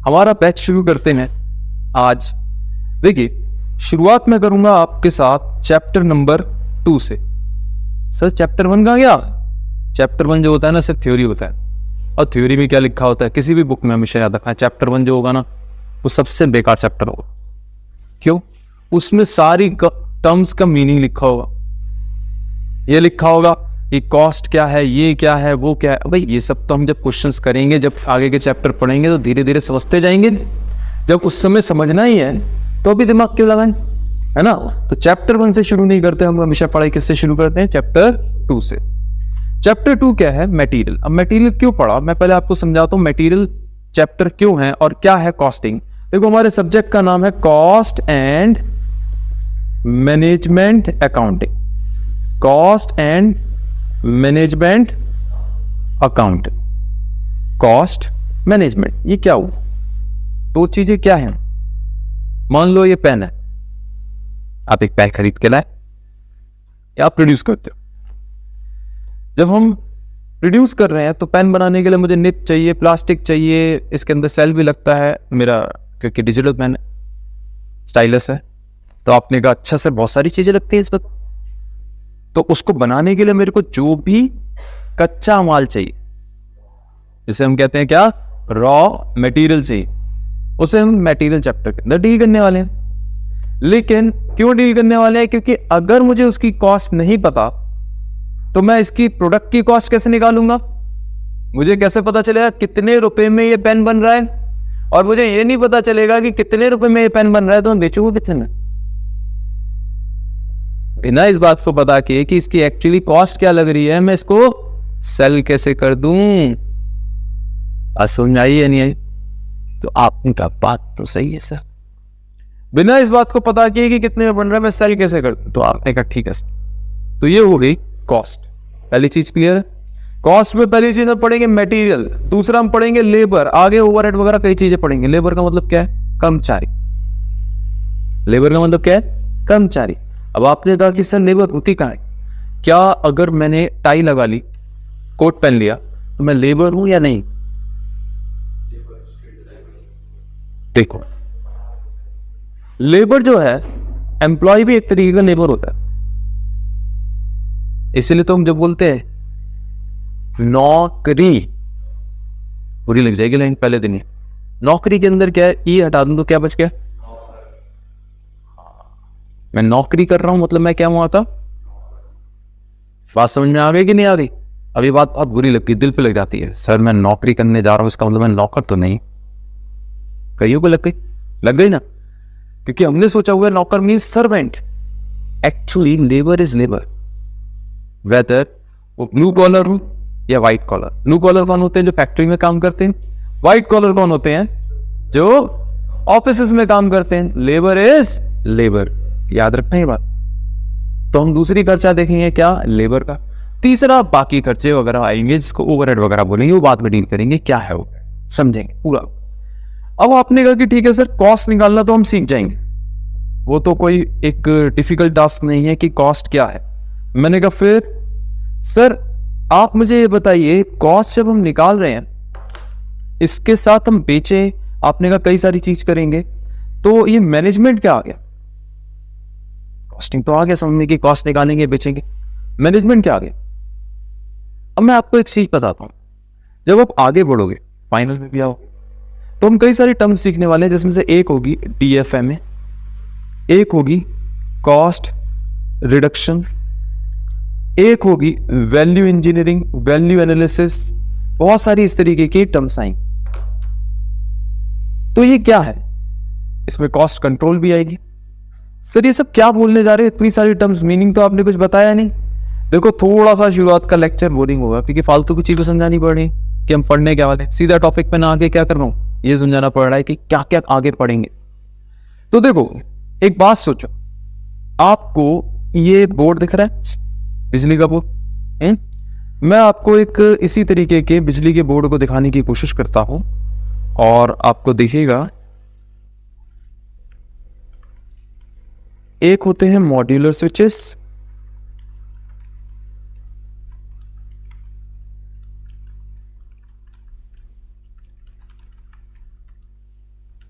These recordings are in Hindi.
हमारा बैच शुरू करते हैं आज। देखिए, शुरुआत में करूंगा आपके साथ चैप्टर नंबर 2 से। सर चैप्टर 1 कहाँ गया? चैप्टर 1 जो होता है ना, सिर्फ थ्योरी होता है। और थ्योरी में क्या लिखा होता है, किसी भी बुक में हमेशा याद रखना, चैप्टर 1 जो होगा ना, वो सबसे बेकार चैप्टर होगा। क्यों? उसमें सारी टर्म्स का मीनिंग लिखा होगा। ये लिखा होगा कि कॉस्ट क्या है, ये क्या है, वो क्या है। भाई ये सब तो हम जब क्वेश्चंस करेंगे, जब आगे के चैप्टर पढ़ेंगे तो धीरे धीरे समझते जाएंगे। जब उस समय समझना ही है तो अभी दिमाग क्यों लगाएं, है ना? तो चैप्टर 1 से शुरू नहीं करते हम, हमेशा पढ़ाई किससे शुरू करते हैं? चैप्टर 2 से। चैप्टर 2 क्या है? मटेरियल। अब मटेरियल क्यों पढ़ा, मैं पहले आपको समझाता हूं मटेरियल चैप्टर क्यों है और क्या है कॉस्टिंग। देखो, हमारे सब्जेक्ट का नाम है cost and management accounting. Cost and management account. Cost management, ये क्या हुआ? दो चीजें क्या हैं? मान लो ये पेन है, आप एक पेन खरीद के लाए या आप प्रोड्यूस करते हो। जब हम प्रोड्यूस कर रहे हैं तो पेन बनाने के लिए मुझे निब चाहिए, प्लास्टिक चाहिए, इसके अंदर सेल भी लगता है मेरा, क्योंकि डिजिटल पेन है, स्टाइलस है। तो आपने कहा अच्छा से बहुत सारी चीजें लगती हैं इस वक्त। तो उसको बनाने के लिए मेरे को जो भी कच्चा माल चाहिए, जिसे हम कहते हैं क्या, रॉ मटेरियल चाहिए, उसे हम मटेरियल चैप्टर के अंदर डील करने वाले हैं। लेकिन क्यों डील करने वाले हैं? क्योंकि अगर मुझे उसकी कॉस्ट नहीं पता तो मैं इसकी प्रोडक्ट की कॉस्ट कैसे निकालूंगा? मुझे कैसे पता चलेगा कितने रुपए में ये पेन बन रहा है? और मुझे ये नहीं पता चलेगा कि कितने रुपए में ये पेन बन रहा है तो मैं बेचूंगा कितने में, बिना इस बात को पता किए कि इसकी एक्चुअली कॉस्ट क्या लग रही है, मैं इसको सेल कैसे कर दूं। समझ आई या नहीं आई? तो आपने कहा बात तो सही है सर, बिना इस बात को पता किए कि कितने में बन रहा है मैं सेल कैसे कर दूं। तो आपने कहा ठीक है सर। तो ये हो गई कॉस्ट। पहली चीज क्लियर है? कॉस्ट में पहली चीज हम पढ़ेंगे मटेरियल, दूसरा हम पढ़ेंगे लेबर, आगे ओवरहेड वगैरह कई चीजें पढ़ेंगे। लेबर का मतलब क्या है? कर्मचारी। लेबर का मतलब क्या है? कर्मचारी। अब आपने कहा कि सर लेबर होती कहां है? क्या अगर मैंने टाई लगा ली, कोट पहन लिया, तो मैं लेबर हूं या नहीं? देखो, लेबर जो है, एम्प्लॉय भी एक तरीके का लेबर होता है। इसलिए तो हम जब बोलते हैं नौकरी, बुरी लग जाएगी लाइन पहले दिन ही। नौकरी के अंदर क्या है? ई हटा दूं तो क्या बच गया? मैं नौकरी कर रहा हूं मतलब मैं क्या हुआ था? बात समझ में आ गई कि नहीं आ गई? अभी बात बहुत बुरी लगती है, दिल पे लग जाती है। सर मैं नौकरी करने जा रहा हूं, इसका मतलब मैं नौकर तो नहीं? कईयों को लग गई ना, क्योंकि हमने सोचा हुआ नौकर means servant. Actually labour is labour, whether वो ब्लू कॉलर हो या व्हाइट कॉलर। ब्लू कॉलर कौन होते हैं? जो फैक्ट्री में काम करते हैं। व्हाइट कॉलर कौन होते हैं? जो ऑफिस में काम करते हैं। लेबर इज लेबर, याद रखना ये बात। तो हम दूसरी खर्चा देखेंगे क्या? लेबर का। तीसरा बाकी खर्चे वगैरह आएंगे, जिसको ओवरहेड वगैरह बोलेंगे, वो बाद में डील करेंगे क्या है वो, समझेंगे पूरा। अब आपने कहा कि ठीक है सर, कॉस्ट निकालना तो हम सीख जाएंगे, वो तो कोई एक डिफिकल्ट टास्क नहीं है कि कॉस्ट क्या है। मैंने कहा फिर सर आप मुझे ये बताइए, कॉस्ट जब हम निकाल रहे हैं, इसके साथ हम बेचें, आपने कहा कई सारी चीज करेंगे, तो ये मैनेजमेंट क्या आ गया? कॉस्टिंग तो आ गया समझ में कि कॉस्ट निकालेंगे बेचेंगे, मैनेजमेंट क्या आ गया? अब मैं आपको एक चीज बताता हूं, जब आप आगे बढ़ोगे, फाइनल में भी आओगे, तो हम कई सारी टर्म सीखने वाले हैं, जिसमें से एक होगी DFMA, एक होगी कॉस्ट रिडक्शन, एक होगी वैल्यू इंजीनियरिंग, वैल्यू एनालिसिस, बहुत सारी इस तरीके की टर्म्स आई। तो ये क्या है? इसमें कॉस्ट कंट्रोल भी आएगी। सर ये सब क्या बोलने जा रहे हैं, इतनी सारी टर्म्स, मीनिंग तो आपने कुछ बताया नहीं। देखो, थोड़ा सा शुरुआत का लेक्चर बोरिंग होगा, क्योंकि फालतू की चीजें समझानी पड़ रही कि हम पढ़ने क्या वाले, सीधा टॉपिक पे ना आगे क्या कर रहा हूं, ये समझाना पड़ रहा है कि क्या क्या आगे पढ़ेंगे। तो देखो, एक बात सोचो, आपको ये बोर्ड दिख रहा है, बिजली का बोर्ड। मैं आपको एक इसी तरीके के बिजली के बोर्ड को दिखाने की कोशिश करता हूं, और आपको दिखेगा, एक होते हैं modular switches,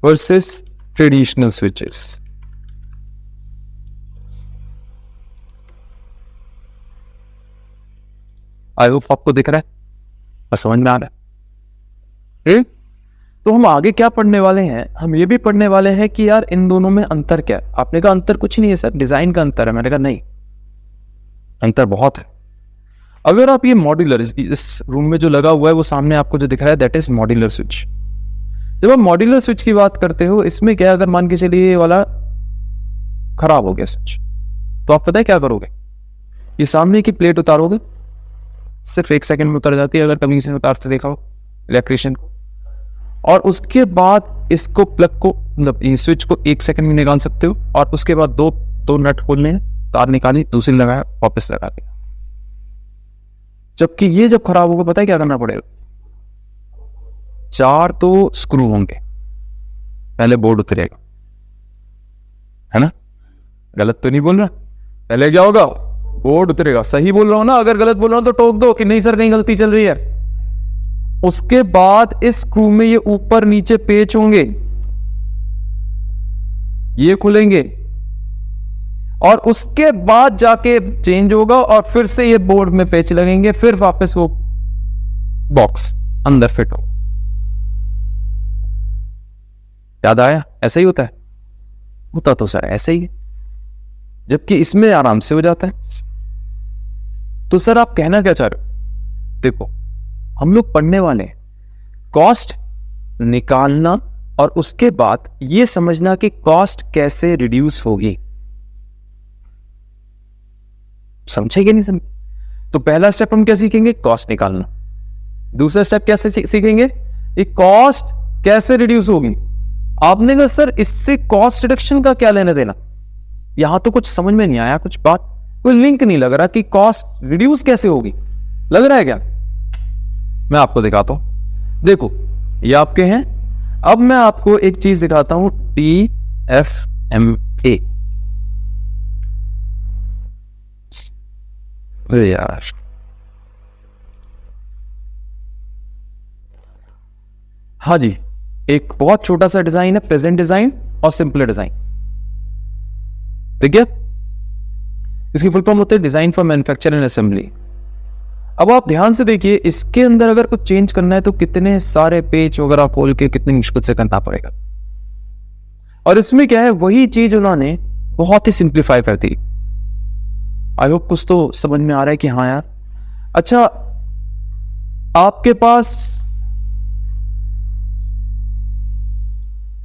versus traditional switches. I hope आपको दिख रहा है और समझ में आ रहा है। तो हम आगे क्या पढ़ने वाले हैं, हम ये भी पढ़ने वाले हैं कि यार इन दोनों में अंतर क्या है। आपने कहा अंतर कुछ नहीं है सर, डिजाइन का अंतर है। मैंने कहा नहीं, अंतर बहुत है। अगर आप ये मॉड्यूलर, इस रूम में जो लगा हुआ है वो सामने आपको जो दिख रहा है दैट इज मॉड्यूलर स्विच। जब आप मॉड्यूलर स्विच की बात करते हो, इसमें क्या, अगर मान के चलिए ये वाला खराब हो गया स्विच, तो आप पता है क्या करोगे, ये सामने की प्लेट उतारोगे, सिर्फ 1 सेकंड में उतर जाती है अगर कभी किसी ने उतारते देखा हो इलेक्ट्रिशियन को, और उसके बाद इसको प्लग को, मतलब स्विच को 1 सेकंड में निकाल सकते हो, और उसके बाद दो नट खोलने, तार निकाली, दूसरी लगाया, वापस लगा दिया। जबकि ये जब खराब होगा पता है क्या करना पड़ेगा, 4 तो स्क्रू होंगे, पहले बोर्ड उतरेगा, है ना, गलत तो नहीं बोल रहा, पहले क्या होगा, बोर्ड उतरेगा। सही बोल रहा हूं ना, अगर गलत बोल रहा हूं तो टोक दो कि नहीं सर कहीं गलती चल रही है। उसके बाद इस स्क्रू में ये ऊपर नीचे पेच होंगे, ये खुलेंगे, और उसके बाद जाके चेंज होगा, और फिर से ये बोर्ड में पेच लगेंगे, फिर वापस वो बॉक्स अंदर फिट हो। याद आया? ऐसा ही होता है। होता तो सर ऐसा ही है, जबकि इसमें आराम से हो जाता है। तो सर आप कहना क्या चाह रहे हो? देखो हम लोग पढ़ने वाले हैं कॉस्ट निकालना, और उसके बाद ये समझना कि कॉस्ट कैसे रिड्यूस होगी। समझे कि नहीं समझे? तो पहला स्टेप हम क्या सीखेंगे, कॉस्ट निकालना। दूसरा स्टेप कैसे सीखेंगे, ये कॉस्ट कैसे रिड्यूस होगी। आपने कहा सर इससे कॉस्ट रिडक्शन का क्या लेना देना, यहां तो कुछ समझ में नहीं आया, कुछ बात, कोई लिंक नहीं लग रहा कि कॉस्ट रिड्यूस कैसे होगी। लग रहा है क्या? मैं आपको दिखाता हूं। देखो ये आपके हैं, अब मैं आपको एक चीज दिखाता हूं, DFMA। अरे यार, हाँ जी, एक बहुत छोटा सा डिजाइन है, प्रेजेंट डिजाइन और सिंपल डिजाइन। ठीक है, इसकी फुल फॉर्म होती है design for manufacture and assembly. अब आप ध्यान से देखिए, इसके अंदर अगर कुछ चेंज करना है तो कितने सारे पेज वगैरह खोल के कितनी मुश्किल से करना पड़ेगा। और इसमें क्या है, वही चीज उन्होंने बहुत ही सिंप्लीफाई कर दी। आई होप कुछ तो समझ में आ रहा है कि हाँ यार। अच्छा, आपके पास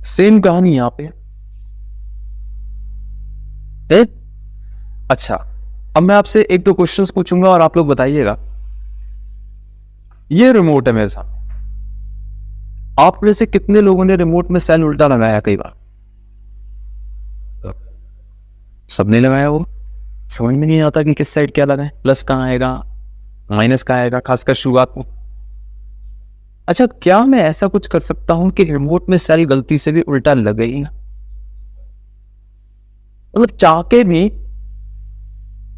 सेम कहानी यहां पे है। अच्छा, अब मैं आपसे 1-2 क्वेश्चंस पूछूंगा और आप लोग बताइएगा। ये रिमोट है मेरे सामने, आप में से कितने लोगों ने रिमोट में सेल उल्टा लगाया कई बार? सबने लगाया हो। समझ में नहीं आता कि किस साइड क्या लगाएं, प्लस कहां आएगा, माइनस कहां आएगा, खासकर शुरुआत में। अच्छा, क्या मैं ऐसा कुछ कर सकता हूं कि रिमोट में सेल गलती से भी उल्टा लगे ही ना, मतलब चाह के भी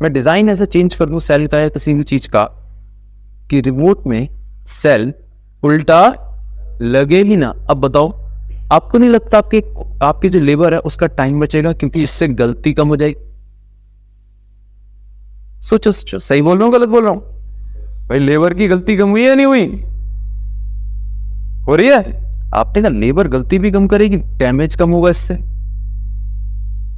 मैं डिजाइन ऐसा चेंज कर दूं सेल का या किसी भी चीज का कि रिमोट में सेल उल्टा लगे ही ना। अब बताओ, आपको नहीं लगता आपकी जो लेबर है उसका टाइम बचेगा, क्योंकि इससे गलती कम हो जाएगी? सोचो, सही बोल रहा हूं गलत बोल रहा हूं भाई? लेबर की गलती कम हुई है नहीं हुई? हो रही है। आपने कहा लेबर गलती भी कम करेगी, डैमेज कम होगा, इससे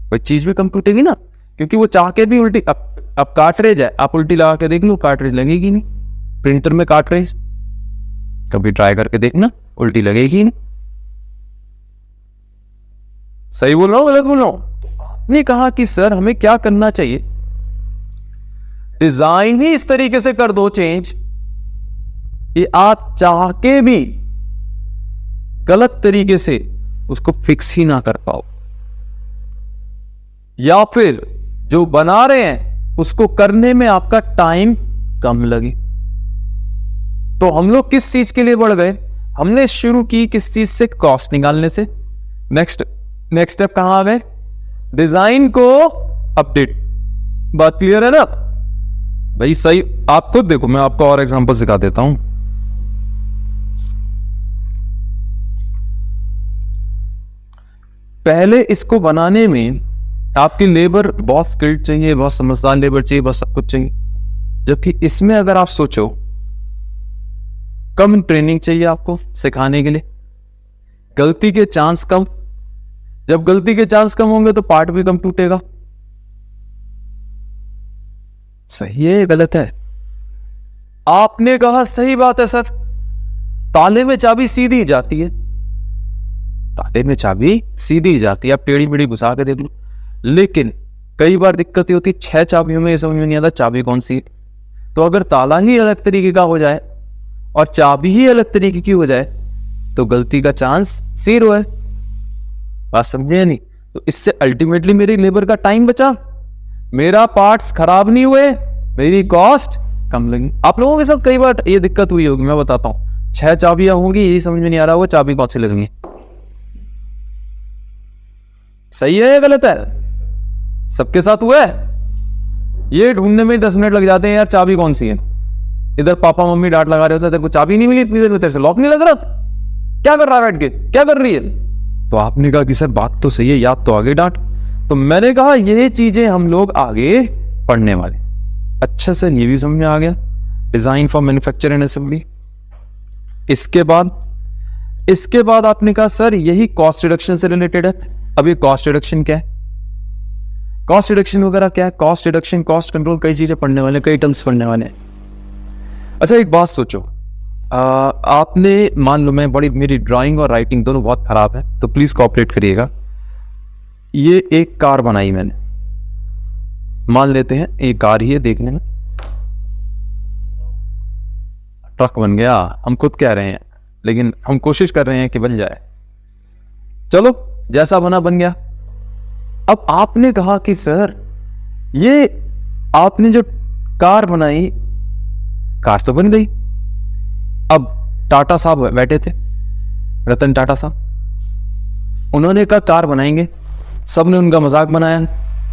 कोई चीज भी कम टूटेगी ना, क्योंकि वो चाह के भी उल्टी, अब कार्ट्रेज है, आप उल्टी लगा के देख लो, कार्ट्रेज लगेगी नहीं। प्रिंटर में कार्ट्रेज कभी ट्राई करके देखना, उल्टी लगेगी नहीं। सही बोल रहा हूं गलत बोल रहा हूं? तो आपने कहा कि सर हमें क्या करना चाहिए, डिजाइन ही इस तरीके से कर दो चेंज कि आप चाह के भी गलत तरीके से उसको फिक्स ही ना कर पाओ, या फिर जो बना रहे हैं उसको करने में आपका टाइम कम लगे। तो हम लोग किस चीज के लिए बढ़ गए, हमने शुरू की किस चीज से, कॉस्ट निकालने से। नेक्स्ट स्टेप कहां आ गए, डिजाइन को अपडेट। बात क्लियर है ना भाई? सही, आप खुद देखो, मैं आपको और एग्जांपल सिखा देता हूं। पहले इसको बनाने में आपकी लेबर बहुत स्किल्ड चाहिए, बहुत समझदार लेबर चाहिए, बहुत सब कुछ चाहिए। जबकि इसमें अगर आप सोचो, कम ट्रेनिंग चाहिए आपको सिखाने के लिए, गलती के चांस कम। जब गलती के चांस कम होंगे तो पार्ट भी कम टूटेगा। सही है, गलत है? आपने कहा सही बात है सर, ताले में चाबी सीधी जाती है, ताले में चाबी सीधी जाती है, आप टेढ़ी मेढ़ी घुसा के देख लो। लेकिन कई बार दिक्कत ये होती है 6 चाबियों में ये समझ में नहीं आता चाबी कौन सी है। तो अगर ताला ही अलग तरीके का हो जाए और चाबी ही अलग तरीके की हो जाए तो गलती का चांस 0 है। बात समझे नहीं? तो इससे अल्टीमेटली मेरी लेबर का टाइम बचा, मेरा पार्ट्स खराब नहीं हुए, मेरी कॉस्ट कम लगी। आप लोगों के साथ कई बार ये दिक्कत हुई होगी, मैं बताता हूं। 6 चाबियां होंगी, यही समझ में नहीं आ रहा होगा चाबी कौन सी लगनी है। सही है या गलत है? सबके साथ हुआ है? ये ढूंढने में 10 मिनट लग जाते हैं यार चाबी कौन सी है। इधर पापा मम्मी डांट लगा रहे होते हैं, तेरे को चाबी नहीं मिली इतनी देर में, तेरे से लॉक नहीं लग रहा, क्या कर रहा है बैठ के, क्या कर रही है? तो आपने कहा कि सर बात तो सही है, याद तो आगे डांट। तो मैंने कहा ये चीजें हम लोग आगे पढ़ने वाले। अच्छा सर, ये भी समझ में आ गया, design for manufacture and assembly. इसके बाद आपने कहा सर यही कॉस्ट रिडक्शन से रिलेटेड है। अब ये कॉस्ट रिडक्शन क्या है, कॉस्ट रिडक्शन वगैरह क्या है, कॉस्ट रिडक्शन, कॉस्ट कंट्रोल, कई चीजें पढ़ने वाले, कई टर्म्स पढ़ने वाले हैं। अच्छा एक बात सोचो, आपने मान लो मेरी ड्राइंग और राइटिंग दोनों बहुत खराब है, तो प्लीज कोऑपरेट करिएगा। ये एक कार बनाई मैंने, मान लेते हैं एक कार ही है देखने में, ट्रक बन गया, हम खुद कह रहे हैं, लेकिन हम कोशिश कर रहे हैं कि बन जाए। चलो जैसा बना बन गया। अब आपने कहा कि सर ये आपने जो कार बनाई, कार तो बन गई। अब टाटा साहब बैठे थे, रतन टाटा साहब, उन्होंने कहा कार बनाएंगे, सबने उनका मजाक बनाया,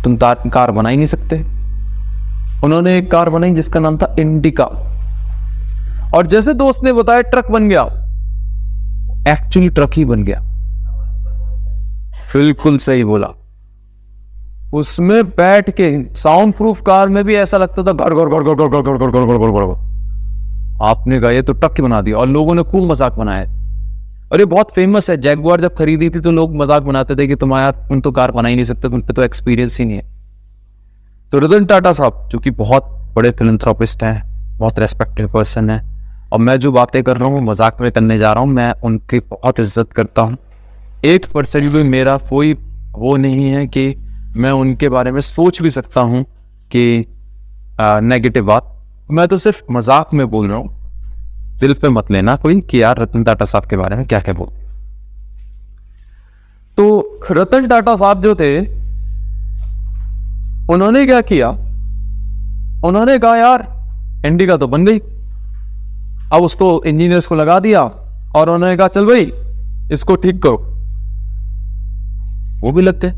तुम कार बना ही नहीं सकते। उन्होंने एक कार बनाई जिसका नाम था इंडिका, और जैसे दोस्त ने बताया ट्रक बन गया, एक्चुअली ट्रक ही बन गया। बिल्कुल सही बोला। उसमें बैठ के साउंड प्रूफ कार में भी ऐसा लगता था घर घर घर घर घर घर घर घर घर घर घर। आपने कहा ये तो ट्रक ही बना दिया, और लोगों ने खूब मजाक बनाया। और ये बहुत फेमस है, जैगुआर जब खरीदी थी तो लोग मजाक बनाते थे कि तुम तो कार बना ही नहीं सकते, तुम पे तो एक्सपीरियंस ही नहीं है। तो रतन टाटा साहब जो कि बहुत बड़े फिलैंथ्रोपिस्ट हैं, बहुत रेस्पेक्टेड पर्सन है, और मैं जो बातें कर रहा हूँ मजाक में करने जा रहा हूँ, मैं उनकी बहुत इज्जत करता हूँ। 1% भी मेरा कोई वो नहीं है कि मैं उनके बारे में सोच भी सकता हूँ कि नेगेटिव बात। मैं तो सिर्फ मजाक में बोल रहा हूँ, दिल पे मत लेना कोई कि यार रतन टाटा साहब के बारे में क्या क्या बोलते। तो रतन टाटा साहब जो थे, उन्होंने क्या किया, उन्होंने कहा यार इंडिका तो बन गई, अब उसको इंजीनियर्स को लगा दिया और उन्होंने कहा चल भाई इसको ठीक करो, वो भी लग गए।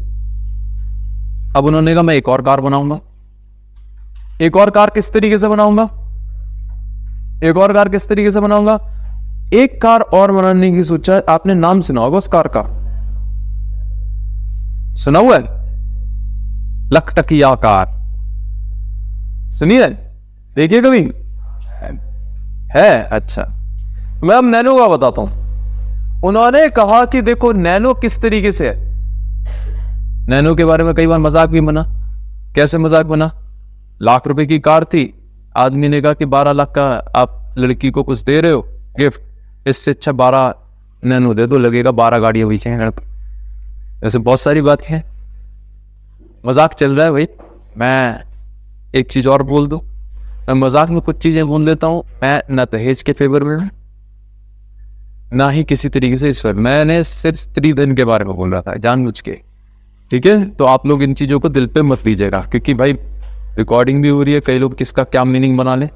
अब उन्होंने कहा मैं एक और कार बनाऊंगा। एक और कार किस तरीके से बनाऊंगा, एक और कार किस तरीके से बनाऊंगा, एक कार और बनाने की सोचा। आपने नाम सुना होगा उस कार का, सुना हुआ है, लखटकिया कार, सुनिए, देखिए कभी है। अच्छा मैं अब नैनो का बताता हूं। उन्होंने कहा कि देखो नैनो किस तरीके से है। नैनो के बारे में कई बार मजाक भी बना। कैसे मजाक बना, लाख रुपए की कार थी, आदमी ने कहा कि 12 लाख का आप लड़की को कुछ दे रहे हो गिफ्ट, इससे अच्छा 12 नैनो दे दो, लगेगा 12 गाड़ियां पीछे हैं। ऐसे बहुत सारी बात है, मजाक चल रहा है भाई। मैं एक चीज और बोल दूं, मैं मजाक में कुछ चीजें बोल देता हूं। मैं ना दहेज के फेवर में हूं, ना ही किसी तरीके से इस पर, मैंने सिर्फ स्त्री धन के बारे में बोल रहा था जानबूझ के, ठीक है। तो आप लोग इन चीजों को दिल पे मत लीजिएगा, क्योंकि भाई रिकॉर्डिंग भी हो रही है, कई लोग किसका क्या मीनिंग बना ले।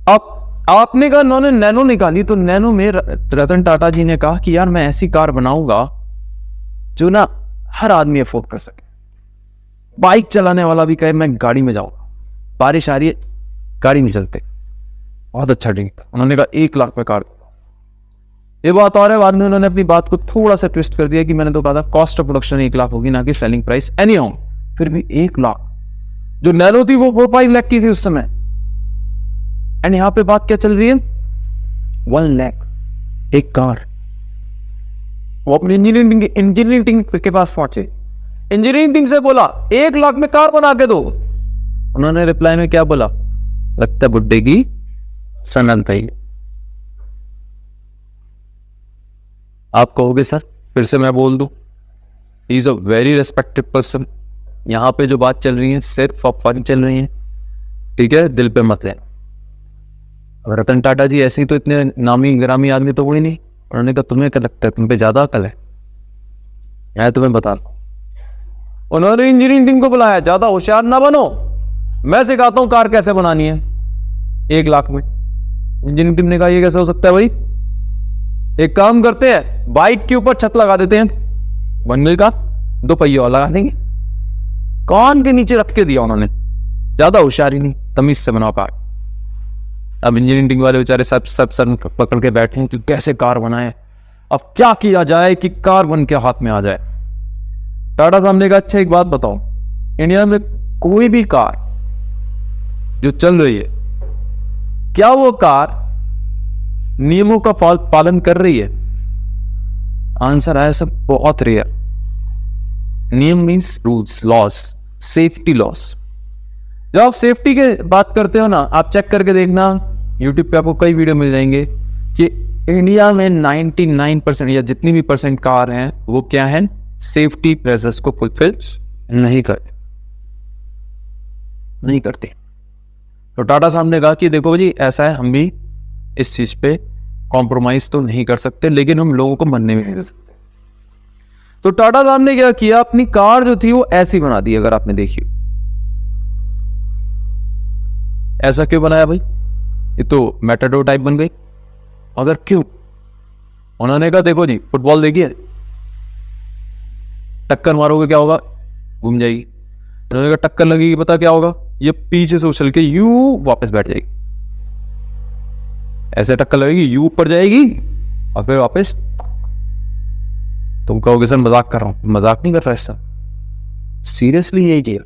आपने कहा उन्होंने नैनो निकाली, तो नैनो में रतन टाटा जी ने कहा कि यार मैं ऐसी कार बनाऊंगा जो ना हर आदमी अफोर्ड कर सके, बाइक चलाने वाला भी कहे मैं गाड़ी में जाऊंगा, बारिश आ रही है गाड़ी में चलते। बहुत अच्छा ड्रिंक था। उन्होंने कहा 1 लाख में कार, ये बात और है, बाद में उन्होंने अपनी बात को थोड़ा सा ट्विस्ट कर दिया कि मैंने तो कहा था कॉस्ट ऑफ प्रोडक्शन 1 लाख होगी, ना कि सेलिंग प्राइस। एनी हाउ, फिर भी 1 लाख, जो नैनो थी वो 4-5 लाख की थी उस समय। एंड यहां पे बात क्या चल रही है, 1 लाख एक कार। वो अपनी इंजीनियरिंग टीम के पास पहुंचे, इंजीनियरिंग टीम से बोला 1 लाख में कार बना के दो। उन्होंने रिप्लाई में क्या बोला, लगता है बुड्ढे की सनन थी। आप कहोगे सर फिर से मैं बोल दूं, he is a very respected person. यहां पे जो बात चल रही है सिर्फ ऑफ फन चल रही है, ठीक है, दिल पे मत लेना। रतन टाटा जी ऐसे ही तो इतने नामी ग्रामी आदमी तो हुए नहीं। उन्होंने कहा तुम्हें क्या लगता है, तुम पे ज्यादा अकल है, मैं तुम्हें बता रहा हूं। उन्होंने इंजीनियरिंग टीम को बुलाया, ज्यादा होशियार ना बनो, मैं सिखाता हूं कार कैसे बनानी है 1 लाख में। इंजीनियरिंग टीम ने कहा ये कैसे हो सकता है भाई, एक काम करते हैं बाइक के ऊपर छत लगा देते हैं, बन गई कार, 2 पहिए और लगा देंगे। कान के नीचे रख के दिया उन्होंने, ज्यादा होशियारी नहीं, तमीज से बनाओ कार। अब इंजीनियरिंग टीम वाले बेचारे सब सर पकड़ के बैठे हैं कि कैसे कार बनाए, अब क्या किया जाए कि कार बन के हाथ में आ जाए। टाटा साहब ने कहा अच्छा एक बात बताओ, इंडिया में कोई भी कार जो चल रही है, क्या वो कार नियमों का पालन कर रही है? आंसर आया सब बहुत रेयर। नियम means rules, loss, safety loss. जब आप सेफ्टी के बात करते हो ना, आप चेक करके देखना, यूट्यूब पे आपको कई वीडियो मिल जाएंगे कि इंडिया में 99% या जितनी भी परसेंट कार हैं वो क्या है, सेफ्टी प्रेजर्स को फुलफिल नहीं करते। तो टाटा साहब ने कहा कि देखो जी ऐसा है, हम भी इस चीज पे कॉम्प्रोमाइज तो नहीं कर सकते, लेकिन हम लोगों को मरने भी नहीं दे सकते। तो टाटा साहब ने क्या किया, अपनी कार जो थी वो ऐसी बना दी। अगर आपने देखी, ऐसा क्यों बनाया भाई, ये तो मैटाडोर टाइप बन गई। अगर क्यों, उन्होंने कहा देखो जी फुटबॉल देखिए, टक्कर मारोगे क्या होगा, घूम जाएगी। उन्होंने कहा टक्कर लगेगी पता क्या होगा, ये पीछे से उछल के यू वापस बैठ जाएगी। ऐसे टक्कर लगेगी, यू ऊपर जाएगी और फिर वापस। तुम कहोगे सर मजाक कर रहा हूं, मजाक नहीं कर रहा है सर, सीरियसली यही किया,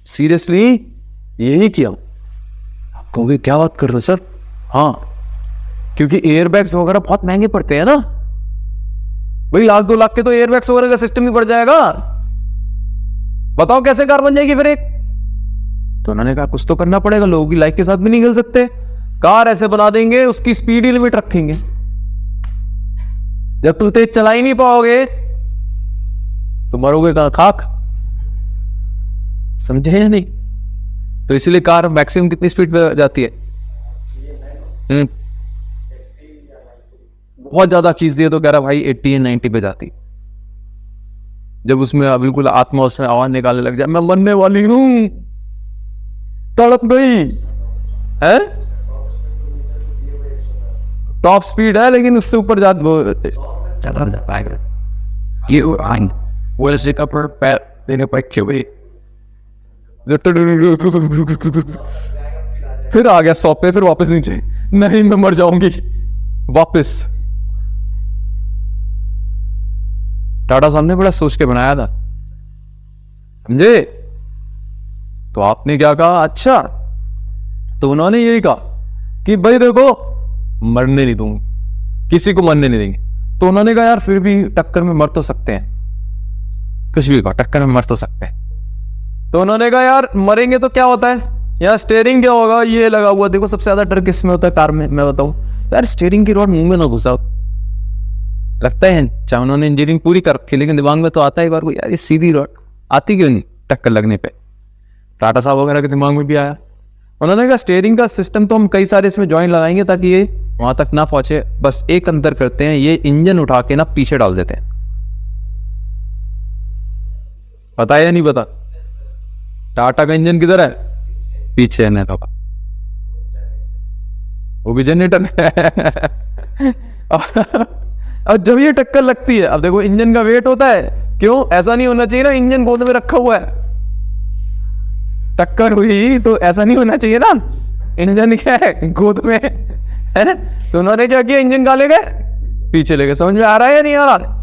सीरियसली यही किया। आप कहोगे क्या बात कर रहे हो सर, हाँ, क्योंकि एयरबैग्स वगैरह बहुत महंगे पड़ते हैं ना भाई, 1-2 लाख के तो एयरबैग्स वगैरह का सिस्टम ही पड़ जाएगा। बताओ कैसे कार बन जाएगी फिर एक। तो उन्होंने कहा कुछ तो करना पड़ेगा, लोगों की लाइफ के साथ भी नहीं खेल सकते, कार ऐसे बना देंगे, उसकी स्पीड लिमिट रखेंगे। जब तुम तेज चला ही नहीं पाओगे तो मरोगे कहां, खाक, समझे या नहीं। तो इसलिए कार मैक्सिमम कितनी स्पीड पे जाती है, बहुत ज्यादा चीज दिए तो कह रहा भाई 80 या 90 पे जाती। जब उसमें बिल्कुल आत्मा उसमें आवाज निकालने लग जाए, मैं मरने वाली हूं, तड़प गई है, टॉप स्पीड है लेकिन उससे ऊपर जा फिर आ गया 100 पे, फिर वापस नीचे, नहीं मैं मर जाऊंगी वापस। टाटा साहब ने बड़ा सोच के बनाया था, समझे। तो आपने क्या कहा, अच्छा, तो उन्होंने यही कहा कि भाई देखो मरने नहीं दूंगा, किसी को मरने नहीं देंगे। तो उन्होंने कहा यार फिर भी टक्कर में मर तो सकते हैं, कुछ भी कहा, टक्कर में मर तो सकते हैं। तो उन्होंने कहा यार मरेंगे तो क्या होता है, यार स्टीयरिंग क्या होगा, ये लगा हुआ देखो। सबसे ज्यादा डर किस में होता है कार में, मैं बताऊं यार, स्टीयरिंग की रॉड मुंह में ना घुसाओ। लगता है चाहे उन्होंने इंजीनियरिंग पूरी कर रखी, लेकिन दिमाग में तो आता है एक बार को, यार ये सीधी रॉड आती क्यों नहीं टक्कर लगने पे। टाटा साहब वगैरह के दिमाग में भी आया। उन्होंने कहा स्टीयरिंग का सिस्टम तो हम कई सारे इसमें जॉइंट लगाएंगे ताकि ये वहां तक ना पहुंचे, बस एक अंतर करते हैं, ये इंजन उठा के ना पीछे डाल देते हैं। पता है या नहीं पता, टाटा का इंजन किधर है, पीछे है ना पापा, वो भी जनरेटर है। अब जब ये टक्कर लगती है, अब देखो इंजन का वेट होता है, क्यों ऐसा नहीं होना चाहिए ना, इंजन गोद में रखा हुआ है, टक्कर हुई तो ऐसा नहीं होना चाहिए ना, इंजन क्या है, गोद में है ना। तो उन्होंने क्या किया, इंजन कहाँ ले गए, पीछे ले गए। समझ में आ रहा है या नहीं आ रहा?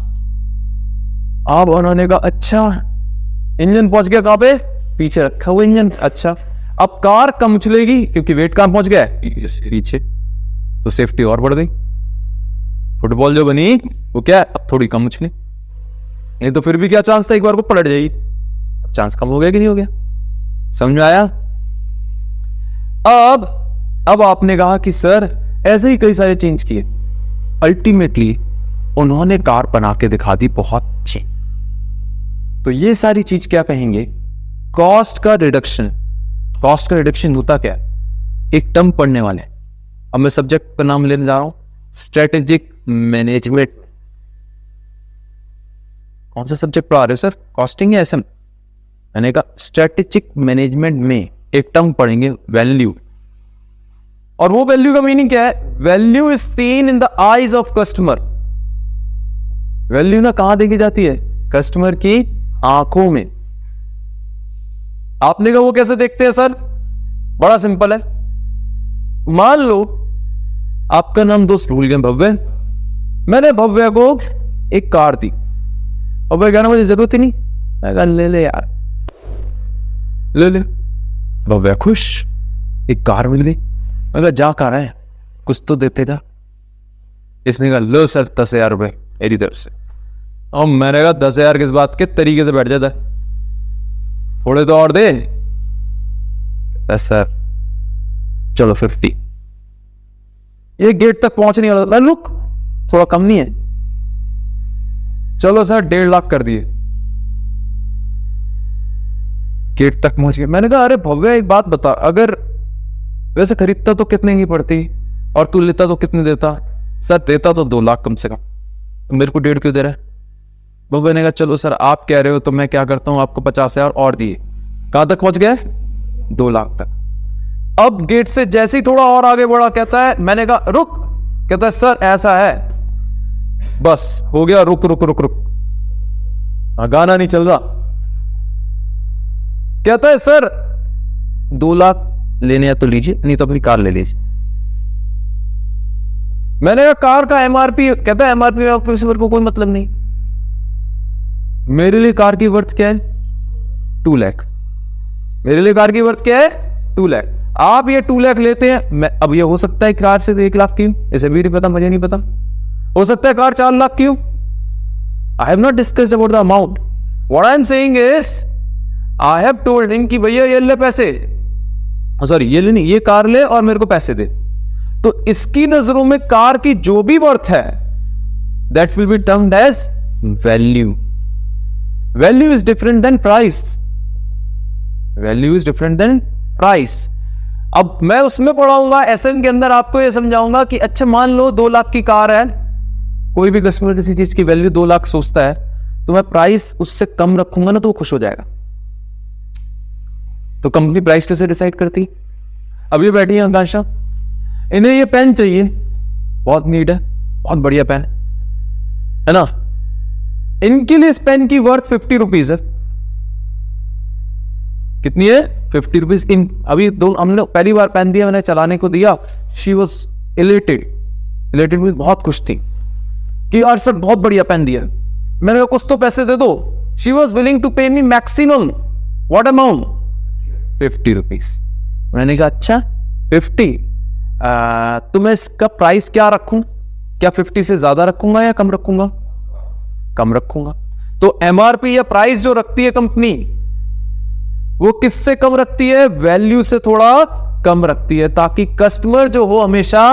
अब उन्होंने कहा अच्छा, इंजन पहुंच गया कहां पे, पीछे रखा हुआ इंजन। अच्छा, अब कार कम उछलेगी क्योंकि वेट कहां पहुंच गया, पीछे, तो सेफ्टी और बढ़ गई। फुटबॉल जो बनी वो क्या, अब थोड़ी कम उछली, नहीं तो फिर भी क्या चांस था, एक बार को पलट जाएगी। अब चांस कम हो गया कि नहीं हो गया? समझ में आया? अब आपने कहा कि सर ऐसे ही कई सारे चेंज किए। अल्टीमेटली उन्होंने कार बना के दिखा दी बहुत अच्छी। तो ये सारी चीज क्या कहेंगे, कॉस्ट का रिडक्शन। कॉस्ट का रिडक्शन होता क्या है, एक टर्म पढ़ने वाले। अब मैं सब्जेक्ट का नाम लेने जा रहा हूं, स्ट्रेटेजिक मैनेजमेंट। कौन सा सब्जेक्ट पढ़ा रहे हो सर, कॉस्टिंग या एसएम? मैंने कहा स्ट्रेटेजिक मैनेजमेंट में एक टर्म पढ़ेंगे, वैल्यू। और वो वैल्यू का मीनिंग क्या है, value is seen in the eyes of customer. Value ना कहां देखी जाती है, कस्टमर की आंखों में। आपने कहा वो कैसे देखते हैं सर, बड़ा सिंपल है। मान लो आपका नाम दोस्त भूल गए, भव्य। मैंने भव्य को एक कार दी, भव्य कहना मुझे जरूरत ही नहीं, मैं कहा ले ले यार, ले ले। भव्य खुश, एक कार मिल गई। मैं कहा जा कार है, कुछ तो देते जा। इसने कहा लो सर 10,000 रुपए मेरी तरफ से। और मैंने कहा 10,000 किस बात के, तरीके से बैठ जाता है, थोड़े तो और दे। सर चलो 50। ये गेट तक पहुंच नहीं वाला, मैं लुक थोड़ा कम नहीं है, चलो सर 1.5 लाख कर दिए। गेट तक पहुंच गए। मैंने कहा अरे भव्य एक बात बता, अगर वैसे खरीदता तो कितने की पड़ती और तू लेता तो कितने देता? सर देता तो 2 लाख कम से कम, तो मेरे को 1.5 क्यों दे रहा है? भव्य ने कहा चलो सर आप कह रहे हो तो मैं क्या करता हूं, आपको 50,000 और दिए। कहां तक पहुंच गए, 2 लाख तक। अब गेट से जैसे ही थोड़ा और आगे बढ़ा, कहता है, मैंने कहा रुक, कहता है सर ऐसा है, बस हो गया, रुक रुक रुक रुक, गाना नहीं चल रहा। कहता है सर 2 लाख लेने हैं तो लीजिए, नहीं तो अपनी कार ले लीजिए। मैंने कहा कार का एमआरपी, कहता है एमआरपी से मेरे को कोई मतलब नहीं, मेरे लिए कार की वर्थ क्या है, 2 लाख। मेरे लिए कार की वर्थ क्या है, 2 लाख। आप ये 2 लाख लेते हैं, मैं अब ये हो सकता है कार से 1 लाख क्यों, इसे भी नहीं पता, मुझे नहीं पता। हो सकता है कार 4 लाख क्यों, I have not discussed about the amount. What I am saying is I have told him कि भैया ये ले पैसे, सॉरी ये ले नहीं, ये कार ले और मेरे को पैसे दे। तो इसकी नजरों में कार की जो भी वर्थ है that will be termed as value. Value is different than price, value is different than price. अब मैं उसमें पढ़ाऊंगा एसएम के अंदर, आपको ये समझाऊंगा कि अच्छा मान लो 2 लाख की कार है, कोई भी कस्टमर किसी चीज की वैल्यू 2 लाख सोचता है, तो मैं प्राइस उससे कम रखूंगा ना तो वो खुश हो जाएगा। तो कंपनी प्राइस कैसे डिसाइड करती? अब ये बैठी है आकांक्षा, इन्हें ये पेन चाहिए, बहुत नीट है, बहुत बढ़िया पेन है ना, इनके लिए इस पेन की वर्थ 50 रुपीज है। कितनी है, 50 रुपीज। इन अभी हमने पहली बार पेन दिया, मैंने चलाने को दिया, शी वॉज इलेटेड, बहुत खुश थी कि यार सर बहुत बढ़िया पेन दिया। मैंने कहा कुछ तो पैसे दे दो। शी वॉज विलिंग टू पे मी मैक्सिमम व्हाट अमाउंट, 50 रुपीज। मैंने कहा अच्छा 50, तो मैं इसका प्राइस क्या रखूं, क्या 50 से ज्यादा रखूंगा या कम रखूंगा? कम रखूंगा। तो एमआरपी या प्राइस जो रखती है कंपनी, वो किससे कम रखती है, वैल्यू से थोड़ा कम रखती है, ताकि कस्टमर जो हो हमेशा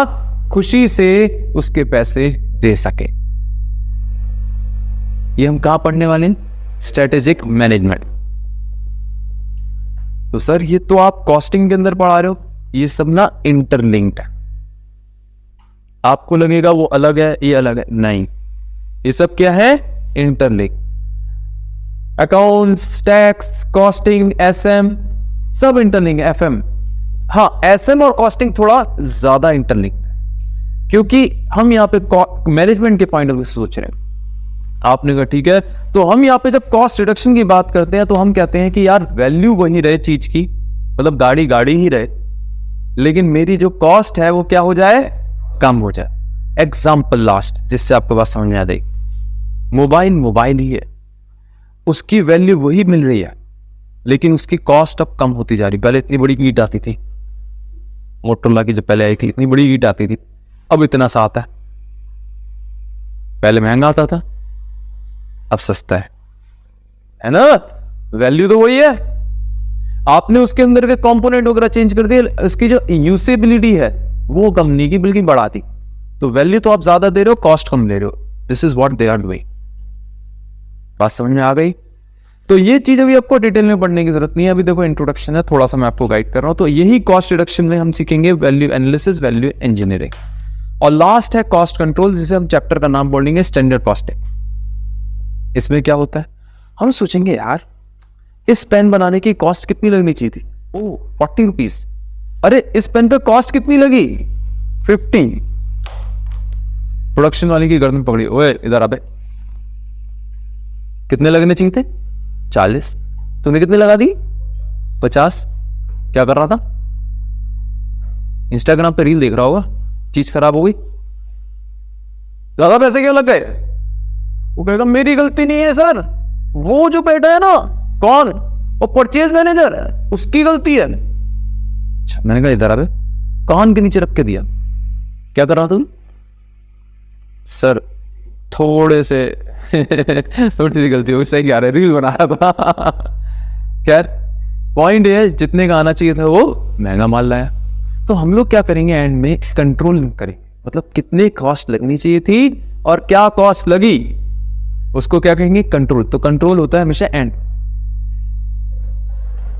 खुशी से उसके पैसे दे सके। ये हम कहां पढ़ने वाले हैं, स्ट्रेटेजिक मैनेजमेंट। तो सर ये तो आप कॉस्टिंग के अंदर पढ़ा रहे हो, ये सब ना इंटरलिंक्ड है। आपको लगेगा वो अलग है ये अलग है, नहीं, ये सब क्या है, interlink. Accounts, tax, costing, SM सब इंटरलिंक है। एफएम, हाँ एसएम और कॉस्टिंग थोड़ा ज्यादा इंटरलिंक है, क्योंकि हम यहां पे मैनेजमेंट के पॉइंट ऑफ व्यू से सोच रहे हैं। आपने कहा ठीक है, तो हम यहां पे जब कॉस्ट रिडक्शन की बात करते हैं तो हम कहते हैं कि यार वैल्यू वही रहे चीज की, मतलब गाड़ी गाड़ी ही रहे, लेकिन मेरी जो कॉस्ट है वो क्या हो जाए, कम हो जाए। एग्जाम्पल लास्ट जिससे आपको बात समझ में आ जाएगी। मोबाइल ही है, उसकी वैल्यू वही मिल रही है, लेकिन उसकी कॉस्ट अब कम होती जा रही। पहले इतनी बड़ी ईट आती थी, मोटरोला की जब पहले आई थी इतनी बड़ी ईट आती थी, अब इतना सा आता है। पहले महंगा आता था, अब सस्ता है ना। वैल्यू तो वही है, आपने उसके अंदर के कंपोनेंट वगैरह चेंज कर दिए, उसकी जो यूसेबिलिटी है वो कम नहीं की बल्कि बढ़ा दी। तो वैल्यू तो आप ज्यादा दे रहे हो, कॉस्ट कम ले रहे हो। This is what they are doing. बात समझ में आ गई? तो ये चीज अभी आपको डिटेल में पढ़ने की जरूरत नहीं है, अभी देखो इंट्रोडक्शन है, थोड़ा सा मैं आपको गाइड कर रहा हूं। तो यही कॉस्ट रिडक्शन में हम सीखेंगे वैल्यू एनालिसिस, वैल्यू इंजीनियरिंग, और लास्ट है कॉस्ट कंट्रोल, जिसे हम चैप्टर का नाम बोलेंगे स्टैंडर्ड कॉस्टिंग। इसमें क्या होता है, हम सोचेंगे यार इस पेन बनाने की कॉस्ट कितनी लगनी चाहिए थी, ओ 40 रुपीज। अरे इस पेन पे कॉस्ट कितनी लगी, 15। प्रोडक्शन वाले की गर्दन पकड़ी, ओए इधर आबे, कितने लगने चाहिए थे, 40, तूने कितने लगा दी, 50। क्या कर रहा था, इंस्टाग्राम पे रील देख रहा होगा, चीज खराब हो गई, ज्यादा पैसे क्यों लग गए। वो कहेगा मेरी गलती नहीं है सर, वो जो बैठा है ना, कौन, वो परचेज मैनेजर है, उसकी गलती है। अच्छा, मैंने कहा इधर आबे, कान के नीचे रख के दिया। क्या कर रहा था तुम, सर थोड़े से थोड़ी सी गलती हो गई, सही कह रहे, रील बना रहा था। खैर पॉइंट ये, जितने का आना चाहिए था वो महंगा माल लाया। तो हम लोग क्या करेंगे, एंड में कंट्रोल करेंगे, मतलब कितने कॉस्ट लगनी चाहिए थी और क्या कॉस्ट लगी, उसको क्या कहेंगे, कंट्रोल। तो कंट्रोल होता है हमेशा एंड,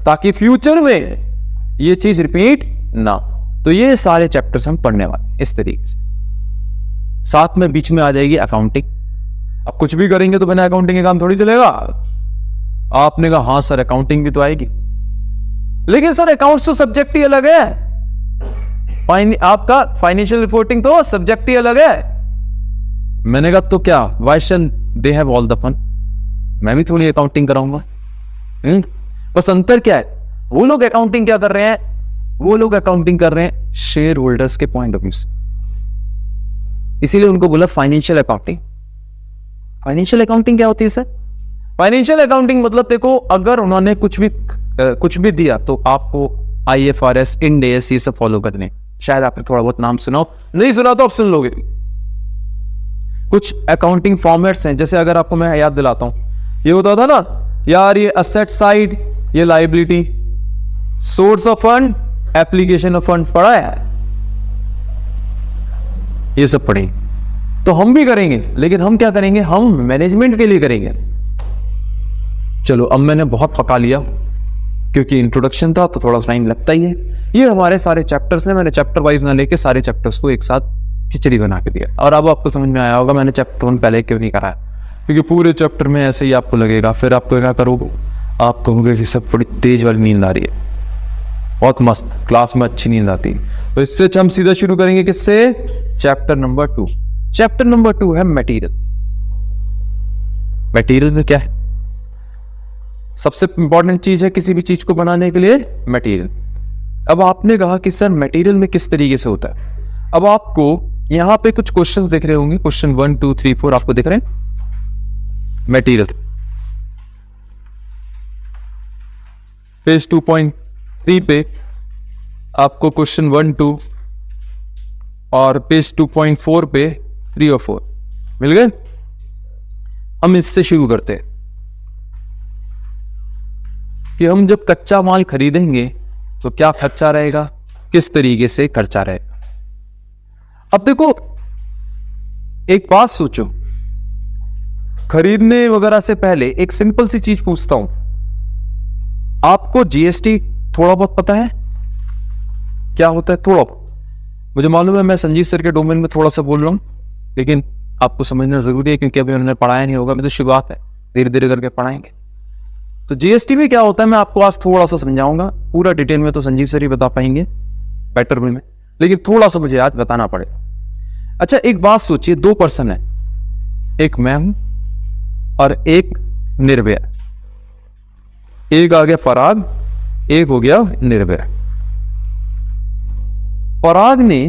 ताकि फ्यूचर में ये चीज रिपीट ना। तो ये सारे चैप्टर्स हम पढ़ने वाले इस तरीके से। साथ में बीच में आ जाएगी अकाउंटिंग। अब कुछ भी करेंगे तो बिना अकाउंटिंग के काम थोड़ी चलेगा। आपने कहा हाँ सर अकाउंटिंग भी तो आएगी, लेकिन सर अकाउंट्स तो सब्जेक्ट ही अलग है, आपका फाइनेंशियल रिपोर्टिंग तो सब्जेक्ट ही अलग है। मैंने कहा तो क्या, why should they have all the fun, मैं भी थोड़ी अकाउंटिंग कराऊंगा। बस अंतर क्या है, वो लोग अकाउंटिंग क्या कर रहे हैं, वो लोग अकाउंटिंग कर रहे हैं शेयर होल्डर्स के पॉइंट ऑफ व्यू से, इसीलिए उनको बोला फाइनेंशियल अकाउंटिंग। फाइनेंशियल अकाउंटिंग क्या होती है सर, फाइनेंशियल अकाउंटिंग मतलब देखो, अगर उन्होंने कुछ भी दिया तो आपको IFRS, इंड AS ये सब फॉलो करने। शायद आपने थोड़ा बहुत नाम सुना हो, नहीं सुना तो आप सुन लोगे। कुछ अकाउंटिंग फॉर्मेट्स हैं, जैसे अगर आपको मैं याद दिलाता हूं, ये होता था ना यार, ये असेट साइड, ये liability, source of fund, application of fund पढ़ा है, ये सब पढ़ेंगे। तो हम भी करेंगे, लेकिन हम क्या करेंगे, हम मैनेजमेंट के लिए करेंगे। चलो अब मैंने बहुत पका लिया, क्योंकि इंट्रोडक्शन था तो थोड़ा सा टाइम लगता ही है। ये हमारे सारे चैप्टर्स हैं, मैंने चैप्टर वाइज ना लेके सारे चैप्टर्स को एक साथ खिचड़ी बना के दिया। और अब आपको समझ में आया होगा मैंने चैप्टर 1 पहले क्यों नहीं कराया, क्योंकि पूरे चैप्टर में ऐसे ही आपको लगेगा, फिर आपको क्या करोगे, आप कहोगे कि सब बड़ी तेज वाली नींद आ रही है, बहुत मस्त, क्लास में अच्छी नींद आती है। तो इससे हम सीधा शुरू करेंगे किससे, चैप्टर नंबर 2। चैप्टर नंबर 2 है मटेरियल। मटेरियल में क्या है, सबसे इंपॉर्टेंट चीज है किसी भी चीज को बनाने के लिए, मटेरियल। अब आपने कहा कि सर मटेरियल में किस तरीके से होता है। अब आपको यहां पे कुछ क्वेश्चंस दिख रहे होंगे, क्वेश्चन 1 2 3 4 आपको दिख रहे हैं। मटेरियल पेज 2.3 पे आपको क्वेश्चन 1 2 और पेज 2.4 पे 3 और 4 मिल गए। हम इससे शुरू करते हैं कि हम जब कच्चा माल खरीदेंगे तो क्या खर्चा रहेगा, किस तरीके से खर्चा रहेगा। अब देखो एक बात सोचो, खरीदने वगैरह से पहले एक सिंपल सी चीज पूछता हूं, आपको GST थोड़ा बहुत पता है क्या होता है, थोड़ा मुझे मालूम है, मैं संजीव सर के डोमेन में थोड़ा सा बोल रहा हूं, लेकिन आपको समझना जरूरी है क्योंकि अभी उन्होंने पढ़ाया नहीं होगा, मैं तो शुरुआत है, धीरे धीरे करके पढ़ाएंगे। तो GST में क्या होता है मैं आपको आज थोड़ा सा समझाऊंगा, पूरा डिटेल में तो संजीव सर ही बता पाएंगे बेटर वे में, लेकिन थोड़ा सा मुझे आज बताना पड़ेगा। अच्छा एक बात सोचिए, 2 पर्सन है, एक मैं हूं और एक निर्भय, एक आ गया फराग, एक हो गया निर्भय। पराग ने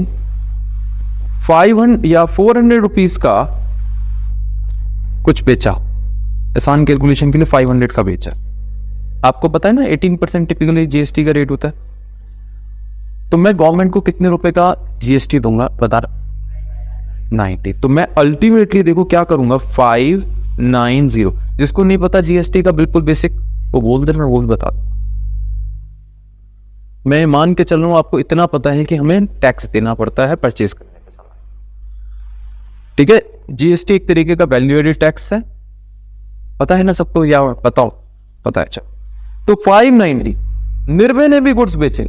500 या 400 रुपीज का कुछ बेचा, आसान कैलकुलेशन के लिए 500 का बेचा। आपको पता है ना 18% टिपिकली जीएसटी का रेट होता है। तो मैं गवर्नमेंट को कितने रुपए का जीएसटी दूंगा बता रहा, 90। तो मैं अल्टीमेटली देखो क्या करूंगा, 590। जिसको नहीं पता जीएसटी का बिल्कुल बेसिक, वो बोल दे, मैं वो भी बता दूं। मैं मान के चल रहा हूं आपको इतना पता है कि हमें टैक्स देना पड़ता है परचेज करने के समय, ठीक है। जीएसटी एक तरीके का वैल्यू एडेड टैक्स है, पता है ना सबको, या बताओ पता है? अच्छा, तो 590 निर्भय ने भी गुड्स बेचे,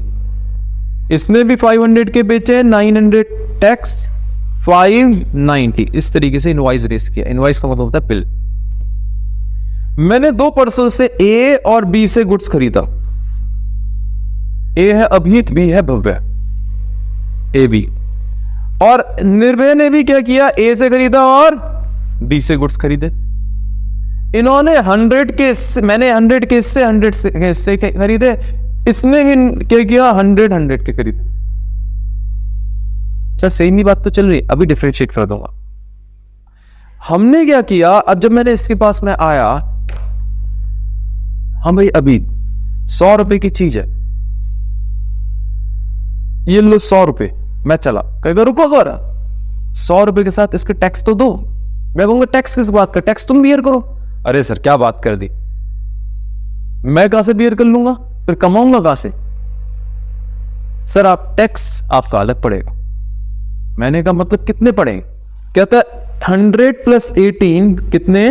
इसने भी 500 के बेचे, 900 टैक्स, 590। इस तरीके से इनवॉइस रेस किया। इनवॉइस का मतलब होता है बिल। मैंने दो पर्सन से ए और बी से गुड्स खरीदा। ए है अभित, बी है भव्य, ए बी। और निर्भय ने भी क्या किया, ए से खरीदा और बी से गुड्स खरीदे। इन्होंने 100 के, मैंने 100 के इससे 100 से खरीदे, इसने भी क्या किया, 100 के खरीदे। चल सही नहीं बात तो चल रही, अभी डिफरेंशिएट कर दूंगा। हमने क्या किया, अब जब मैंने इसके पास में आया, हाँ भाई अभी 100 रुपए की चीज है, ये लो 100 रुपए, मैं चला, कहेगा रुको जरा, 100 रुपए के साथ इसके टैक्स तो दो। मैं कहूंगा टैक्स किस बात का, टैक्स तुम बियर करो। अरे सर क्या बात कर दी, मैं कहां से बियर कर लूंगा, फिर कमाऊंगा कहां से? सर आप टैक्स आपका अलग पड़ेगा। मैंने कहा मतलब कितने पड़ेंगे? कहता है 100 + 18 कितने,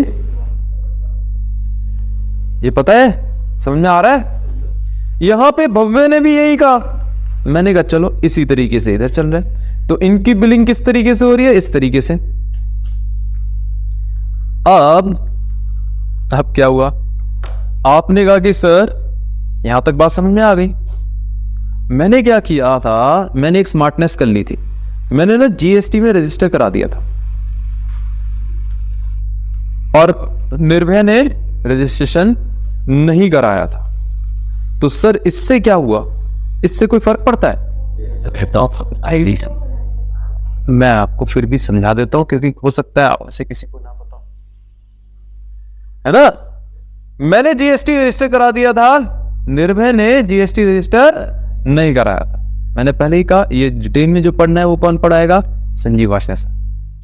ये पता है, समझ में आ रहा है? यहां पे भव्य ने भी यही कहा। मैंने कहा चलो इसी तरीके से इधर चल रहा है। तो इनकी बिलिंग किस तरीके से हो रही है, इस तरीके से। अब क्या हुआ, आपने कहा कि सर यहां तक बात समझ में आ गई। मैंने क्या किया था, मैंने एक स्मार्टनेस कर ली थी, मैंने ना जीएसटी में रजिस्टर करा दिया था और निर्भय ने रजिस्ट्रेशन नहीं कराया था। तो सर इससे क्या हुआ, इससे कोई फर्क पड़ता है? मैं आपको फिर भी समझा देता हूं, क्योंकि हो सकता है आप से किसी को ना बताओ, है ना। मैंने जीएसटी रजिस्टर करा दिया था, निर्भय ने जीएसटी रजिस्टर नहीं कराया था। मैंने पहले ही कहा ये डिटेल में जो पढ़ना है वो कौन पढ़ाएगा, संजीव वाशने से,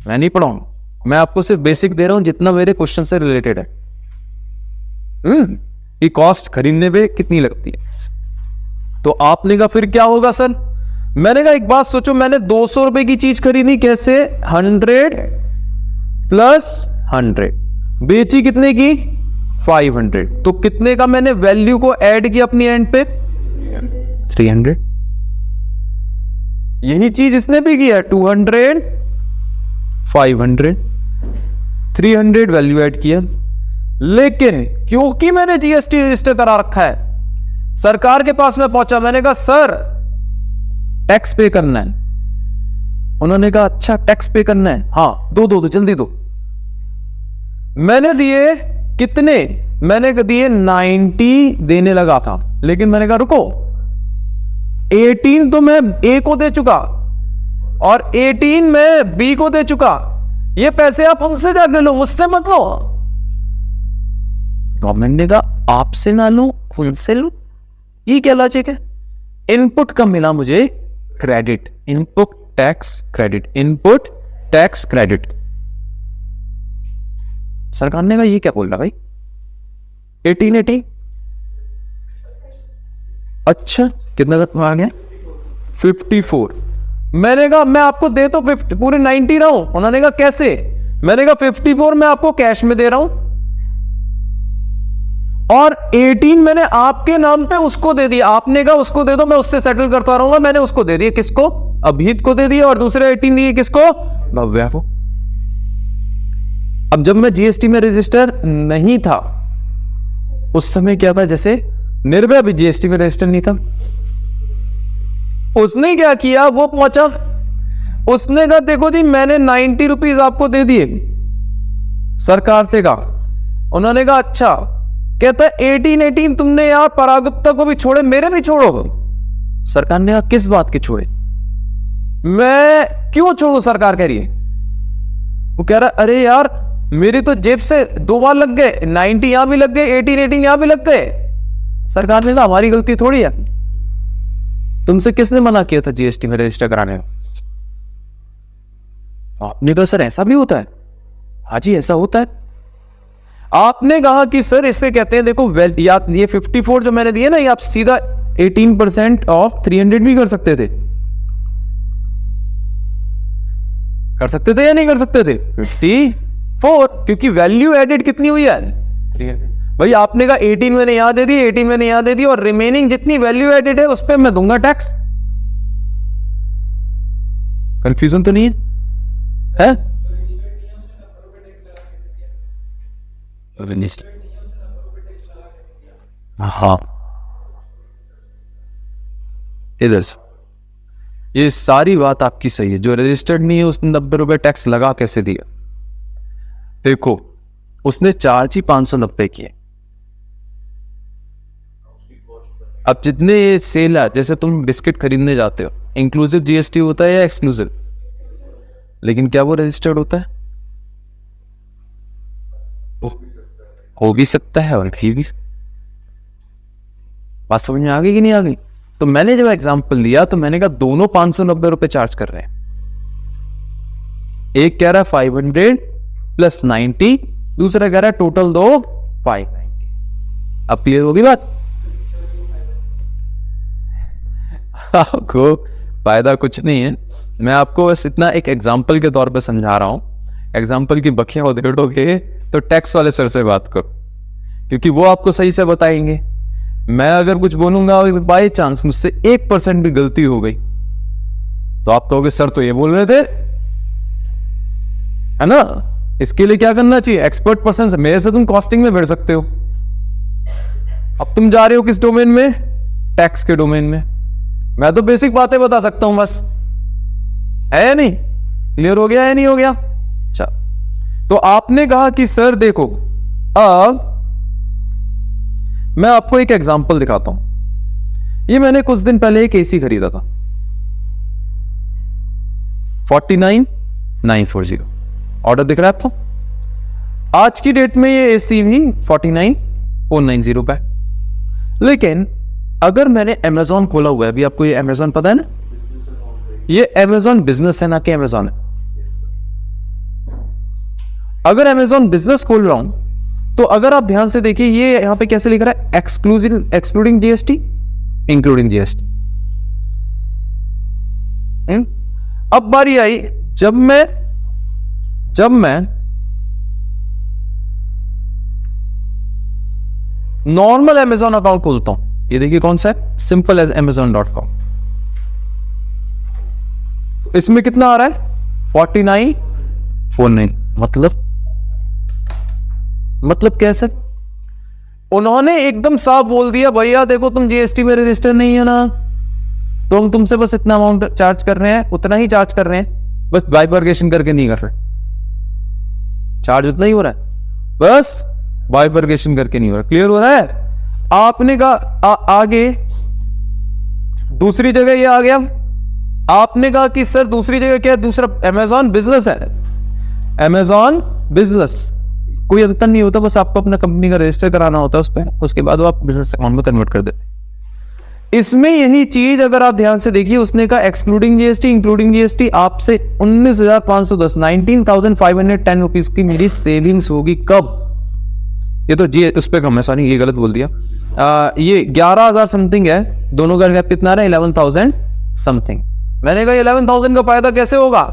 मैं नहीं पढ़ाऊंगा। मैं आपको सिर्फ बेसिक दे रहा हूं जितना मेरे क्वेश्चन से रिलेटेड है। ये कॉस्ट खरीदने पे कितनी लगती है। तो आपने कहा फिर क्या होगा सर? मैंने कहा एक बात सोचो, मैंने 200 रुपए की चीज खरीदी, कैसे? 100 + 100, बेची कितने की? 500। तो कितने का मैंने वैल्यू को ऐड किया अपनी एंड पे? 300। यही चीज इसने भी किया, 200, 500, 300 वैल्यू ऐड किया। लेकिन क्योंकि मैंने जीएसटी रजिस्टर करा रखा है, सरकार के पास में पहुंचा, मैंने कहा सर टैक्स पे करना है। उन्होंने कहा अच्छा टैक्स पे करना है, हाँ दो जल्दी दो। मैंने दिए कितने? मैंने दिए 90 देने लगा था, लेकिन मैंने कहा रुको, 18 तो मैं ए को दे चुका और 18 मैं बी को दे चुका, ये पैसे आप उनसे जाके लो, मुझसे मत लो। गवर्नमेंट ने कहा आपसे ना लो, उनसे लो। ये क्या लॉजिक है? इनपुट का मिला मुझे credit, input tax credit, input tax credit. सरकार ने कहा ये क्या बोल रहा भाई, 18। अच्छा कितना तक आ गया? 54। मैंने कहा मैं आपको दे तो 50 पूरे 90 रहा हूं। उन्होंने कहा कैसे? मैंने कहा 54 मैं आपको कैश में दे रहा हूं और 18 मैंने आपके नाम पे उसको दे दिया। आपने कहा उसको दे दो, मैं उससे सेटल करता रहूंगा। मैंने उसको दे दिया, किसको? अभित को दे दिया, और दूसरे 18 दिए किसको? भव्या को। अब जब मैं जीएसटी में रजिस्टर नहीं था उस समय क्या था, जैसे निर्भय भी जीएसटी में रजिस्टर नहीं था, उसने क्या किया, वो पहुंचा, उसने कहा देखो जी मैंने 90 रुपीज आपको दे दिए, सरकार से कहा। उन्होंने कहा अच्छा। कहता है 18 तुमने यार परागुप्ता को भी छोड़े, मेरे भी छोड़ो। सरकार ने कहा किस बात के छोड़े? मैं क्यों छोड़ू, सरकार कह रही है। वो कह रहा अरे यार मेरी तो जेब से 2 बार लग गए, 90 यहां भी लग गए, 18 यहां भी लग गए। सरकार ने कहा हमारी गलती थोड़ी है, तुमसे किसने मना किया था जीएसटी में रजिस्टर कराने का। आपने कहा सर ऐसा भी होता है। हाँ जी ऐसा होता है। आपने कहा कि सर इससे कहते हैं देखो या ये 54 जो मैंने दिया ना, ये आप सीधा 18% ऑफ 300 भी कर सकते थे। कर सकते थे या नहीं कर सकते थे? 54, क्योंकि वैल्यू एडेड कितनी हुई है 300। भाई आपने कहा 18 मैंने यहां दे दी, 18 मैंने यहां दे दी, और रिमेनिंग जितनी वैल्यू एडेड है उस पर मैं दूंगा टैक्स। कंफ्यूजन तो नहीं है? हाँ इधर से ये सारी बात आपकी सही है। जो रजिस्टर्ड नहीं है उसने 90 रुपए टैक्स लगा कैसे दिया? देखो उसने चार्ज ही 590 किए। अब जितने ये सेल है, जैसे तुम बिस्किट खरीदने जाते हो, इंक्लूसिव जीएसटी होता है या एक्सक्लूसिव? लेकिन क्या वो रजिस्टर्ड होता है? हो भी सकता है और भी। बात समझ में आ गई कि नहीं आ गई? तो मैंने जब एग्जांपल लिया तो मैंने कहा दोनों 590 रुपए चार्ज कर रहे हैं। एक कह रहा है 500 प्लस 90, दूसरा कह रहा है टोटल दो 590। अब क्लियर होगी बात? आपको फायदा कुछ नहीं है, मैं आपको बस इतना एक एग्जांपल के तौर पे समझा रहा हूं। एग्जांपल की बखिया उधेड़ोगे तो टैक्स वाले सर से बात करो, क्योंकि वो आपको सही से बताएंगे। मैं अगर कुछ बोलूंगा और बाई चांस मुझसे 1% भी गलती हो गई तो आप कहोगे सर तो ये बोल रहे थे, है ना? इसके लिए क्या करना चाहिए? एक्सपर्ट पर्सन से, मेरे से तुम कॉस्टिंग में बैठ सकते हो। अब तुम जा रहे हो किस डोमेन में? टैक्स के डोमेन में। मैं तो बेसिक बातें बता सकता हूं बस, है या नहीं? क्लियर हो गया या नहीं हो गया? अच्छा, तो आपने कहा कि सर देखो अब मैं आपको एक एग्जांपल दिखाता हूं। ये मैंने कुछ दिन पहले एक एसी खरीदा था 49940। ऑर्डर दिख रहा है आपको? आज की डेट में ये एसी भी 49490 का है। लेकिन अगर मैंने अमेजॉन खोला हुआ है, अभी आपको ये अमेजॉन पता है ना, ये अमेजॉन बिजनेस है ना कि अमेजॉन है। अगर अमेजॉन बिजनेस खोल रहा हूं तो अगर आप ध्यान से देखिए ये यहां पे कैसे लिख रहा है, एक्सक्लूडिंग जीएसटी, इंक्लूडिंग जीएसटी। अब बारी आई जब मैं नॉर्मल अमेजॉन अकाउंट खोलता हूं, ये देखिए कौन सा है, सिंपल एज amazon.com। इसमें कितना आ रहा है 4949। मतलब कैसे? उन्होंने एकदम साफ बोल दिया भैया देखो तुम जीएसटी में रजिस्टर नहीं है ना, तो हम तुमसे बस इतना अमाउंट चार्ज कर रहे हैं, उतना ही चार्ज कर रहे हैं, बस बाइफरकेशन करके नहीं कर रहे। चार्ज उतना ही हो रहा है, बस बाइफरकेशन करके नहीं हो रहा। क्लियर हो रहा है? आपने कहा आगे दूसरी जगह ये आ गया, आपने कहा कि सर दूसरी जगह क्या है, दूसरा अमेजॉन बिजनेस है। अमेजॉन बिजनेस कोई अंतर नहीं होता, बस आपको अपना कंपनी का रजिस्टर कराना होता है उस पर, उसके बाद वो आप बिजनेस अकाउंट में कन्वर्ट कर देते। इसमें यही चीज अगर आप ध्यान से देखिए, उसने कहा एक्सक्लूडिंग जीएसटी इंक्लूडिंग जीएसटी आपसे 19,510 19,510 रुपीज की मेरी सेविंग्स होगी। कब? ये तो जी उस पर कम है, सॉरी ये गलत बोल दिया। ये 11,000 समथिंग है, दोनों का गैप कितना रहा है 11,000 समथिंग। मैंने कहा 11,000 का फायदा कैसे होगा?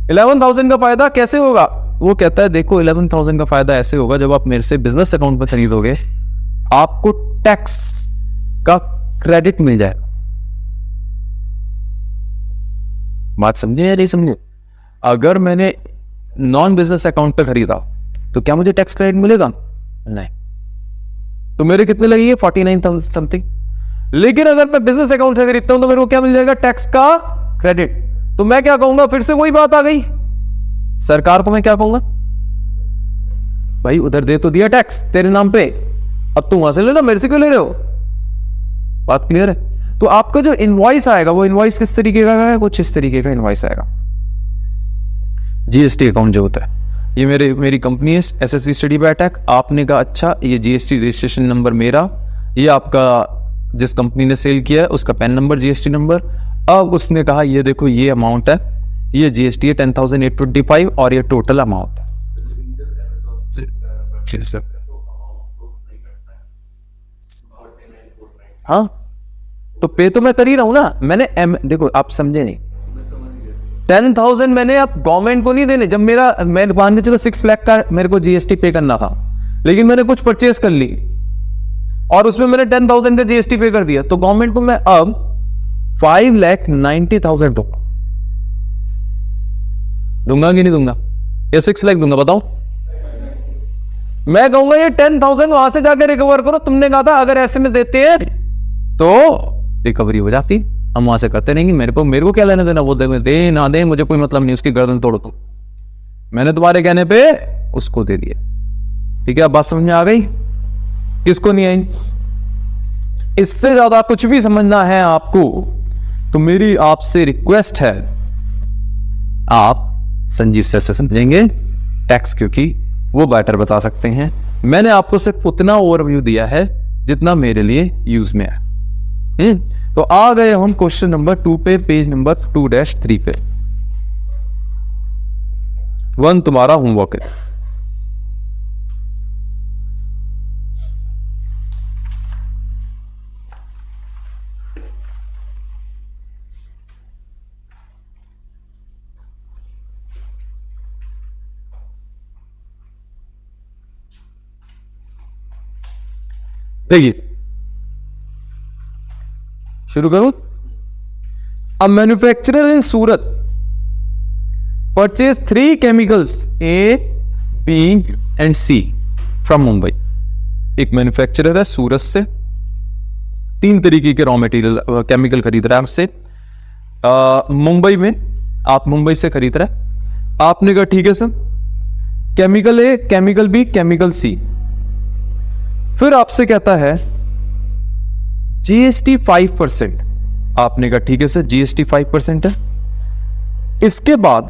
11,000 का फायदा कैसे होगा? वो कहता है देखो 11,000 का फायदा ऐसे होगा, जब आप मेरे से बिजनेस अकाउंट में खरीदोगे आपको टैक्स का क्रेडिट मिल जाएगा। बात समझे या नहीं समझे? अगर मैंने नॉन बिजनेस अकाउंट पे खरीदा तो क्या मुझे टैक्स क्रेडिट मिलेगा? नहीं। तो मेरे कितने लगेंगे 49,000 समथिंग। लेकिन अगर मैं बिजनेस अकाउंट से खरीदता हूं तो मेरे को क्या मिल जाएगा? टैक्स का क्रेडिट। तो मैं क्या कहूंगा? फिर से वही बात आ गई, सरकार को मैं क्या कहूंगा? भाई उधर दे तो दिया टैक्स तेरे नाम पे, अब तुम वहां से ले लो, मेरे से क्यों ले रहे हो? बात क्लियर है? तो आपका जो इनवॉइस आएगा वो इनवॉइस किस तरीके का है, कुछ इस तरीके का इनवॉइस आएगा। जीएसटी अकाउंट जो होता है, ये मेरी कंपनी है एसएसवी स्टडी बाय टेक। आपने कहा अच्छा ये जीएसटी रजिस्ट्रेशन नंबर मेरा, ये आपका जिस कंपनी ने सेल किया है उसका पैन नंबर, जीएसटी नंबर। अब उसने कहा ये देखो ये अमाउंट है, ये जीएसटी है 10,825 और ये टोटल अमाउंट है। हाँ तो पे तो मैं कर ही रहा हूं ना, मैंने देखो आप समझे नहीं, 10,000 मैंने अब गवर्नमेंट को नहीं देने। जब मैं मान के चलो 6 लाख का मेरे को जीएसटी पे करना था, लेकिन मैंने कुछ परचेस कर ली और उसमें मैंने 10,000 का जीएसटी पे कर दिया, तो गवर्नमेंट को मैं अब 5,90,000 दूंगा कि नहीं दूंगा, या 6 लाख दूंगा बताओ। मैं कहूंगा ये 10,000 वहां से जाकर रिकवर करो, तुमने कहा था अगर ऐसे में देते हैं तो रिकवरी हो जाती, हम वहां से करते रहेंगे। मेरे को क्या लेना देना, वो दे ना दे मुझे कोई मतलब नहीं, उसकी गर्दन तोड़ो तुम, मैंने तुम्हारे कहने पे उसको दे दिया। ठीक है, अब बात समझ में आ गई, किसको नहीं आई? इससे ज्यादा कुछ भी समझना है आपको तो मेरी आपसे रिक्वेस्ट है, आप संजीव सर से समझेंगे टैक्स, क्योंकि वो बेटर बता सकते हैं। मैंने आपको सिर्फ उतना ओवरव्यू दिया है जितना मेरे लिए यूज में है। तो आ गए हम क्वेश्चन नंबर 2 पे, पेज नंबर 2-3 पे। 1 तुम्हारा होमवर्क है। देखिए शुरू करूं। A manufacturer in Surat purchase 3 chemicals A, B and C from Mumbai. एक मैन्युफैक्चरर है सूरत से, 3 तरीके के रॉ मटेरियल केमिकल खरीद रहा है आपसे मुंबई में। आप मुंबई से खरीद रहा है, आपने कहा ठीक है सर, केमिकल ए, केमिकल बी, केमिकल सी। फिर आपसे कहता है जीएसटी 5%, आपने कहा ठीक है सर जीएसटी 5% है। इसके बाद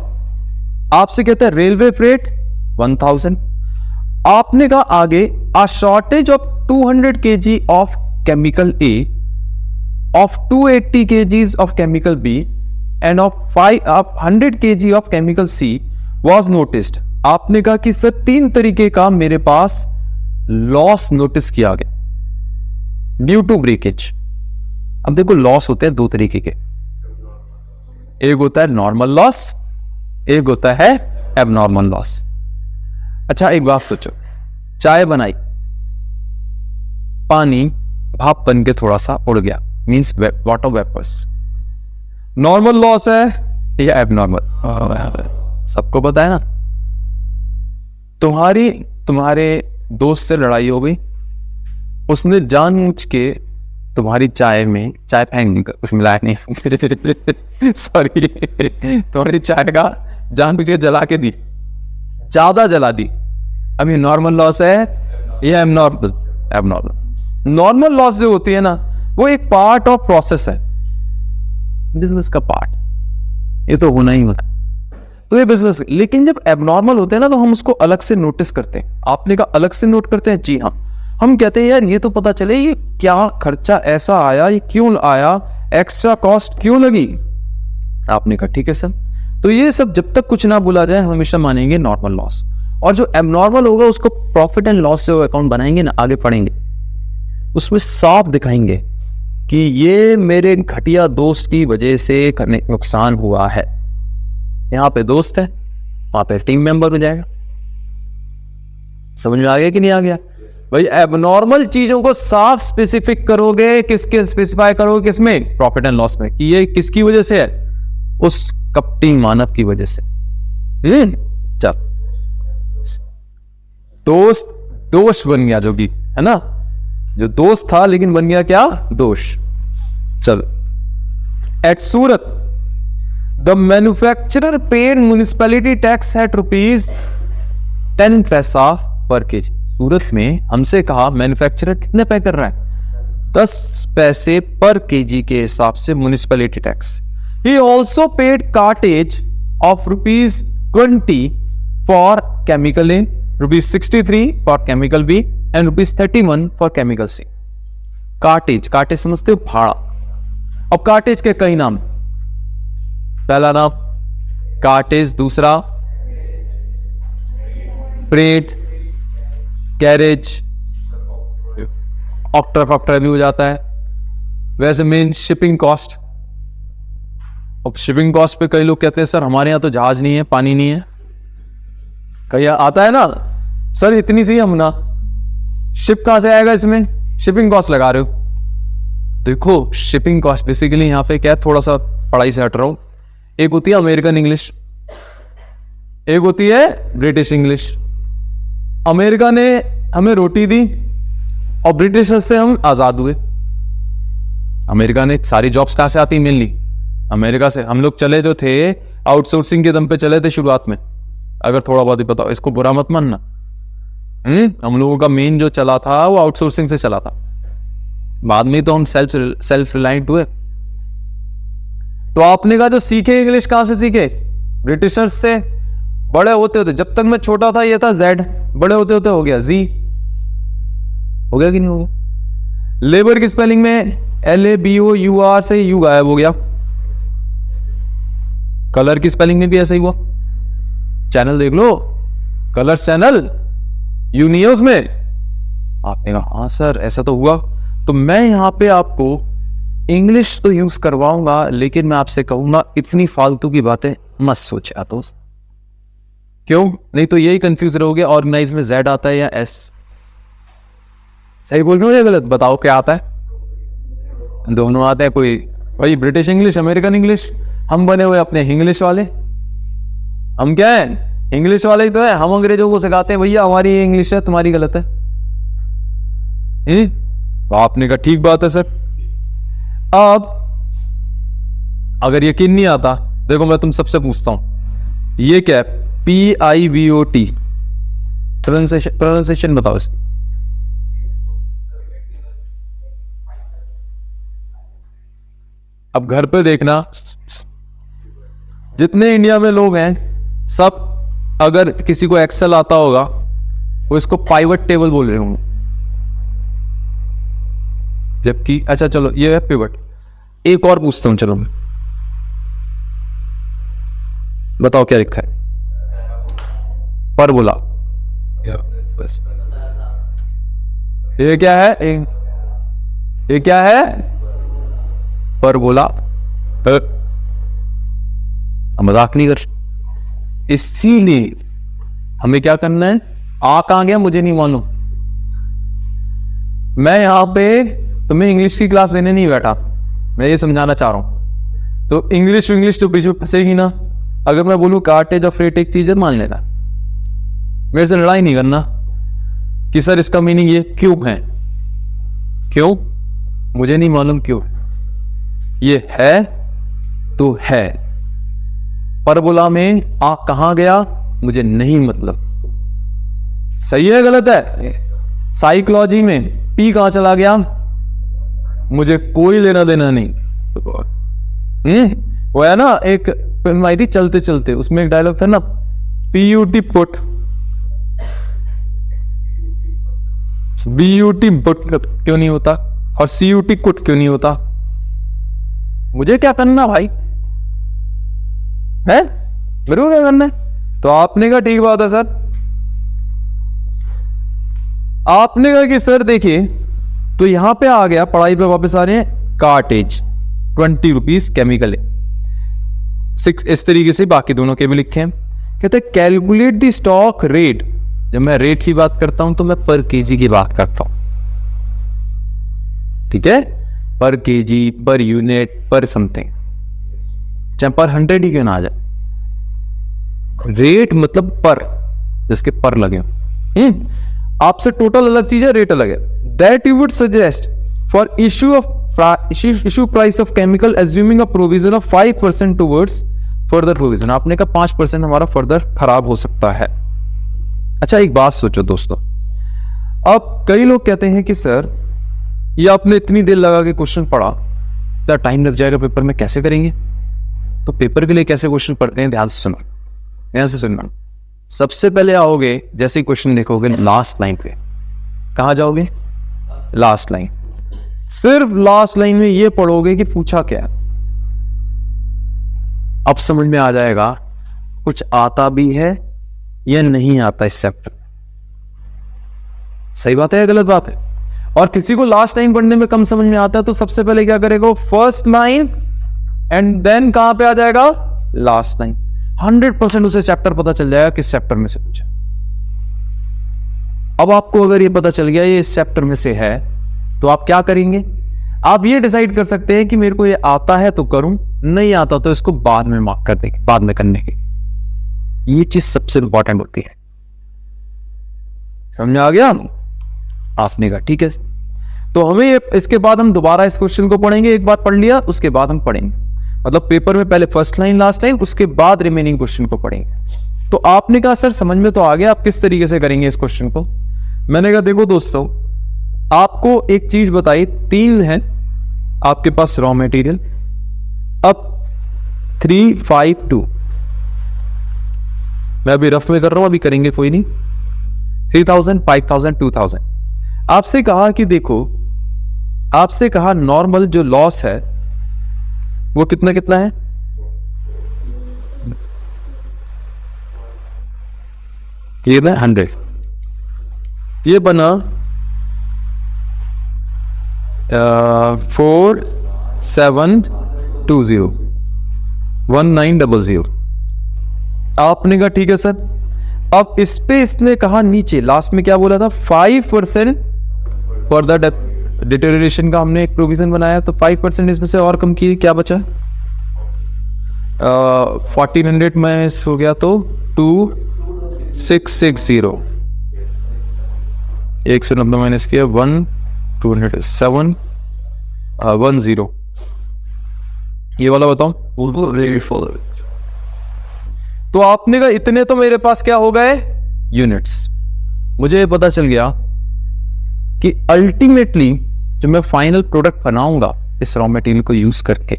आपसे कहता है रेलवे फ्रेट 1,000। आपने कहा आगे a shortage of 200 kg of chemical A, of 280 kgs of chemical B and of 100 kg of chemical C was noticed. आपने कहा कि सर 3 तरीके का मेरे पास लॉस नोटिस किया गया ड्यू टू ब्रेकेज। अब देखो लॉस होते हैं 2 तरीके के, एक होता है नॉर्मल लॉस, एक होता है एबनॉर्मल लॉस। अच्छा एक बात सोचो, चाय बनाई, पानी भाप बन के थोड़ा सा उड़ गया, means water vapours, normal loss है या एबनॉर्मल? सबको पता है ना। तुम्हारे दोस्त से लड़ाई हो गई, उसने जानबूझ के तुम्हारी चाय में चाय फेंक, कुछ मिलाया नहीं सॉरी तुम्हारी चाय का जानबूझ के जला के दी, ज्यादा जला दी। अब ये नॉर्मल लॉस है या एबनॉर्मल? एबनॉर्मल। नॉर्मल लॉस जो होती है ना, वो एक पार्ट ऑफ प्रोसेस है, बिजनेस का पार्ट, ये तो होना ही होता, तो ये बिजनेस। लेकिन जब एबनॉर्मल होते हैं ना, तो हम उसको अलग से नोटिस करते हैं। आपने कहा अलग से नोट करते हैं? जी हाँ, हम कहते हैं यार ये तो पता चले ये क्या खर्चा ऐसा आया, ये क्यों आया, एक्स्ट्रा कॉस्ट क्यों लगी। आपने कहा ठीक है सर। तो ये सब जब तक कुछ ना बोला जाए, हम हमेशा मानेंगे नॉर्मल लॉस, और जो एबनॉर्मल होगा उसको प्रॉफिट एंड लॉस जो अकाउंट बनाएंगे ना, आगे पढ़ेंगे, उसमें साफ दिखाएंगे कि ये मेरे घटिया दोस्त की वजह से नुकसान हुआ है। यहां पे दोस्त है, वहां पे टीम मेंबर हो जाएगा। समझ में आ गया कि नहीं आ गया भाई? एबनॉर्मल चीजों को साफ स्पेसिफिक करोगे, किसके स्पेसिफाई करोगे, किसमें? प्रॉफिट एंड लॉस में, कि ये किसकी वजह से है? उस कपटी मानव की वजह से। चल, दोष बन गया, जो कि है ना, जो दोस्त था लेकिन बन गया क्या? दोष। चल, at Surat the manufacturer paid municipality tax at ₹10 per KG. सूरत में हमसे कहा मैन्युफैक्चरर कितने पे कर रहा है? 10 पैसे पर केजी के हिसाब से municipality tax. He also paid cartage of ₹20 for chemical A, ₹63 for chemical B and ₹31 for chemical C. Cartage, cartage समझते हो, भाड़ा। अब कार्टेज के कई नाम, पहला नाम कार्टेज, दूसरा फ्रेट, कैरेज, ऑक्टर फॉक्टर भी हो जाता है। वैसे मेन शिपिंग कॉस्ट। अब शिपिंग कॉस्ट पे कई लोग कहते हैं सर हमारे यहां तो जहाज नहीं है, पानी नहीं है। कहीं आता है ना सर इतनी सी हम ना, शिप कहां से आएगा, इसमें शिपिंग कॉस्ट लगा रहे हो। देखो शिपिंग कॉस्ट बेसिकली यहां पे क्या है, थोड़ा सा पढ़ाई से हट रहा हूं। एक होती है अमेरिकन इंग्लिश, एक होती है ब्रिटिश इंग्लिश। अमेरिका ने हमें रोटी दी और ब्रिटिशर्स से हम आजाद हुए। अमेरिका ने सारी जॉब्स कहां से आती मेनली, अमेरिका से। हम लोग चले जो थे आउटसोर्सिंग के दम पे चले थे शुरुआत में, अगर थोड़ा बहुत ही पता हो, इसको बुरा मत मानना। हम लोगों का मेन जो चला था वो आउटसोर्सिंग से चला था, बाद में तो हम सेल्फ रिलायंट हुए। तो आपने कहा जो सीखे इंग्लिश कहां से सीखे, ब्रिटिशर्स से। बड़े होते होते, जब तक मैं छोटा था ये था Z, बड़े होते होते हो गया Z, हो गया कि नहीं हो गया। लेबर की स्पेलिंग में LABOUR से U गायब हो गया। कलर की स्पेलिंग में भी ऐसा ही हुआ। चैनल देख लो, कलर्स चैनल, यू नहीं है उसमें। आपने कहा हाँ सर ऐसा तो हुआ। तो मैं यहां पे आपको इंग्लिश तो यूज करवाऊंगा, लेकिन मैं आपसे कहूंगा इतनी फालतू की बातें मत सोचा दोस्त। क्यों, नहीं तो यही कंफ्यूज रहोगे ऑर्गेनाइज में Z आता है या S। सही बोल रहे हो या गलत, बताओ क्या आता है। दोनों आते हैं। कोई भाई ब्रिटिश इंग्लिश, अमेरिकन इंग्लिश, हम बने हुए अपने इंग्लिश वाले। हम क्या है, इंग्लिश वाले ही तो है। हम अंग्रेजों को सिखाते हैं भैया हमारी ये इंग्लिश है, तुम्हारी गलत है। तो आपने कहा ठीक बात है सर। अब अगर यकीन नहीं आता, देखो मैं तुम सबसे पूछता हूं, ये क्या है, PIVOT, प्रोनाउंसिएशन बताओ इसकी। अब घर पे देखना, जितने इंडिया में लोग हैं सब, अगर किसी को एक्सेल आता होगा वो इसको पाइवट टेबल बोल रहे होंगे। जबकि अच्छा चलो ये है पिवट। एक और पूछता हूं, चलो बताओ क्या लिखा है, परबोला। बस ये क्या है, ये क्या है, परबोला। मजाक नहीं कर। इसीलिए हमें क्या करना है, आ कहां गया मुझे नहीं मालूम। मैं यहां पे तुम्हें इंग्लिश की क्लास देने नहीं बैठा, मैं ये समझाना चाह रहा हूं। तो इंग्लिश तो बीच में फंसेगी ना। अगर मैं बोलूं कार्टेज और फ्रेट एक चीज है, मान लेना, मेरे से लड़ाई नहीं करना कि सर इसका मीनिंग ये क्यों है। क्यों मुझे नहीं मालूम क्यों, ये है तो है। परबोला में आ कहां गया मुझे नहीं मतलब, सही है गलत है। साइकोलॉजी में पी कहां चला गया मुझे कोई लेना देना नहीं। वो है ना एक फिल्म आई थी चलते चलते, उसमें एक डायलॉग था ना, PUT पुट, BUT पुट क्यों नहीं होता और CUT कुट क्यों नहीं होता। मुझे क्या करना भाई, है मेरे को क्या करना है। तो आपने कहा ठीक बात है सर। आपने कहा कि सर देखिए, तो यहां पे आ गया, पढ़ाई पे वापस आ रहे हैं, कार्टेज ₹20 केमिकल है 6, इस तरीके से बाकी दोनों के भी लिखे हैं। कहते हैं कैलकुलेट द स्टॉक रेट। जब मैं रेट की बात करता हूं तो मैं पर केजी की बात करता हूं, ठीक है, पर केजी, पर यूनिट, पर समथिंग, चाहे पर 100 ही क्यों ना आ जाए। रेट मतलब पर, जिसके पर लगे। आपसे टोटल अलग चीज है, रेट अलग है। That you would suggest for issue price of chemical assuming a provision of 5% towards further provision. आपने कहा 5% हमारा फर्दर खराब हो सकता है। अच्छा एक बात सोचो दोस्तों, अब कई लोग कहते हैं कि सर ये आपने इतनी देर लगा के क्वेश्चन पढ़ा, क्या टाइम लग जाएगा पेपर में, कैसे करेंगे? तो पेपर के लिए कैसे क्वेश्चन पढ़ते हैं, ध्यान से सुनो, ध्यान से सुनना। सबसे पहले आओगे, जैसे क्वेश्चन देखोगे लास्ट लाइन पे, कहां जाओगे? Last line. सिर्फ लास्ट लाइन में ये पढ़ोगे कि पूछा क्या। अब समझ में आ जाएगा कुछ आता भी है या नहीं आता इस चैप्टर। सही बात है या गलत बात है? और किसी को लास्ट लाइन पढ़ने में कम समझ में आता है तो सबसे पहले क्या करेगा, फर्स्ट लाइन एंड देन कहां पे आ जाएगा, लास्ट लाइन। 100% उसे चैप्टर पता चल जाएगा किस चैप्टर में से पूछा। अब आपको अगर ये पता चल गया ये इस चैप्टर में से है, तो आप क्या करेंगे? आप ये डिसाइड कर सकते हैं कि मेरे को ये आता है तो करूं, नहीं आता तो इसको बाद में मार्क कर देंगे, बाद में करने के। ये चीज सबसे इंपॉर्टेंट होती है। समझ आ गया आपने कहा? ठीक है। तो हमें ये, इसके बाद हम दोबारा इस क्वेश्चन को पढ़ेंगे। एक बार पढ़ लिया उसके बाद हम पढ़ेंगे, मतलब पेपर में पहले फर्स्ट लाइन लास्ट लाइन, उसके बाद रिमेनिंग क्वेश्चन को पढ़ेंगे। तो आपने कहा सर समझ में तो आ गया, आप किस तरीके से करेंगे इस क्वेश्चन को? मैंने कहा देखो दोस्तों, आपको एक चीज बताई, 3 है आपके पास रॉ मटेरियल। अब 3, 5, 2 मैं अभी रफ में कर रहा हूं, अभी करेंगे कोई नहीं। 3000, 5000, 2000। आपसे कहा कि देखो, आपसे कहा नॉर्मल जो लॉस है वो कितना कितना है? ये ना 100, ये बना 4720 1900। आपने कहा ठीक है सर। अब इस पे इसने कहा नीचे लास्ट में क्या बोला था, 5% फॉर द डिटेरियोरेशन का हमने एक प्रोविजन बनाया, तो 5% इसमें से और कम की, क्या बचा? 1400 माइनस हो गया तो 2660, 190 माइनस किया 1207 10। ये वाला बताओ। तो आपने कहा इतने तो मेरे पास क्या हो गए, यूनिट्स। मुझे पता चल गया कि अल्टीमेटली जो मैं फाइनल प्रोडक्ट बनाऊंगा इस रॉ मटेरियल को यूज करके।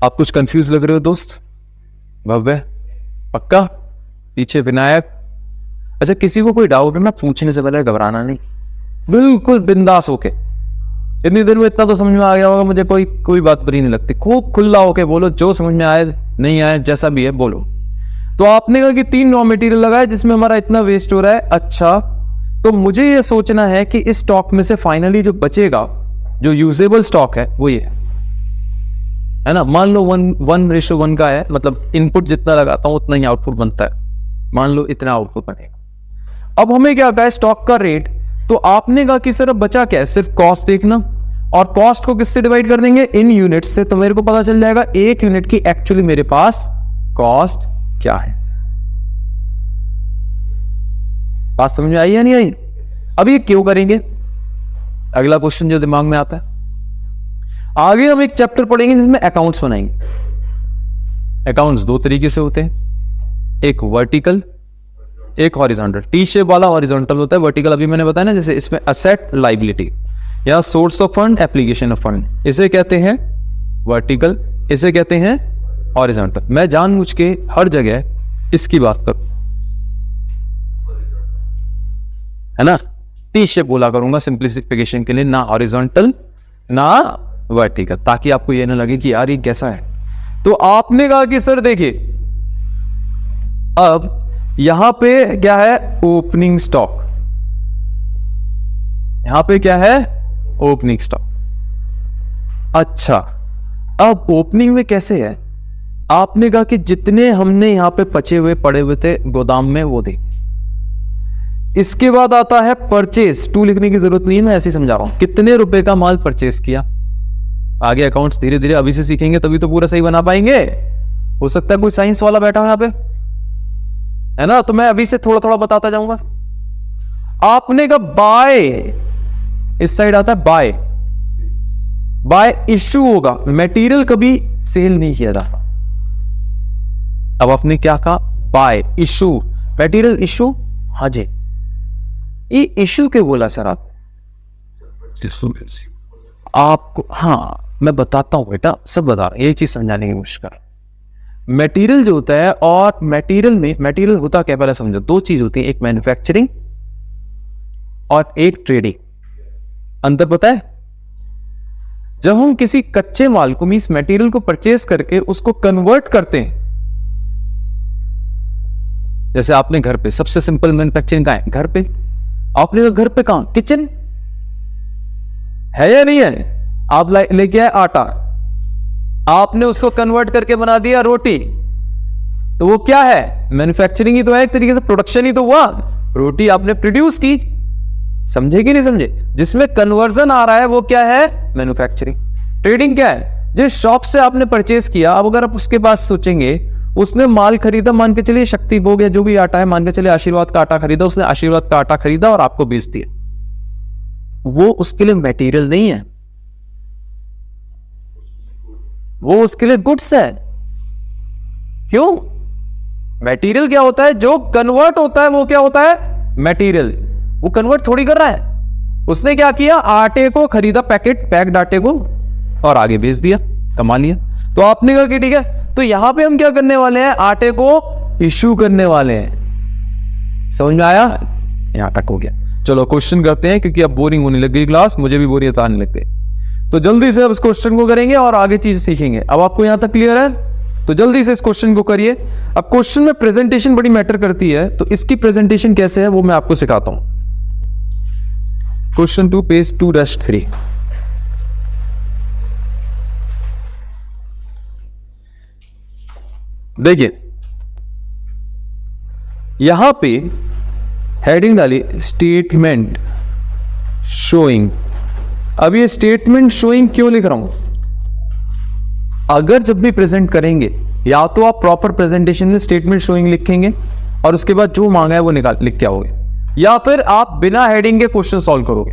आप कुछ कंफ्यूज लग रहे हो दोस्त? भव्य पक्का? पीछे विनायक? अच्छा, किसी को कोई डाउट है ना, पूछने से पहले घबराना नहीं, बिल्कुल बिंदास होके। इतनी देर में इतना तो समझ में आ गया होगा, मुझे कोई बात बुरी नहीं लगती। खूब खुला होके बोलो, जो समझ में आए नहीं आए जैसा भी है बोलो। तो आपने कहा कि 3 रॉ मटेरियल लगाए जिसमें हमारा इतना वेस्ट हो रहा है। अच्छा, तो मुझे ये सोचना है कि इस स्टॉक में से फाइनली जो बचेगा, जो यूजेबल स्टॉक है वो ये है ना। मान लो 1:1 का है, मतलब इनपुट जितना लगाता हूं उतना ही आउटपुट बनता है। मान लो इतना आउटपुट बनेगा। अब हमें क्या कहा है, स्टॉक का रेट। तो आपने कहा कि सर अब बचा क्या है, सिर्फ कॉस्ट देखना, और कॉस्ट को किससे डिवाइड कर देंगे, इन यूनिट से। तो मेरे को पता चल जाएगा 1 यूनिट की एक्चुअली मेरे पास कॉस्ट क्या है। बात समझ में आई या नहीं आई? अब ये क्यों करेंगे, अगला क्वेश्चन जो दिमाग में आता है। आगे हम एक चैप्टर पढ़ेंगे जिसमें अकाउंट्स बनाएंगे। अकाउंट्स 2 तरीके से होते हैं, एक वर्टिकल, एक हॉरिजॉन्टल। टी शेप वाला हॉरिजॉन्टल होता है, वर्टिकल अभी मैंने बताया ना, जैसे इसमें असेट लायबिलिटी या source of fund, application of fund, इसे कहते हैं वर्टिकल, इसे कहते हैं हॉरिजॉन्टल। मैं जानबूझ के हर जगह इसकी बात करूं, है ना, टी शेप बोला करूंगा सिंप्लिफिकेशन के लिए, ना हॉरिजॉन्टल ना वर्टिकल, ताकि आपको ये ना लगे कि यार ये कैसा है। तो आपने कहा कि सर देखिए, अब यहां पे क्या है, ओपनिंग स्टॉक। यहां पे क्या है, ओपनिंग स्टॉक। अच्छा, अब ओपनिंग में कैसे है, आपने कहा कि जितने हमने यहां पे बचे हुए पड़े हुए थे गोदाम में वो देखिए। इसके बाद आता है परचेज। 2 लिखने की जरूरत नहीं है, मैं ऐसे ही समझा रहा हूं। कितने रुपए का माल परचेज किया। आगे अकाउंट्स धीरे धीरे अभी से सीखेंगे तभी तो पूरा सही बना पाएंगे। हो सकता है कोई साइंस वाला बैठा हो यहां पे, है ना, तो मैं अभी से थोड़ा थोड़ा बताता जाऊंगा। आपने कहा बाय, इस साइड आता है बाय। बाय इश्यू होगा, मटेरियल कभी सेल नहीं किया जाता। अब आपने क्या कहा, बाय इश्यू, मटेरियल इश्यू। हाँ जी, ये इश्यू क्यों बोला सर आप? आपको, हाँ मैं बताता हूं बेटा, सब बता रहा हूं, ये चीज समझाने की कोशिश कर। मटेरियल जो होता है, और मटेरियल में मटेरियल होता क्या पहले समझो। दो चीज होती है, एक मैन्युफैक्चरिंग और एक ट्रेडिंग। अंतर पता है? जब हम किसी कच्चे माल को, मींस मटेरियल को परचेज करके उसको कन्वर्ट करते हैं, जैसे आपने घर पे, सबसे सिंपल मैन्युफैक्चरिंग कहां है? घर पे। आपने घर पे कहां? किचन है या नहीं है? आप लेके आए आटा, आपने उसको कन्वर्ट करके बना दिया रोटी, तो वो क्या है? मैन्युफैक्चरिंग ही तो है, एक तरीके से प्रोडक्शन ही तो हुआ। रोटी आपने प्रोड्यूस की, समझे कि नहीं समझे? जिसमें कन्वर्जन आ रहा है वो क्या है? मैन्युफैक्चरिंग। ट्रेडिंग क्या है? जिस शॉप से आपने परचेज किया, अब अगर आप उसके पास सोचेंगे, उसने माल खरीदा, मान के चलिए शक्ति भोग या जो भी आटा है, मान के चलिए आशीर्वाद का आटा खरीदा, उसने आशीर्वाद का आटा खरीदा और आपको बेच दिया, वो उसके लिए मटेरियल नहीं है, वो उसके लिए गुड्स है। क्यों? मटेरियल क्या होता है? जो कन्वर्ट होता है वो क्या होता है? मटेरियल। वो कन्वर्ट थोड़ी कर रहा है, उसने क्या किया? आटे को खरीदा, पैक्ड आटे को, और आगे बेच दिया, कमा लिया। तो आपने कहा कि ठीक है, तो यहां पे हम क्या करने वाले हैं? आटे को इश्यू करने वाले हैं। समझ में आया? यहां तक हो गया। चलो क्वेश्चन करते हैं, क्योंकि अब बोरिंग होने लग गई क्लास, मुझे भी बोरियत आने लग गई। तो जल्दी से अब इस क्वेश्चन को करेंगे और आगे चीज सीखेंगे। अब आपको यहां तक क्लियर है? तो जल्दी से इस क्वेश्चन को करिए। अब क्वेश्चन में प्रेजेंटेशन बड़ी मैटर करती है, तो इसकी प्रेजेंटेशन कैसे है वो मैं आपको सिखाता हूं। Question 2 page 2-3। देखिए यहां पे हेडिंग डाली स्टेटमेंट शोइंग। अब ये स्टेटमेंट शोइंग क्यों लिख रहा हूं? अगर जब भी प्रेजेंट करेंगे, या तो आप प्रॉपर प्रेजेंटेशन में स्टेटमेंट शोइंग लिखेंगे और उसके बाद जो मांगा है वो लिख के आओगे, या फिर आप बिना हेडिंग के क्वेश्चन सॉल्व करोगे।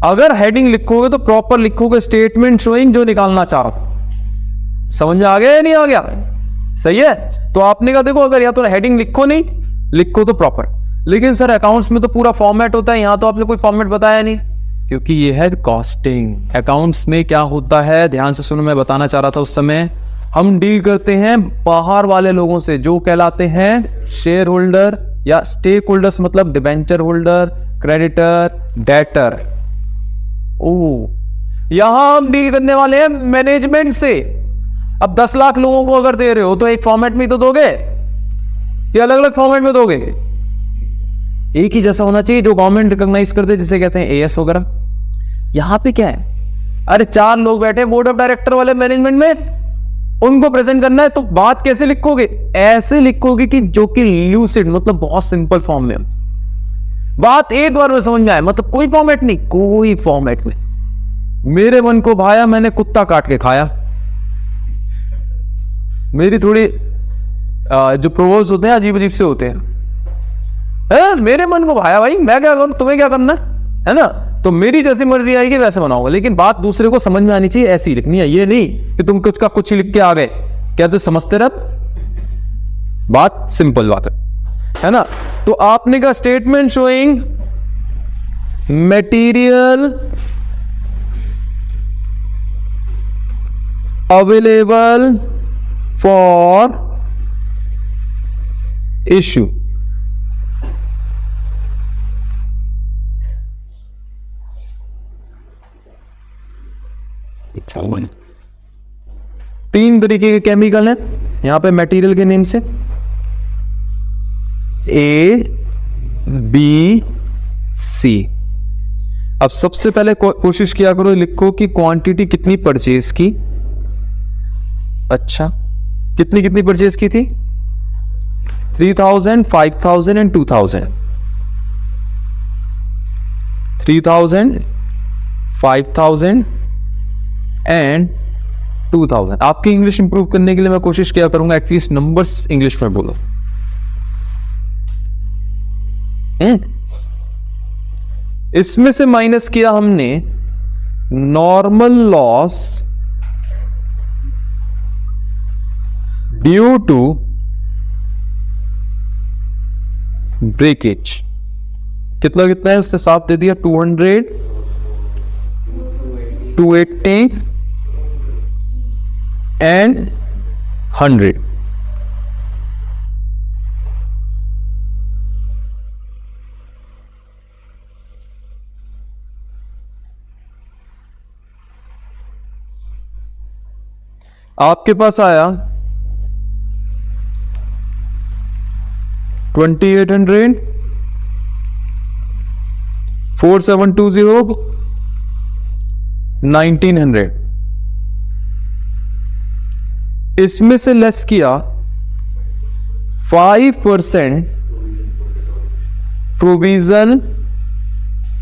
अगर हेडिंग लिखोगे तो प्रॉपर लिखोगे स्टेटमेंट शोइंग जो निकालना चाह रहा हूं। समझ में आ गया या नहीं आ गया? सही है। तो आपने कहा देखो, अगर या तो हेडिंग लिखो, नहीं लिखो तो प्रॉपर। लेकिन सर अकाउंट्स में तो पूरा फॉर्मेट होता है, यहां तो आपने कोई फॉर्मेट बताया नहीं, क्योंकि ये है कॉस्टिंग। अकाउंट्स में क्या होता है, ध्यान से सुनो, मैं बताना चाह रहा था उस समय, हम डील करते हैं बाहर वाले लोगों से जो कहलाते हैं शेयर होल्डर या स्टेक होल्डर्स, मतलब डिबेंचर होल्डर, क्रेडिटर, डेटर। यहां हम डील करने वाले हैं मैनेजमेंट से। अब 10 लाख लोगों को अगर दे रहे हो तो एक फॉर्मेट में तो दोगे या अलग अलग फॉर्मेट में दोगे? एक ही जैसा होना चाहिए, जो गवर्नमेंट रिकॉग्नाइज करते, जिसे कहते हैं एएस वगैरह। यहां पे क्या है? अरे 4 लोग बैठे बोर्ड ऑफ डायरेक्टर वाले मैनेजमेंट में, उनको प्रेजेंट करना है, तो बात कैसे लिखोगे? ऐसे लिखोगे कि जो कि ल्यूसिड, मतलब बहुत सिंपल फॉर्म में बात एक बार में समझ में आए, मतलब कोई फॉर्मेट नहीं, कोई फॉर्मेट में। मेरे मन को भाया, मैंने कुत्ता काट के खाया। मेरी थोड़ी जो प्रोवर्ब्स होते हैं अजीब अजीब से होते हैं, मेरे मन को भाया भाई, मैं क्या करूं, तुम्हें क्या करना है ना? तो मेरी जैसी मर्जी आएगी वैसे बनाऊंगा, लेकिन बात दूसरे को समझ में आनी चाहिए, ऐसी लिखनी है। ये नहीं कि तुम कुछ का कुछ ही लिख के आ गए, कहते समझते रह। बात सिंपल बात है ना? तो आपने कहा statement showing material available for issue. तीन तरीके के केमिकल हैं यहां पे मटेरियल के नेम से, ए बी सी। अब सबसे पहले कोशिश किया करो, लिखो कि क्वांटिटी कितनी परचेज की। अच्छा, कितनी कितनी परचेज की थी? 3000, 5000 एंड 2000। 3000, 5000 एंड 2000। आपकी इंग्लिश इंप्रूव करने के लिए मैं कोशिश किया करूंगा एटलीस्ट नंबर्स इंग्लिश में बोलो। इसमें से माइनस किया हमने normal loss due to breakage. कितना कितना है उसने साफ दे दिया, 200 280 and 100. आपके पास आया 2800, 4720, 1900। इसमें से लेस किया 5% प्रोविजन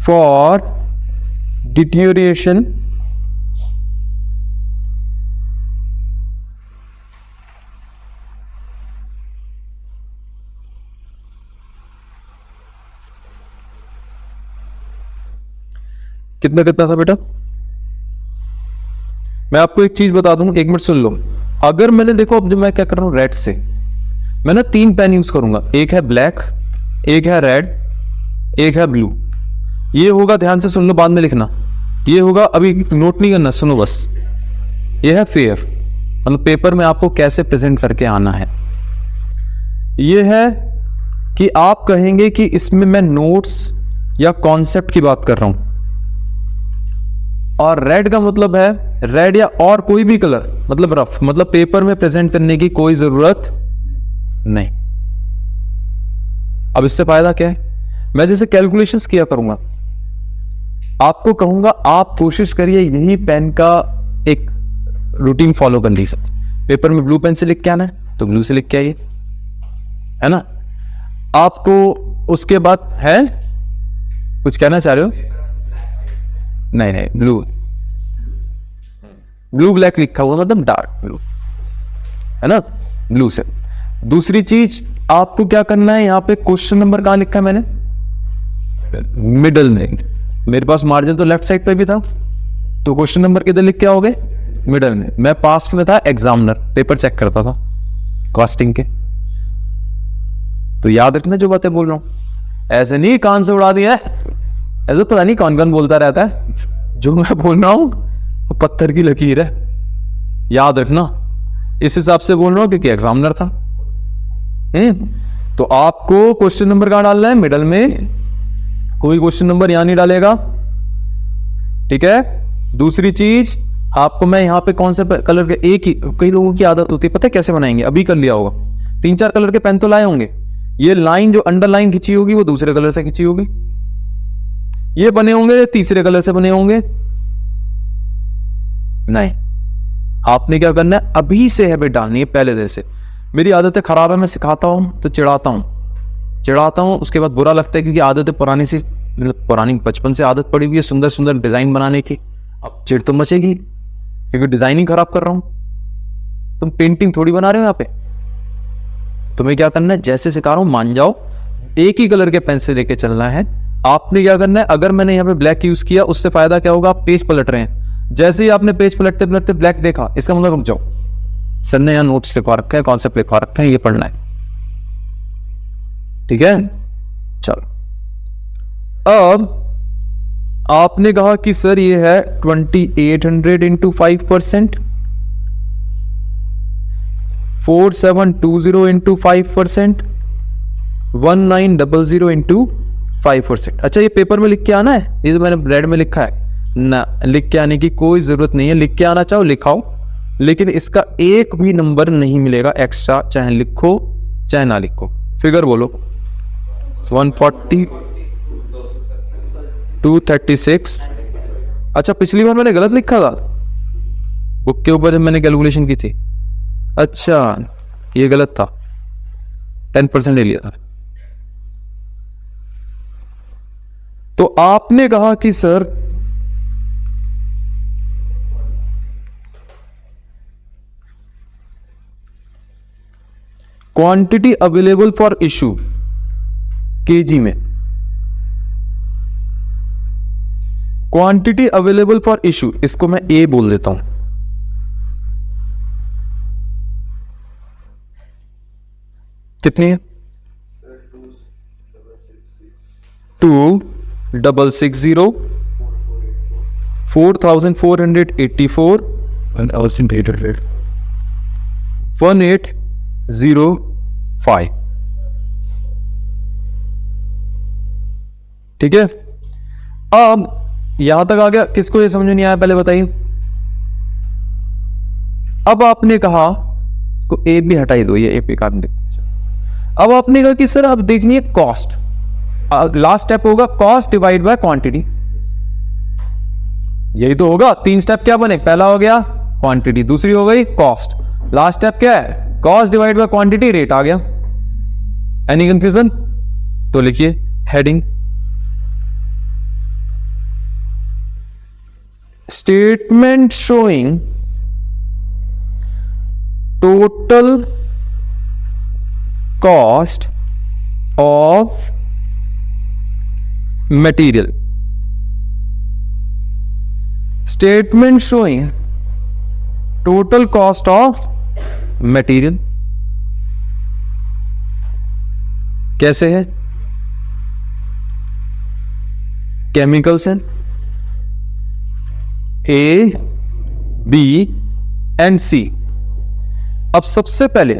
फॉर डिटेरियोरेशन, कितना कितना था बेटा? मैं आपको एक चीज बता दूं, एक मिनट सुन लो। अगर मैंने, देखो अब जो मैं क्या कर रहा हूं, रेड से मैं ना 3 पेन यूज करूंगा, एक है ब्लैक, एक है रेड, एक है ब्लू। ये होगा, ध्यान से सुन लो, बाद में लिखना। ये होगा, अभी नोट नहीं करना, सुनो बस। ये है फेयर, मतलब पेपर में आपको कैसे प्रेजेंट करके आना है। ये है कि आप कहेंगे कि इसमें मैं नोट्स या कॉन्सेप्ट की बात कर रहा हूं। और रेड का मतलब है, रेड या और कोई भी कलर, मतलब रफ, मतलब पेपर में प्रेजेंट करने की कोई जरूरत नहीं। अब इससे फायदा क्या है? मैं जैसे कैलकुलेशंस किया करूंगा, आपको कहूंगा आप कोशिश करिए यही पेन का एक रूटीन फॉलो कर लीजिए। पेपर में ब्लू पेन से लिख के आना है तो ब्लू से लिख के आइए, है ना। आपको उसके बाद है कुछ कहना चाह रहे हो? नहीं नहीं, ब्लू ब्लैक लिखा हुआ मतलब डार्क ब्लू, है ना, ब्लू से। दूसरी चीज आपको क्या करना है, यहां पे क्वेश्चन नंबर कहां लिखा है मैंने? मिडल में। मेरे पास मार्जिन तो लेफ्ट साइड पे भी था, तो क्वेश्चन नंबर किधर लिख के आओगे? मिडल में। मैं पास में था, एग्जामिनर पेपर चेक करता था कॉस्टिंग के, तो याद रखना जो बातें बोल रहा हूं। ऐसे नहीं कान से उड़ा दिया है, ऐसे पता नहीं कौन कौन बोलता रहता है। जो मैं बोल रहा हूं वो पत्थर की लकीर है, याद रखना। इस हिसाब से बोल रहा हूं क्योंकि एग्जामिनर था। तो आपको क्वेश्चन नंबर कहां डालना है? मिडल में। कोई क्वेश्चन नंबर यहां नहीं डालेगा, ठीक है। दूसरी चीज आपको मैं यहां पे कौन से कलर के, एक ही, कई लोगों की आदत होती है, पता है कैसे बनाएंगे? अभी कर लिया होगा, 3-4 कलर के पेन तो लाए होंगे। ये लाइन जो अंडरलाइन खिंची होगी वो दूसरे कलर से खिंची होगी, ये बने होंगे तीसरे कलर से बने होंगे। नहीं, आपने क्या करना है, अभी से हैबिट डालनी है पहले दिन से। मेरी आदतें खराब है, मैं सिखाता हूं तो चिढ़ाता हूं, उसके बाद बुरा लगता है क्योंकि आदतें पुरानी सी, मतलब पुरानी बचपन से आदत पड़ी हुई है सुंदर सुंदर डिजाइन बनाने की। अब चिढ़ तो मचेगी क्योंकि डिजाइनिंग खराब कर रहा हूं। तुम पेंटिंग थोड़ी बना रहे हो यहाँ पे, तुम्हें क्या करना है, जैसे सिखा रहा हूं मान जाओ। एक ही कलर के पेन से लेके चलना है। आपने क्या करना है, अगर मैंने यहाँ पे ब्लैक यूज किया, उससे फायदा क्या होगा, आप पेज पलट रहे हैं। जैसे ही आपने पेज पलटते पलटते ब्लैक देखा, इसका मतलब रुक जाओ, सर ने यहाँ नोट्स लिखवा रखा है, कॉन्सेप्ट लिखवा रखा है, ये पढ़ना है, ठीक है। चलो, अब आपने कहा कि सर ये है 2800 इंटू 5%, 4720 इंटू 5%, 1900 इंटू 5%। अच्छा, ये पेपर में लिख के आना है, ये तो मैंने रेड में लिखा है ना, लिख के आने की कोई जरूरत नहीं है। लिख के आना चाहो लिखाओ, लेकिन इसका एक भी नंबर नहीं मिलेगा एक्स्ट्रा, चाहे लिखो चाहे ना लिखो। फिगर बोलो, 140, 236। अच्छा, पिछली बार मैंने गलत लिखा था बुक के ऊपर जब मैंने कैलकुलेशन की थी। अच्छा, ये गलत था, 10% ले लिया था। तो आपने कहा कि sir quantity available for issue KG में, क्वांटिटी अवेलेबल फॉर इशू, इसको मैं ए बोल देता हूं। कितनी है? 2660 4,484 1805। ठीक है, अब यहां तक आ गया। किसको ये समझ में नहीं आया पहले बताइए। अब आपने कहा इसको ए भी हटाई दो, ये ए पे काट देते। अब आपने कहा कि सर अब देखनी है कॉस्ट। लास्ट स्टेप होगा कॉस्ट डिवाइड बाय क्वांटिटी, यही तो होगा। 3 स्टेप क्या बने, पहला हो गया क्वांटिटी, दूसरी हो गई कॉस्ट, लास्ट स्टेप क्या है cost divide by quantity, rate आ गया। Any confusion? तो लिखिए heading statement showing total cost of material. Statement showing total cost of material कैसे है? केमिकल्स हैं ए, बी एंड सी। अब सबसे पहले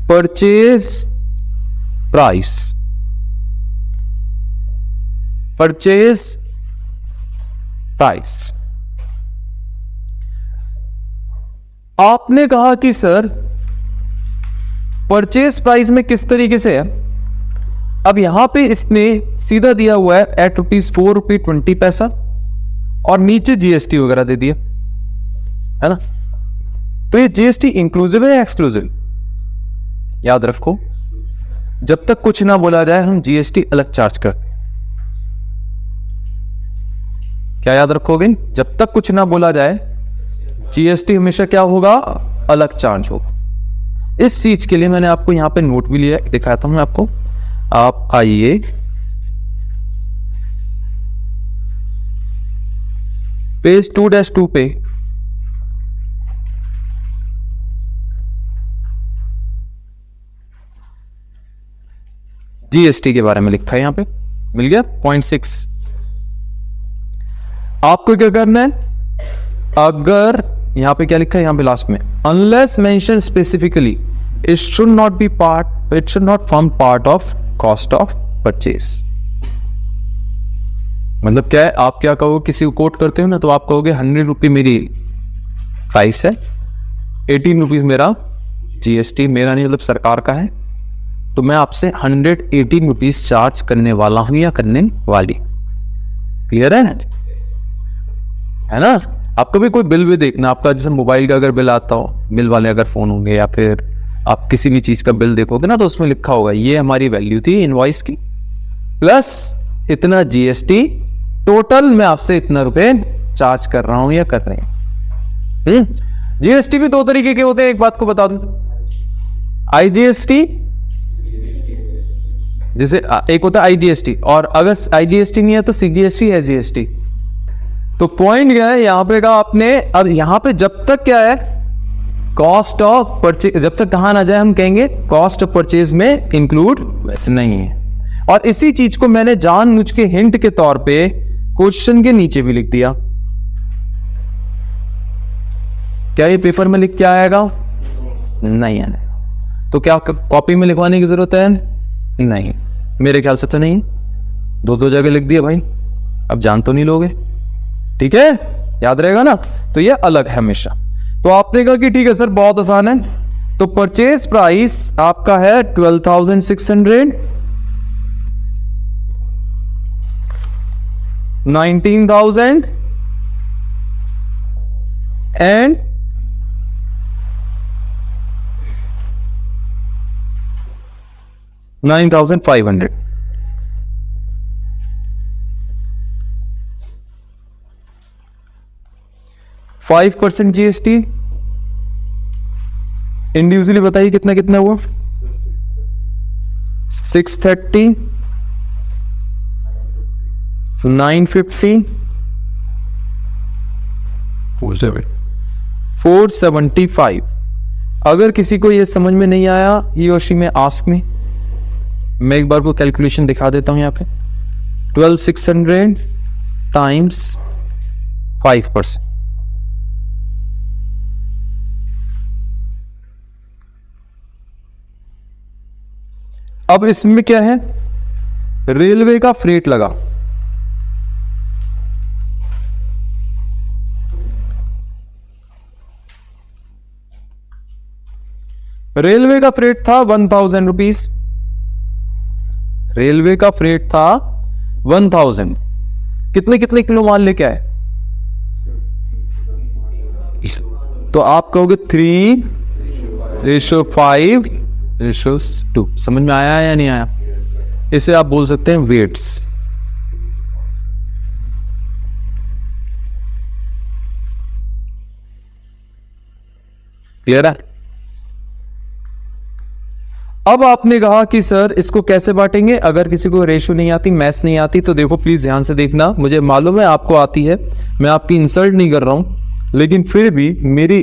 परचेज प्राइस, परचेज प्राइस। आपने कहा कि सर परचेज प्राइस में किस तरीके से है। अब यहां पे इसने सीधा दिया हुआ है एट ₹4.20 और नीचे जीएसटी वगैरह दे दिया है ना। तो ये जीएसटी इंक्लूसिव है या एक्सक्लूसिव? याद रखो, जब तक कुछ ना बोला जाए हम जीएसटी अलग चार्ज करते हैं। क्या याद रखोगे? जब तक कुछ ना बोला जाए जीएसटी हमेशा क्या होगा, अलग चार्ज होगा। इस चीज के लिए मैंने आपको यहां पे नोट भी लिया, दिखाता हूं मैं आपको। आप आइए पेज 2-2 पे जीएसटी के बारे में लिखा है, यहां पे मिल गया पॉइंट 6। आपको क्या करना है, अगर यहां पे क्या लिखा है, यहां पे लास्ट में unless mention specifically it should not be part, it should not form part of cost of purchase. मतलब क्या है, आप क्या कहोगे, किसी को कोट करते हो ना तो आप कहोगे 100 रुपये मेरी प्राइस है, 18 रुपीज मेरा जीएसटी, मेरा नहीं मतलब सरकार का है, तो मैं आपसे 118 रुपीज चार्ज करने वाला हूं या करने वाली। क्लियर है ना। आप कभी कोई बिल भी देखना, आपका जैसे मोबाइल का अगर बिल आता हो, बिल वाले अगर फोन होंगे या फिर आप किसी भी चीज का बिल देखोगे ना, तो उसमें लिखा होगा ये हमारी वैल्यू थी इनवॉइस की प्लस इतना जीएसटी, टोटल मैं आपसे इतना रुपए चार्ज कर रहा हूं या कर रहे हैं। जीएसटी भी 2 तरीके के होते हैं, एक बात को बता दूं, आईजीएसटी जैसे एक होता है आईजीएसटी, और अगर आईजीएसटी नहीं है तो सीजीएसटी है जीएसटी। तो पॉइंट क्या है यहां पे का आपने, अब यहां पे जब तक क्या है कॉस्ट ऑफ परचेज, जब तक कहा ना जाए हम कहेंगे कॉस्ट ऑफ परचेज में इंक्लूड नहीं है। और इसी चीज को मैंने जानबूझ के हिंट के तौर पे क्वेश्चन के नीचे भी लिख दिया। क्या ये पेपर में लिख के आएगा? नहीं आने। तो क्या कॉपी में लिखवाने की जरूरत है? नहीं, मेरे ख्याल से तो नहीं। 2 जगह लिख दिया भाई, अब जान तो नहीं लोगे। ठीक है, याद रहेगा ना। तो ये अलग है हमेशा। तो आपने कहा कि ठीक है सर बहुत आसान है, तो परचेज प्राइस आपका है 12,600, 19,000 एंड 9,500। फाइव % जीएसटी इंडिविजुअली बताइए कितना कितना हुआ? 630, 950, 475। अगर किसी को ये समझ में नहीं आया, ही और शी में आस्क मी, मैं एक बार को कैलकुलेशन दिखा देता हूं यहाँ पे। 12,600 टाइम्स 5%। अब इसमें क्या है, रेलवे का फ्रेट लगा। रेलवे का फ्रेट था 1,000 रुपीज। रेलवे का फ्रेट था 1,000। कितने कितने किलो माल लेके आए? तो आप कहोगे 3:5:2। समझ में आया या नहीं आया? इसे आप बोल सकते हैं वेट्स। क्लियर है? अब आपने कहा कि सर इसको कैसे बांटेंगे। अगर किसी को रेशो नहीं आती, मैथ्स नहीं आती, तो देखो प्लीज ध्यान से देखना। मुझे मालूम है आपको आती है, मैं आपकी इंसल्ट नहीं कर रहा हूं, लेकिन फिर भी मेरी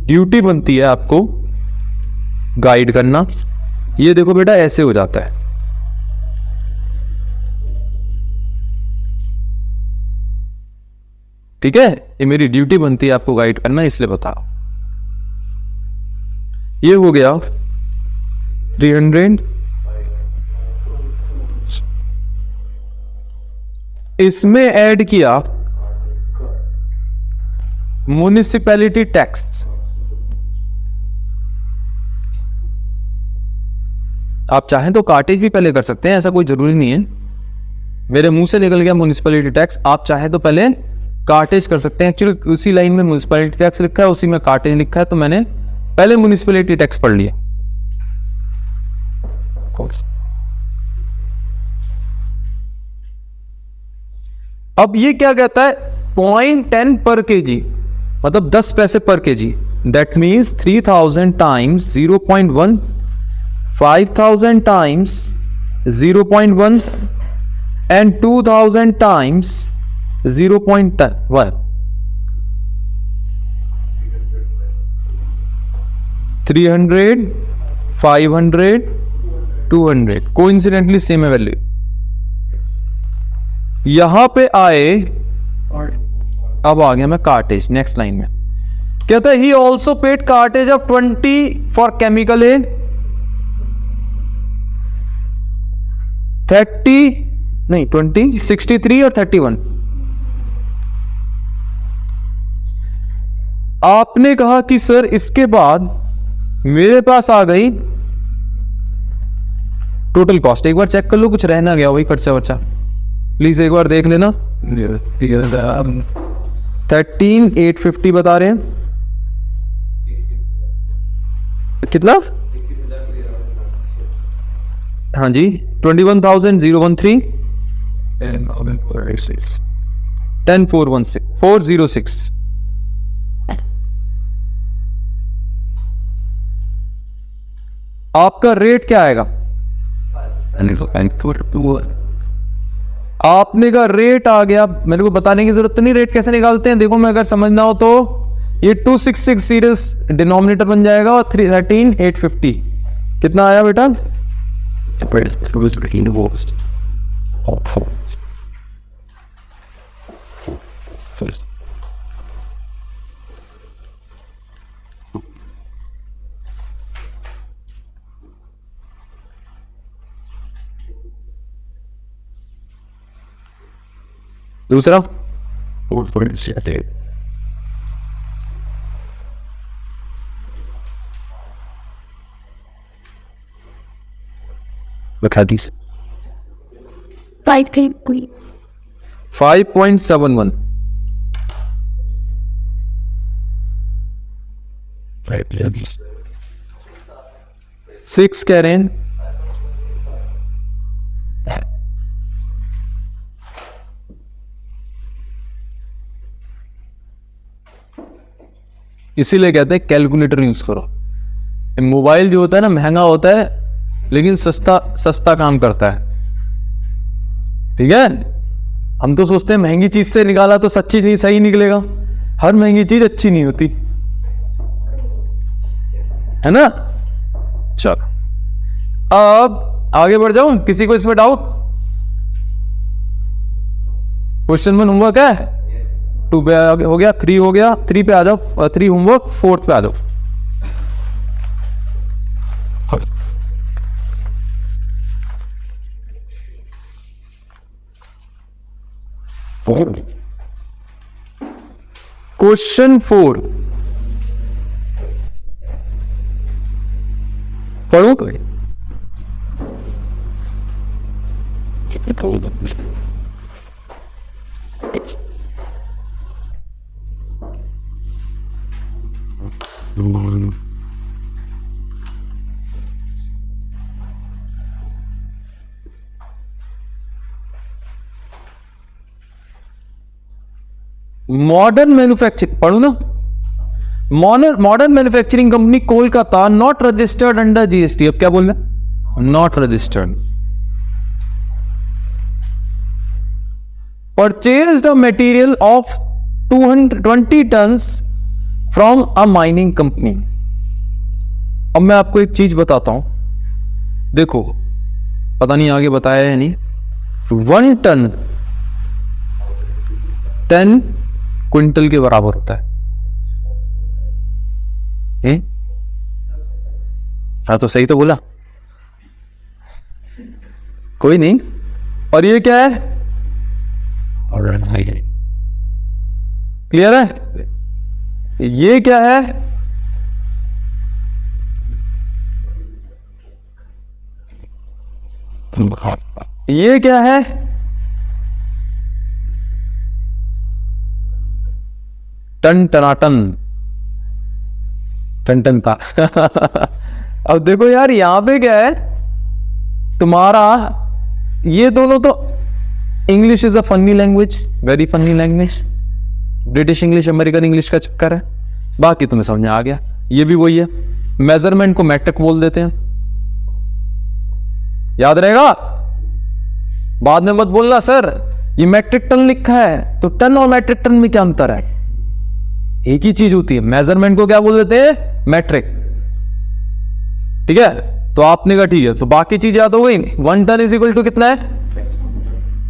ड्यूटी बनती है आपको गाइड करना। ये देखो बेटा, ऐसे हो जाता है। ठीक है, ये मेरी ड्यूटी बनती है आपको गाइड करना, इसलिए बताओ। ये हो गया 300। इसमें ऐड किया म्युनिसिपैलिटी टैक्स। आप चाहें तो कार्टेज भी पहले कर सकते हैं, ऐसा कोई जरूरी नहीं है। मेरे मुंह से निकल गया म्युनिसिपैलिटी टैक्स, आप चाहे तो पहले कार्टेज कर सकते हैं। एक्चुअली उसी लाइन में म्युनिसिपैलिटी टैक्स लिखा है, उसी में कार्टेज लिखा है, तो मैंने पहले म्युनिसिपैलिटी टैक्स पढ़ लिया। अब ये क्या कहता है, 0.10 पर केजी, मतलब 10 पैसे पर KG. That means 3,000 times 0.1, 5,000 times 0.1 and 2,000 times 0.1। 300, 500, 200 coincidentally same है वैल्यू। यहां पे आए, अब आ गया मैं कार्टेज। नेक्स्ट लाइन में कहता है he also paid cartage of 20 for chemical A, 30 नहीं 20, 63 और 31। आपने कहा कि सर इसके बाद मेरे पास आ गई टोटल कॉस्ट। एक बार चेक कर लो, कुछ रहना गया वही खर्चा वर्चा, प्लीज एक बार देख लेना। 13,850 बता रहे हैं। कितना? हाँ जी, 21,013 10,406 आपका रेट क्या आएगा? आपने का रेट आ गया, मेरे को बताने की जरूरत नहीं रेट कैसे निकालते हैं। देखो मैं अगर समझना हो तो ये 266 सीरीज डिनोमिनेटर बन जाएगा और 13,850 कितना आया बेटा? दूसरा बता दीजिए। 5.71 6 कह रहे हैं। इसीलिए कहते हैं कैलकुलेटर यूज करो। मोबाइल जो होता है ना महंगा होता है, लेकिन सस्ता काम करता है। ठीक है, हम तो सोचते हैं महंगी चीज से निकाला तो सच्ची नहीं सही निकलेगा। हर महंगी चीज अच्छी नहीं होती है ना। चलो अब आगे बढ़ जाऊं, किसी को इसमें डाउट? क्वेश्चन 1 होमवर्क है, 2 पे हो गया, 3 हो गया, 3 पे आ जाओ, 3 होमवर्क, 4th पे आ जाओ। क्वेश्चन 4 पढ़ो। मॉडर्न मैन्युफैक्चरिंग पढ़ो ना। Modern manufacturing company Kolkata not registered under GST. अब क्या बोलना, not registered. Purchased a material of 220 tons from a mining company. अब मैं आपको एक चीज बताता हूं, देखो पता नहीं आगे बताया है नहीं। 1 टन 10 क्विंटल के बराबर होता है। हाँ तो सही तो बोला, कोई नहीं। और ये क्या है, क्लियर है? ये क्या है, ये क्या है, टन टनाटन, टन टन था। अब देखो यार यहां पे क्या है तुम्हारा, ये दोनों तो English is a funny language, very funny language. British English American English का चक्कर है, बाकी तुम्हें समझ में आ गया। ये भी वही है, मेजरमेंट को मैट्रिक बोल देते हैं, याद रहेगा। बाद में मत बोलना सर ये मैट्रिक टन लिखा है, तो टन और मैट्रिक टन में क्या अंतर है, एक ही चीज होती है। मेजरमेंट को क्या बोल देते हैं, मैट्रिक। ठीक है, तो आपने कहा ठीक है, तो बाकी चीज याद हो गई। 1 टन इज इक्वल टू कितना है,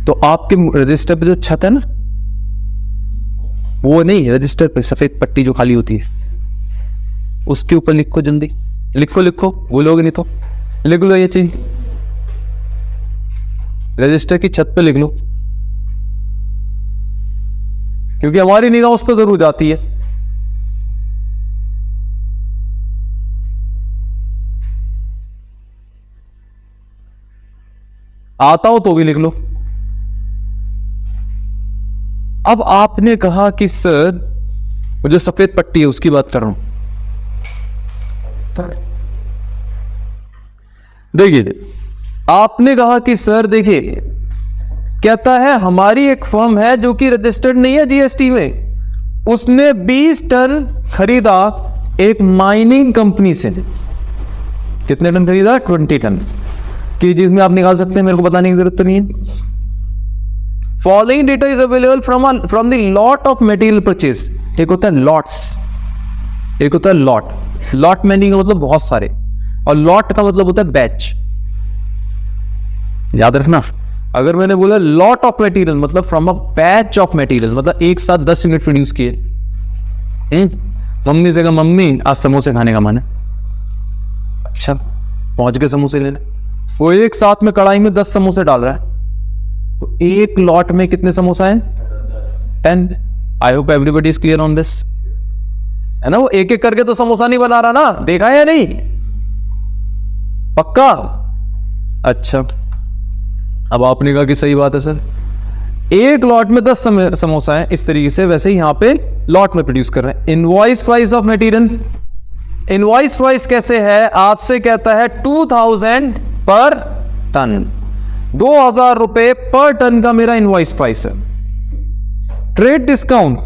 तो आपके रजिस्टर पे जो छत है ना, वो नहीं, रजिस्टर पे सफेद पट्टी जो खाली होती है उसके ऊपर लिखो, जल्दी लिखो, लिखो भूलोगे नहीं तो। लिख लो ये चीज, रजिस्टर की छत पे लिख लो, क्योंकि हमारी निगाह उस पर जरूर जाती है। आता हो तो भी लिख लो। अब आपने कहा कि सर वो जो सफेद पट्टी है उसकी बात कर रहा हूं, देखिए आपने कहा कि सर देखिए, कहता है हमारी एक फर्म है जो कि रजिस्टर्ड नहीं है जीएसटी में, उसने 20 टन खरीदा एक माइनिंग कंपनी से। कितने टन खरीदा, 20 टन। कि जिसमें आप निकाल सकते हैं, मेरे को बताने की जरूरत तो नहीं है। Following data is available from the lot of material purchase. एक होता है लॉट्स, एक होता है लॉट। लॉट मीनिंग का मतलब बहुत सारे, और लॉट का मतलब होता है बैच। याद रखना, अगर मैंने बोला लॉट ऑफ मटेरियल मतलब from a batch of material, मतलब एक साथ 10 यूनिट प्रोड्यूस किए। मम्मी से कहा मम्मी आज समोसे खाने का मन है, अच्छा पहुंच गए समोसे लेने। वो एक साथ में कढ़ाई में 10 समोसे डाल रहा है, तो एक लॉट में कितने समोसा हैं, 10। I hope everybody is clear on this, है ना। वो एक एक करके तो समोसा नहीं बना रहा ना, देखा है या नहीं, पक्का। अच्छा, अब आपने कहा कि सही बात है सर, एक लॉट में 10 समोसा है, इस तरीके से वैसे ही यहां पे लॉट में प्रोड्यूस कर रहे हैं। Invoice price of material, invoice price कैसे है, आपसे कहता है 2000 पर टन, 2000 रुपए पर टन का मेरा इनवॉइस प्राइस है। ट्रेड डिस्काउंट,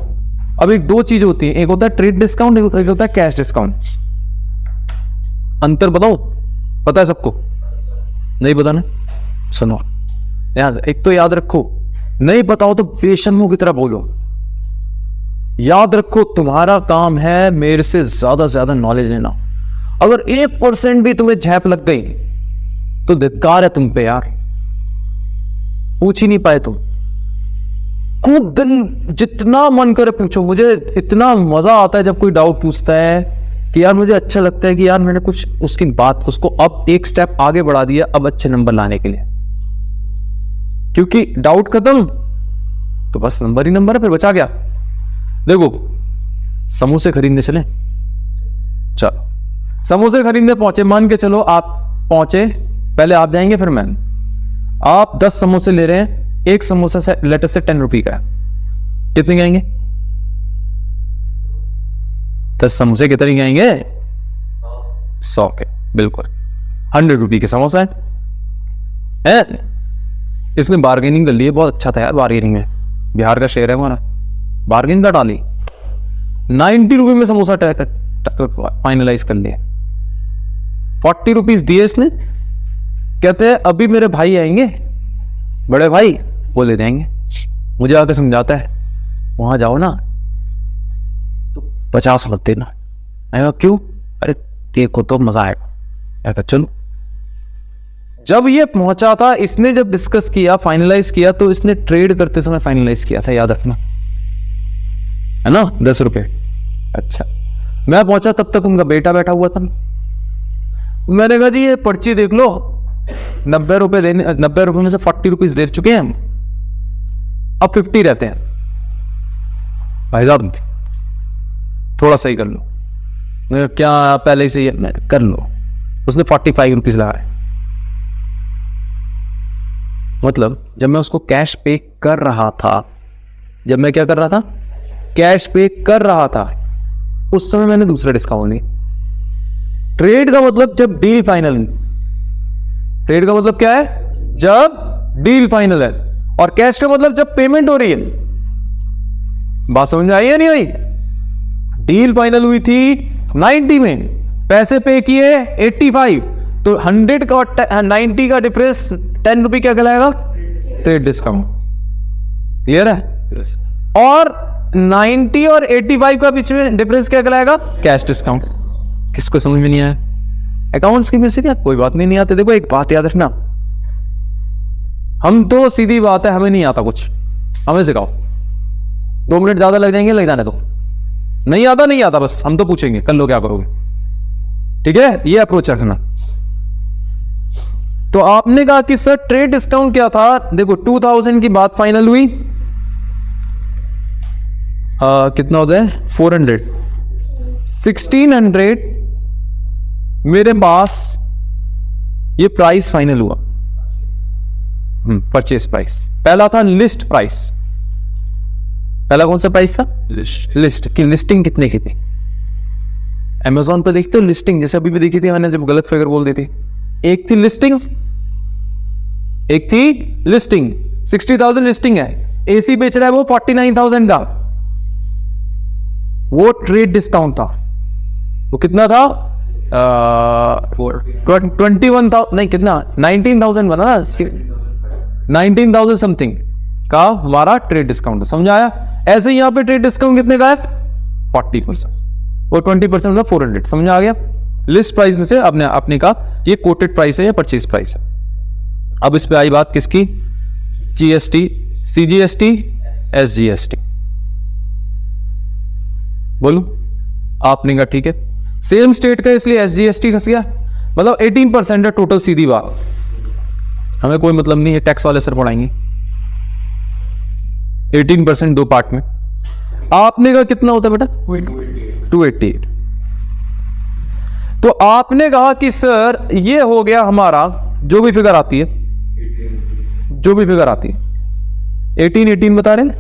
अब एक दो चीज होती है, एक होता है ट्रेड डिस्काउंट, एक होता है कैश डिस्काउंट। अंतर बताओ, पता है सबको, नहीं पता ना, सुनो याद, एक तो याद रखो, नहीं बताओ तो बेशर्मों की तरह बोलो। याद रखो तुम्हारा काम है मेरे से ज्यादा नॉलेज लेना। अगर 1% भी तुम्हें झेप लग गई तो धिक्कार है तुम पे यार, पूछ ही नहीं पाए तुम। खूब दिन जितना मन करे पूछो। मुझे इतना मजा आता है जब कोई डाउट पूछता है कि यार मुझे अच्छा लगता है कि यार मैंने कुछ उसकी बात उसको अब एक स्टेप आगे बढ़ा दिया अब अच्छे नंबर लाने के लिए। क्योंकि डाउट खत्म तो बस नंबर ही नंबर है, फिर बचा क्या। देखो समोसे खरीदने चले, चलो समोसे खरीदने पहुंचे, मान के चलो आप पहुंचे, पहले आप जाएंगे फिर मैं। आप 10 समोसे ले रहे हैं, एक समोसा से लेटर से 10 रुपए का है, कितने के आएंगे? 10 समोसे कितने के आएंगे? 100 के, बिल्कुल 100 रुपए के समोसा है। इसमें बार्गेनिंग कर लिए, बहुत अच्छा था यार बार्गेनिंग में, बिहार का शेर है हमारा, बार्गेनिंग का डाली 90 रुपए में समोसा फाइनलाइज कर लिया। 40 रुपीज दिए इसने, कहते हैं अभी मेरे भाई आएंगे, बड़े भाई वो ले जाएंगे। मुझे आके समझाता है वहां जाओ ना तो 50 मत देना। मैं कहा क्यों? अरे देखो तो मजा आएगा। मैं कहा चलो। जब ये पहुंचा था, इसने जब डिस्कस किया फाइनलाइज किया तो इसने ट्रेड करते समय फाइनलाइज किया था, याद रखना है ना, 10 रुपए। अच्छा मैं पहुंचा तब तक उनका बेटा बैठा हुआ था। मैंने कहा जी ये पर्ची देख लो, 90 रुपए देने, 90 रुपए में से 40 रुपीज दे चुके हैं हम, अब 50 रहते हैं। भाई साहब थोड़ा सही कर लो। मैं क्या पहले ही सही है, कर लो। उसने 45 रुपीज लगाए। मतलब जब मैं उसको कैश पे कर रहा था, जब मैं क्या कर रहा था, कैश पे कर रहा था, उस समय मैंने दूसरा डिस्काउंट लिया। ट्रेड का मतलब जब डील फाइनल, ट्रेड का मतलब क्या है? जब डील फाइनल है। और कैश का मतलब जब पेमेंट हो रही है। बात समझ में आई या नहीं आई? डील फाइनल हुई थी 90 में, पैसे पे किए 85, तो 100 का 90 का डिफरेंस 10 रुपए क्या कहलाएगा? Trade discount. क्लियर है? और 90 और 85 का बीच में डिफरेंस क्या कहलाएगा? Cash discount. किसको समझ में नहीं आया? अकाउंट्स की वजह से क्या? कोई बात नहीं आते। देखो एक बात याद रखना, हम तो सीधी बात है, हमें नहीं आता कुछ, हमें सिखाओ। 2 मिनट ज्यादा लग जाएंगे, लग जाने दो। नहीं आता नहीं आता, बस हम तो पूछेंगे कर लो क्या करोगे। ठीक है, ये अप्रोच रखना। तो आपने कहा कि सर ट्रेड डिस्काउंट क्या था? देखो 2000 की बात फाइनल हुई, कितना होता है? 400, 1600 मेरे पास ये प्राइस फाइनल हुआ। परचेस प्राइस पहला था, लिस्ट प्राइस। पहला कौन सा प्राइस था? लिस्ट की। लिस्टिंग कितने की थी? अमेज़न पर देखते हो लिस्टिंग, जैसे अभी भी देखी थी मैंने जब गलत फिगर बोल दी थी। एक थी लिस्टिंग, एक थी लिस्टिंग। 60,000 लिस्टिंग है, एसी बेच रहा है वो 49,000 का, वो ट्रेड डिस्काउंट था। वो कितना था? 21,000 नहीं, कितना 19,000 बना ना, 19,000 समथिंग का हमारा ट्रेड डिस्काउंट। समझ आया? ऐसे ही यहां पे ट्रेड डिस्काउंट कितने का है? 40%। और 20% का 400। समझ आ गया? लिस्ट प्राइस में से आपने कहा ये कोटेड प्राइस है या परचेज प्राइस है। अब इस पे आई बात किसकी? GST, CGST, SGST. बोलो। आपने कहा ठीक है, सेम स्टेट का इसलिए एसजीएसटी फंस गया। मतलब 18% है टोटल, सीधी बात, हमें कोई मतलब नहीं है, टैक्स वाले सर पढ़ाएंगे। 18% 2 पार्ट में। आपने कहा कितना होता है बेटा? 288। तो आपने कहा कि सर ये हो गया हमारा, जो भी फिगर आती है, जो भी फिगर आती है, 18 बता रहे हैं,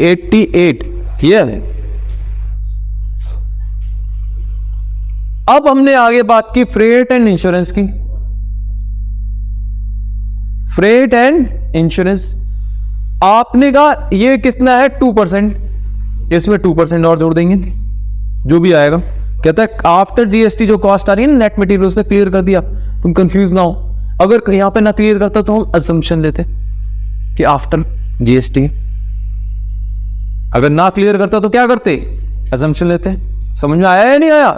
88 किया है। अब हमने आगे बात की फ्रेट एंड इंश्योरेंस की। फ्रेट एंड इंश्योरेंस आपने कहा ये कितना है? 2%। इसमें 2% और जोड़ देंगे, जो भी आएगा। कहता है आफ्टर जीएसटी जो कॉस्ट आ रही है ना नेट मटेरियल, उसने क्लियर कर दिया, तुम कंफ्यूज ना हो। अगर यहां पे ना क्लियर करता तो हम असम्पशन लेते कि आफ्टर जीएसटी। अगर ना क्लियर करता तो क्या करते? असम्पशन लेते। समझ में आया या नहीं आया?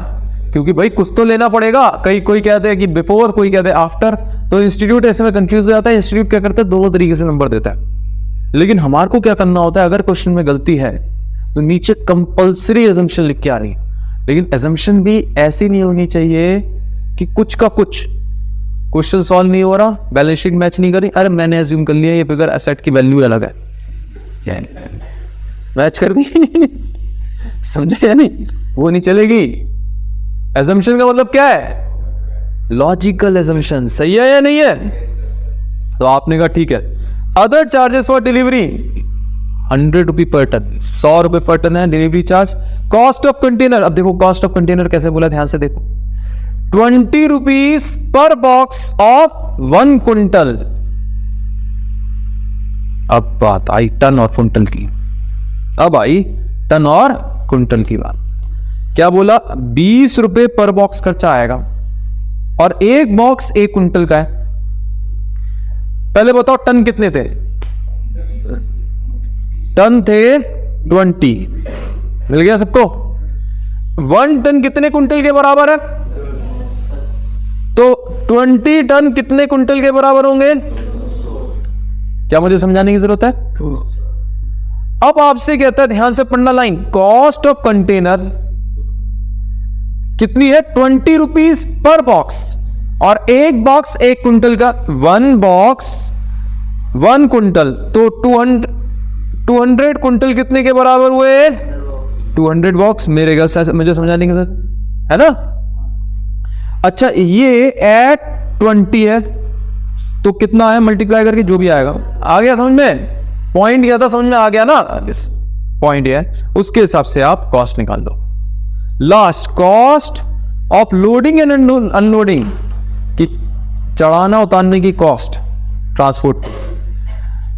क्योंकि भाई कुछ तो लेना पड़ेगा। कोई कहते हैं कि बिफोर, कोई कहते हैं आफ्टर, तो इंस्टीट्यूट ऐसे में कंफ्यूज हो जाता है। इंस्टीट्यूट क्या करता है? दोनों तरीके से नंबर देता है। लेकिन हमारे को क्या करना होता है, अगर क्वेश्चन में गलती है तो नीचे कंपलसरी एजम्पशन लिख के आ रही है, लेकिन एजम्पशन भी ऐसी नहीं होनी चाहिए कि कुछ का कुछ, क्वेश्चन सॉल्व नहीं हो रहा, बैलेंस शीट मैच नहीं करी, अरे मैंने एज्यूम कर लिया ये फिगर एसेट की वैल्यू अलग है, मैच कर दी समझे या नहीं, वो नहीं चलेगी। एजम्पशन का मतलब क्या है, लॉजिकल एजम्पशन, सही है या नहीं है। तो आपने कहा ठीक है। अदर चार्जेस फॉर डिलीवरी 100 रुपये पर टन, 100 रुपए पर टन है delivery charge. Cost of container, अब देखो कॉस्ट ऑफ कंटेनर कैसे बोला, ध्यान से देखो, 20 rupees per box of 1 quintal. अब बात आई टन और क्विंटल की, अब आई टन और क्विंटल की बात। क्या बोला, 20 रुपए पर बॉक्स खर्चा आएगा और एक बॉक्स 1 क्विंटल का है। पहले बताओ टन कितने थे, टन थे 20, मिल गया सबको। 1 टन कितने कुंटल के बराबर है, तो 20 टन कितने कुंटल के बराबर होंगे, क्या मुझे समझाने की जरूरत है। अब आपसे कहता है ध्यान से पढ़ना लाइन, कॉस्ट ऑफ कंटेनर कितनी है, 20 रुपीज पर बॉक्स, और एक बॉक्स 1 कुंटल का, 1 बॉक्स 1 कुंटल, तो 200 कुंटल कितने के बराबर हुए, 200 बॉक्स। मेरे घर से मुझे समझाने के साथ है ना। अच्छा ये एट 20 है तो कितना है, मल्टीप्लाई करके जो भी आएगा, आ गया समझ में, पॉइंट क्या था समझ में आ गया ना, पॉइंट ये है, उसके हिसाब से आप कॉस्ट निकाल दो। Last, cost of loading and unloading, कि चढ़ाना उतारने की कॉस्ट ट्रांसपोर्ट,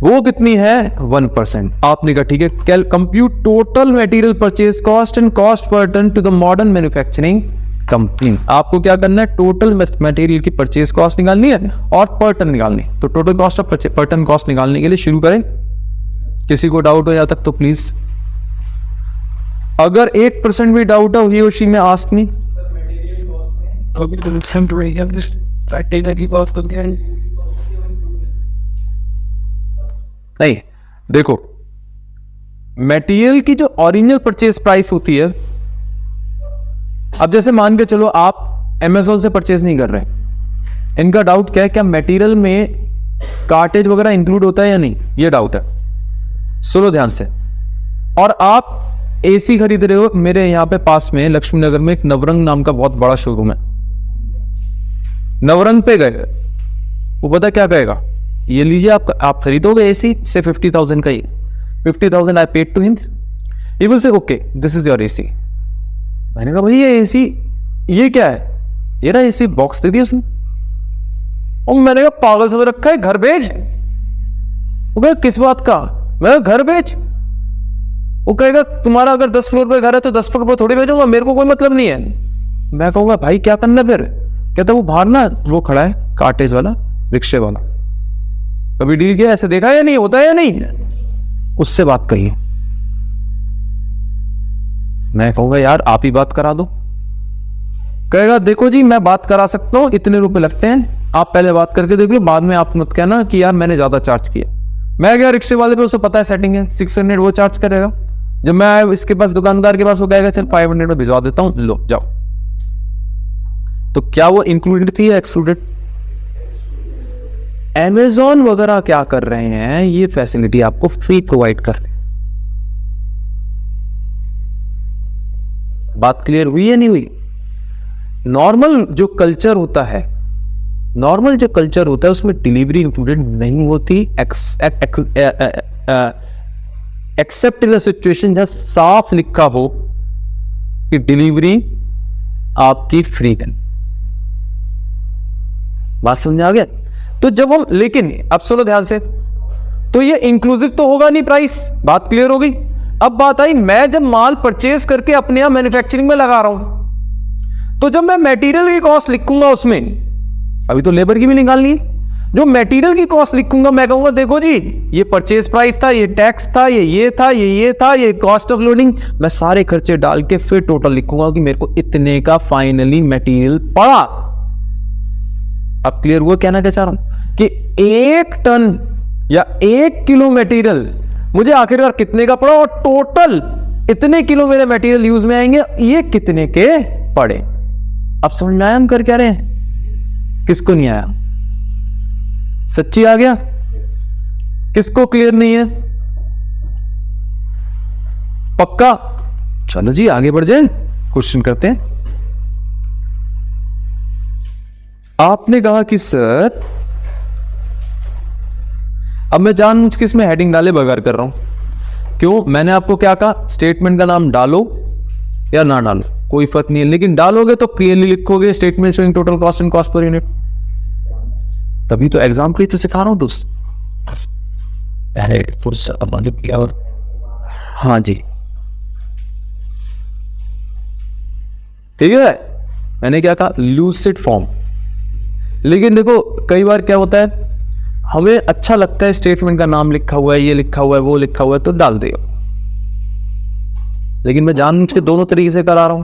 वो कितनी है 1%। आपने कहा ठीक है, compute total material purchase cost and cost per ton to the modern manufacturing company. आपको क्या करना है, टोटल मटेरियल की परचेज कॉस्ट निकालनी है और पर टन निकालनी है। तो total cost of per ton cost निकालने के लिए शुरू करें। किसी को डाउट हो जाता तो प्लीज, अगर 1% भी डाउट हो ही उसी में आस्क मी। नहीं देखो, मटेरियल की जो ओरिजिनल परचेज प्राइस होती है, अब जैसे मान के चलो आप अमेज़न से परचेज नहीं कर रहे, इनका डाउट क्या है, क्या मटेरियल में कार्टेज वगैरह इंक्लूड होता है या नहीं, ये डाउट है। सुनो ध्यान से, और आप एसी खरीद रहे हो, मेरे यहां पे पास में लक्ष्मी नगर में एक नवरंग नाम का बहुत बड़ा शोरूम है, नवरंग पे गए, वो पता क्या कहेगा, ये लीजिए आप खरीदोगे एसी से 50,000 का, ही 50,000 I paid to him, he will say okay this is your AC. मैंने कहा भाई ये एसी ये क्या है, ये ना एसी बॉक्स दे दिया उसने, और मैंने कहा पागल समझ रखा है, घर भेज। वो कहेगा किस बात का, मैं घर भेज। वो कहेगा तुम्हारा अगर 10 फ्लोर पे घर है तो 10 फ्लोर पे थोड़ी भेजूंगा, मेरे को कोई मतलब नहीं है। मैं कहूंगा भाई क्या करना फिर, कहता वो बाहर ना वो खड़ा है कार्टेज वाला, रिक्शे वाला, कभी डील किया ऐसे, देखा या नहीं, होता है या नहीं, उससे बात करिए। मैं कहूंगा यार आप ही बात करा दो। कहेगा देखो जी मैं बात करा सकता हूं, इतने रुपए लगते हैं, आप पहले बात करके देख लो, बाद में आप मत कहना कि यार मैंने ज्यादा चार्ज किया। मैं गया रिक्शे वाले पे, उसे पता है सेटिंग है, 600 वो चार्ज करेगा। जब मैं आया इसके पास, दुकानदार के पास, वो कहेगा चल 500 में भिजवा देता हूं, लो जाओ। तो क्या वो इंक्लूडेड थी या एक्सक्लूडेड। अमेज़न वगैरह क्या कर रहे हैं, ये फैसिलिटी आपको फ्री प्रोवाइड कर रहे हैं। बात क्लियर हुई या नहीं हुई। नॉर्मल जो कल्चर होता है, उसमें डिलीवरी इंक्लूडेड नहीं होती, एक्सेप्ट इन अ सिचुएशन जहां साफ लिखा हो कि डिलीवरी आपकी फ्री है। बात समझ आ गया। तो जब हम, लेकिन अब सुनो ध्यान से, तो ये इंक्लूसिव तो होगा नहीं प्राइस, बात क्लियर हो गई। अब बात आई, मैं जब माल परचेज करके अपने यहां मैन्युफैक्चरिंग में लगा रहा हूं, तो जब मैं मटेरियल की कॉस्ट लिखूंगा उसमें, अभी तो लेबर की भी निकालनी है, जो मटेरियल की कॉस्ट लिखूंगा मैं कहूंगा देखो जी ये परचेज प्राइस था, ये टैक्स था, ये था, ये था, ये कॉस्ट ऑफ लोडिंग, मैं सारे खर्चे डाल के फिर टोटल लिखूंगा कि मेरे को इतने का फाइनली मटेरियल पड़ा। अब क्लियर हुआ कहना क्या चाह रहा हूं, कि 1 टन या 1 किलो मटेरियल मुझे आखिरकार कितने का पड़ा, और टोटल इतने किलो मेरे मटेरियल यूज में आएंगे, ये कितने के पड़े। अब समझ में आया हम कर क्या रहे हैं? किसको नहीं आया? सच्ची आ गया? किसको क्लियर नहीं है? पक्का? चलो जी आगे बढ़ जाए, क्वेश्चन करते हैं। आपने कहा कि सर, अब मैं जानबूझ के इसमें हेडिंग डाले बगैर कर रहा हूं। क्यों? मैंने आपको क्या कहा, स्टेटमेंट का नाम डालो या ना डालो कोई फर्क नहीं है, लेकिन डालोगे तो क्लियरली लिखोगे statement showing total cost and cost per unit. तभी तो एग्जाम के ही तो सिखा रहा हूं दोस्त। हाँ जी ठीक है, मैंने क्या कहा, लूसिड फॉर्म। लेकिन देखो कई बार क्या होता है, हमें अच्छा लगता है स्टेटमेंट का नाम लिखा हुआ है, ये लिखा हुआ है, वो लिखा हुआ है, तो डाल दो। लेकिन मैं जानबूझ के दोनों तरीके से करा रहा हूं,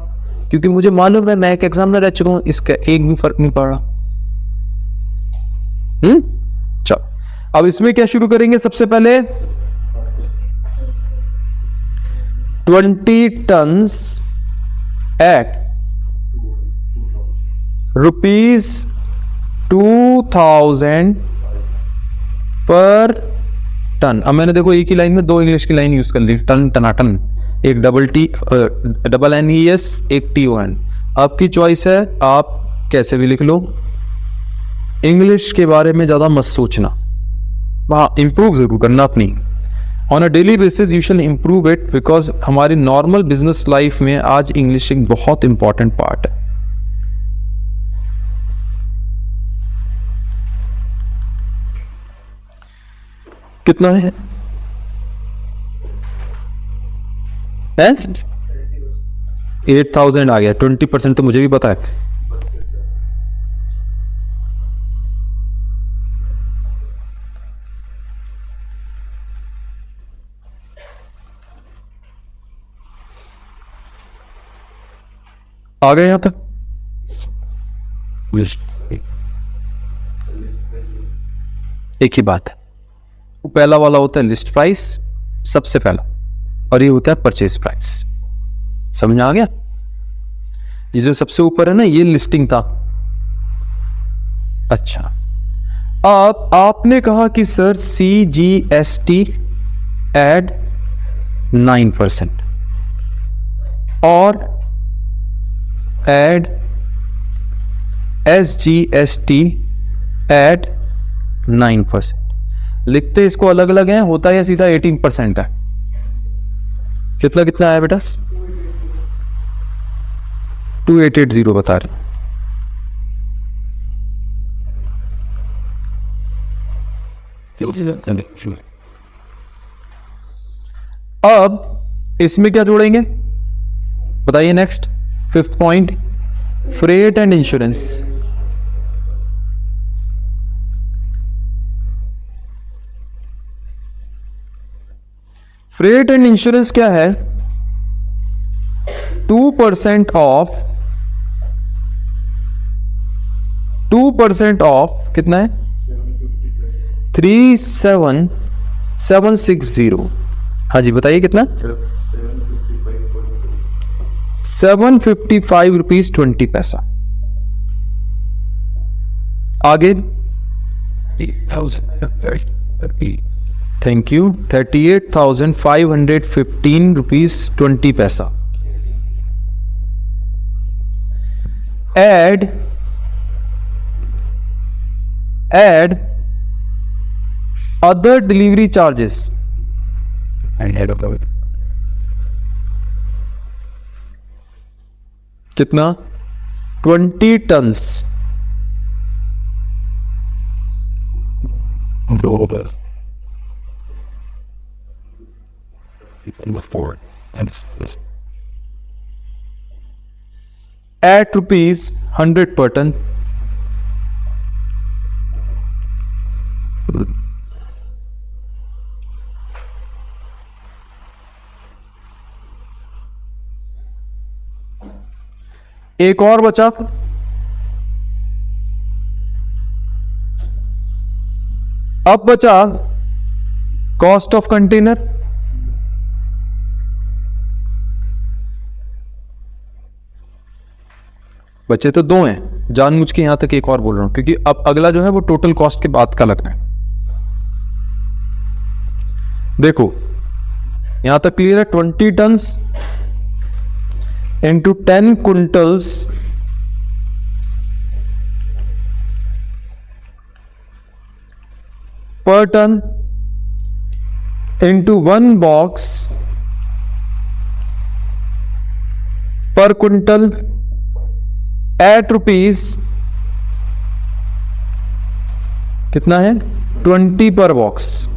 क्योंकि मुझे मालूम है मैं एक एग्जामिनर रह चुका हूं, इसका एक भी फर्क नहीं पड़ रहा। चलो अब इसमें क्या शुरू करेंगे, सबसे पहले 20 टन्स एट ₹2000 पर टन। अब मैंने देखो एक ही लाइन में दो इंग्लिश की लाइन यूज कर ली, टन टनाटन, एक डबल NES, एक TON। आपकी चॉइस है, आप कैसे भी लिख लो। इंग्लिश के बारे में ज्यादा मत सोचना, वहां इंप्रूव जरूर करना अपनी। On a daily basis you shall improve it, because हमारी नॉर्मल बिजनेस लाइफ में आज इंग्लिश एक बहुत इंपॉर्टेंट पार्ट है। कितना है? 8000 आ गया। 20% तो मुझे भी पता है। आ गए यहां तक? एक ही बात है, पहला वाला होता है लिस्ट प्राइस सबसे पहला, और ये होता है परचेज प्राइस। समझ आ गया? ये जो सबसे ऊपर है ना, ये लिस्टिंग था। अच्छा, अब आपने कहा कि सर CGST ऐड 9% और ऐड SGST ऐड 9%। लिखते इसको अलग अलग है, होता है सीधा 18% है। कितना कितना आया बेटा? 2880 बता रहे। अब इसमें क्या जोड़ेंगे बताइए? Next 5th point, freight and insurance. Freight and insurance क्या है? 2% ऑफ कितना है? 37760। हाँ जी बताइए कितना? 755 रुपीज 20 पैसा। आगे थैंक यू, 38,515 रुपीज 20 पैसा। Add other delivery charges. कितना? 20 टन्स। at ₹100 per ton। एक और बचा, अब बचा कॉस्ट ऑफ कंटेनर, बचे तो दो हैं, जानबूझ के यहां तक एक और बोल रहा हूं क्योंकि अब अगला जो है वो टोटल कॉस्ट के बाद का लगना है। देखो यहां तक क्लियर है, 20 टन्स इंटू 10 क्विंटल्स पर टन इंटू 1 बॉक्स पर क्विंटल एट रुपीज कितना है 20 पर बॉक्स।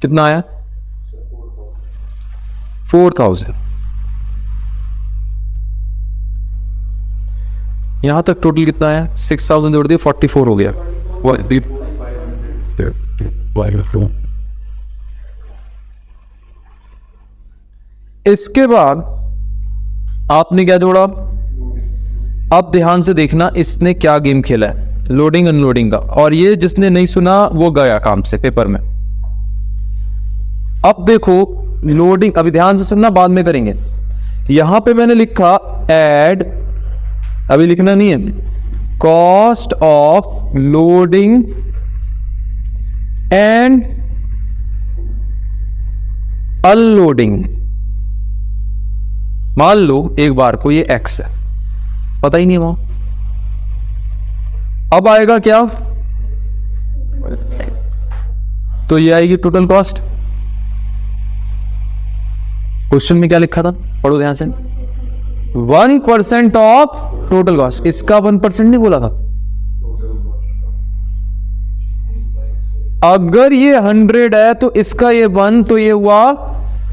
कितना आया 4000। यहां तक टोटल कितना आया 6000 जोड़ दिए 44 हो गया। इसके बाद आपने क्या जोड़ा, अब ध्यान से देखना इसने क्या गेम खेला है, लोडिंग अनलोडिंग का, और ये जिसने नहीं सुना वो गया काम से पेपर में। अब देखो लोडिंग, अभी ध्यान से सुनना बाद में करेंगे। यहां पे मैंने लिखा ऐड, अभी लिखना नहीं है, cost of loading and unloading. मान लो एक बार को ये एक्स है, पता ही नहीं वहां, अब आएगा क्या, तो ये आएगी टोटल कॉस्ट। क्वेश्चन में क्या लिखा था पढ़ो ध्यान से, 1% ऑफ टोटल कॉस्ट, इसका 1% नहीं बोला था। अगर ये 100 है तो इसका ये 1, तो ये हुआ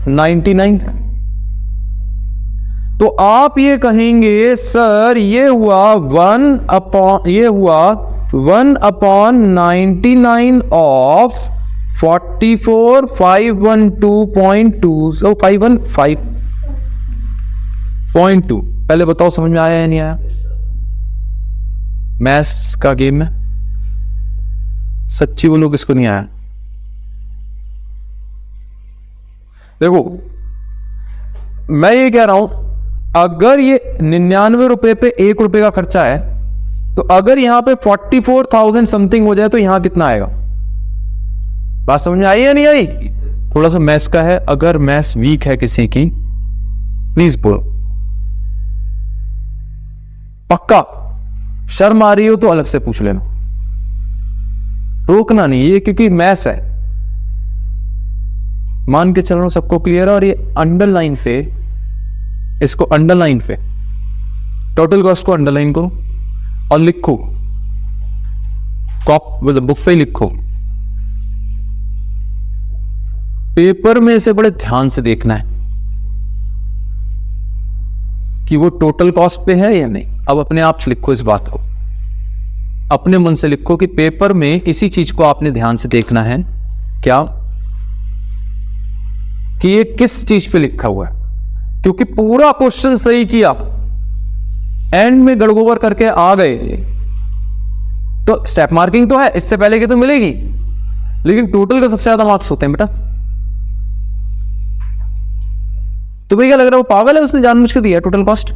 99। तो आप ये कहेंगे सर ये हुआ 1/99 ऑफ 44,512.2, so 515.2। पहले बताओ समझ में आया या नहीं आया, मैथ्स का गेम है, सच्ची बोलो किसको नहीं आया। देखो मैं ये कह रहा हूं, अगर ये 99 रुपए पे 1 रुपए का खर्चा है, तो अगर यहां पे 44,000 समथिंग हो जाए तो यहां कितना आएगा। बात समझ में आई या नहीं आई, थोड़ा सा मैथ्स का है, अगर मैथ्स वीक है किसी की प्लीज बोलो, पक्का, शर्म आ रही हो तो अलग से पूछ लेना, रोकना नहीं ये, क्योंकि मैथ्स है। मान के चल रहा हूं सबको क्लियर है, और ये अंडरलाइन पे, इसको अंडरलाइन पे, टोटल कॉस्ट को अंडरलाइन करो और लिखो, बुक पे लिखो, पेपर में इसे बड़े ध्यान से देखना है कि वो टोटल कॉस्ट पे है या नहीं। अब अपने आप से लिखो इस बात को, अपने मन से लिखो कि पेपर में इसी चीज को आपने ध्यान से देखना है, क्या कि ये किस चीज पे लिखा हुआ है। क्योंकि पूरा क्वेश्चन सही किया, एंड में गड़गोबर करके आ गए तो स्टेप मार्किंग तो है, इससे पहले की तो मिलेगी, लेकिन टोटल का सबसे ज्यादा मार्क्स होते हैं बेटा। तुम्हें क्या लग रहा है वो पागल है, उसने जानबूझ के दिया टोटल कॉस्ट,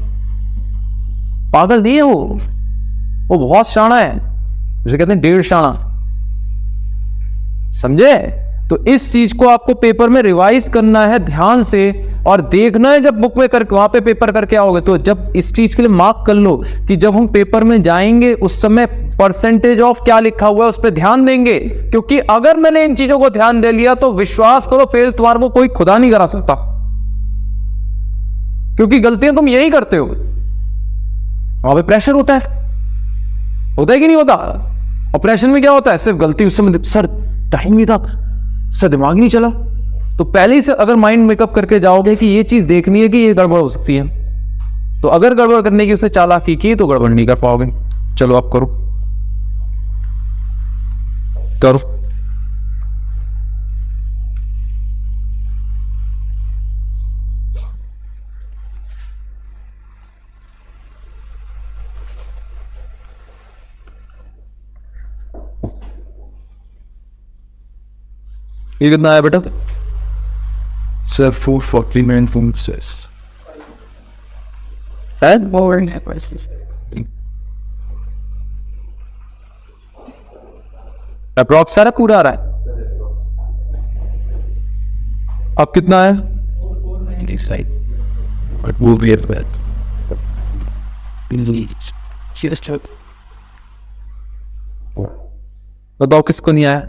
पागल नहीं है वो बहुत शाना है, जिसे कहते हैं 1.5 शाना, समझे। तो इस चीज को आपको पेपर में रिवाइज करना है ध्यान से, और देखना है जब बुक में करके वहां पे पेपर करके आओगे, तो जब इस चीज के लिए मार्क कर लो कि जब हम पेपर में जाएंगे उस समय परसेंटेज ऑफ क्या लिखा हुआ है उस पर ध्यान देंगे। क्योंकि अगर मैंने इन चीजों को ध्यान दे लिया तो विश्वास करो फेल तुम्हारे को कोई खुदा नहीं करा सकता, क्योंकि गलतियां तुम यही करते हो, वहां पे प्रेशर होता है कि नहीं होता। ऑपरेशन में क्या होता है, सिर्फ गलती उस समय, सर टाइम नहीं था, सर दिमाग नहीं चला, तो पहले ही से अगर माइंड मेकअप करके जाओगे कि ये चीज देखनी है कि ये गड़बड़ हो सकती है, तो अगर गड़बड़ करने की उसने चालाकी की तो गड़बड़ नहीं कर पाओगे। चलो आप करो करो। ये कितना आया बेटा? Sir, 449.6. अप्रॉक्स सारा पूरा आ रहा है। अब कितना है? But we'll be at bed. बताओ किसको नहीं आया?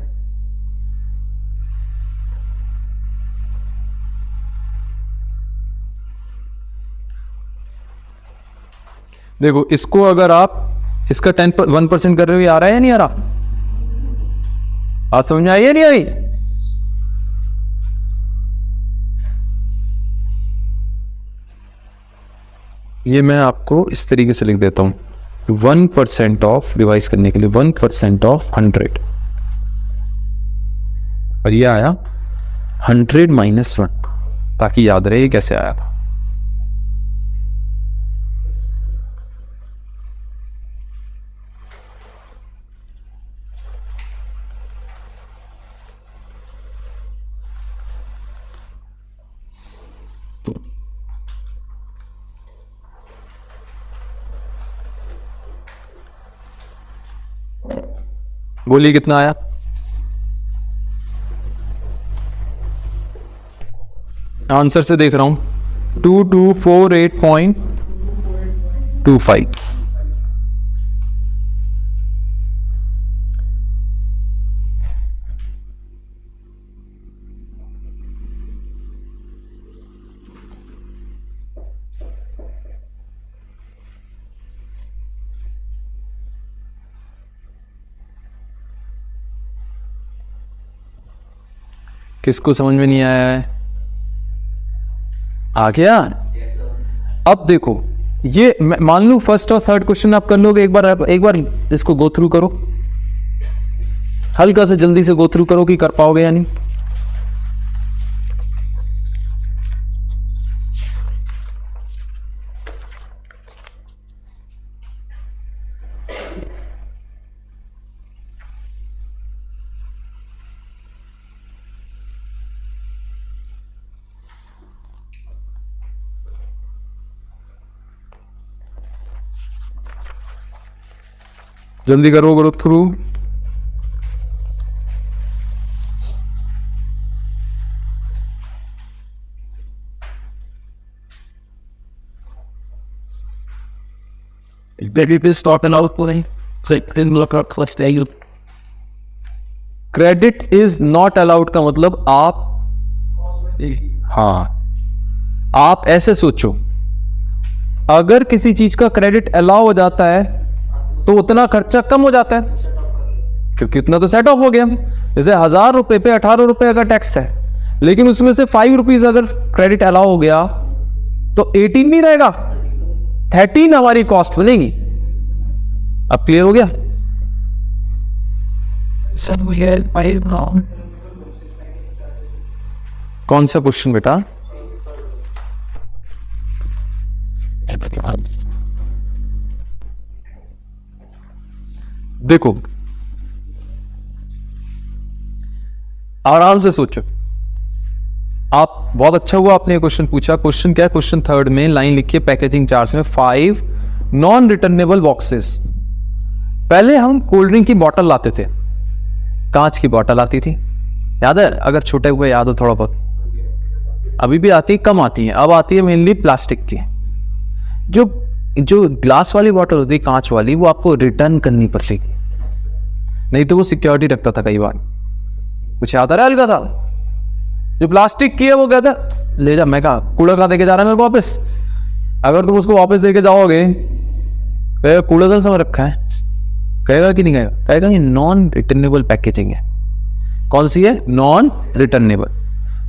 देखो इसको अगर आप इसका 1% कर रहे हो, ये आ रहा है या नहीं आ रहा? बात समझ में आई या नहीं आई? ये मैं आपको इस तरीके से लिख देता हूं, 1% ऑफ, रिवाइज करने के लिए 1% ऑफ 100, और ये आया 100 - 1, ताकि याद रहे ये कैसे आया था। बोलिए कितना आया? आंसर से देख रहा हूं, 2248.25। किसको समझ में नहीं आया है? आ गया? अब देखो ये मान लो फर्स्ट और थर्ड क्वेश्चन आप कर लोगे, एक बार इसको गो थ्रू करो, हल्का से जल्दी से गो थ्रू करो कि कर पाओगे या नहीं। जल्दी करो grow through. Maybe this starting out playing. Click didn't look up cliff day. Credit is not allowed का मतलब आप, हाँ आप ऐसे सोचो, अगर किसी चीज का क्रेडिट अलाउ हो जाता है तो उतना खर्चा कम हो जाता है, क्योंकि उतना तो सेट ऑफ हो गया। जैसे 1000 रुपए पे 18 रुपए का टैक्स है, लेकिन उसमें से 5 रुपीज अगर क्रेडिट अलाउ हो गया तो 18 नहीं रहेगा, 13 हमारी कॉस्ट बनेगी। अब क्लियर हो गया? कौन सा क्वेश्चन बेटा? देखो आराम से सोचो आप, बहुत अच्छा हुआ आपने क्वेश्चन पूछा। क्वेश्चन क्या है? क्वेश्चन थर्ड में लाइन लिखिए, पैकेजिंग चार्ज में 5 नॉन रिटर्नेबल बॉक्सेस। पहले हम कोल्ड ड्रिंक की बोतल लाते थे, कांच की बोतल आती थी, याद है? अगर छोटे हुए याद हो थोड़ा बहुत, अभी भी आती है, कम आती है, अब आती है मेनली प्लास्टिक की। जो ग्लास वाली बोतल होती है, कांच वाली, वो आपको रिटर्न करनी पड़ती थी, नहीं तो वो सिक्योरिटी रखता था कई बार। कुछ याद आ रहा है हल्का सा? जो प्लास्टिक की है वो कहता ले जा, मैं कहा कूड़ा कहाँ देके जा रहा है मेरे को वापस? अगर तुम उसको वापस देके जाओगे कहेगा कूड़ादान समझ रखा है, कहेगा कि नहीं कहेगा? कहेगा ये नॉन रिटर्नेबल पैकेजिंग है। कौन सी है? Non returnable.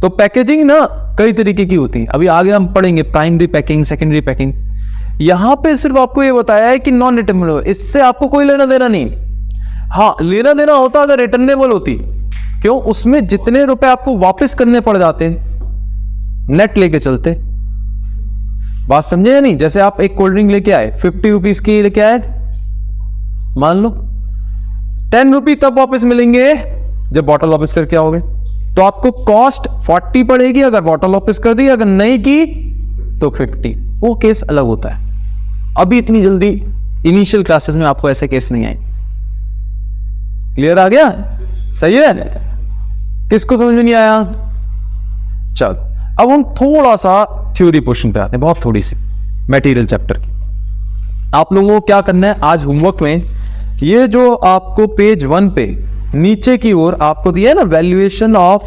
तो पैकेजिंग ना कई तरीके की होती है, अभी आगे हम पढ़ेंगे प्राइमरी पैकिंग, सेकेंडरी पैकिंग। यहां पे सिर्फ आपको ये बताया है कि नॉन रिटर्नेबल, इससे आपको कोई लेना देना नहीं। हाँ लेना देना होता अगर रिटर्नेबल होती, क्यों? उसमें जितने रुपए आपको वापस करने पड़ जाते नेट लेके चलते। बात समझे या नहीं? जैसे आप एक कोल्ड ड्रिंक लेके आए, 50 रुपीज की लेके आए, मान लो 10 रुपये तब वापस मिलेंगे जब बॉटल वापस करके आओगे, तो आपको कॉस्ट 40 पड़ेगी अगर बॉटल वापस कर दी, अगर नहीं की तो 50। वो केस अलग होता है। अभी इतनी जल्दी इनिशियल क्लासेस में आपको ऐसे केस नहीं आए। क्लियर आ गया? सही है? किसको समझ में नहीं आया? चल अब हम थोड़ा सा थ्योरी पोर्शन पे आते हैं, बहुत थोड़ी सी मटेरियल चैप्टर की। आप लोगों को क्या करना है आज होमवर्क में, ये जो आपको पेज 1 पे नीचे की ओर आपको दिया है ना, वैल्यूएशन ऑफ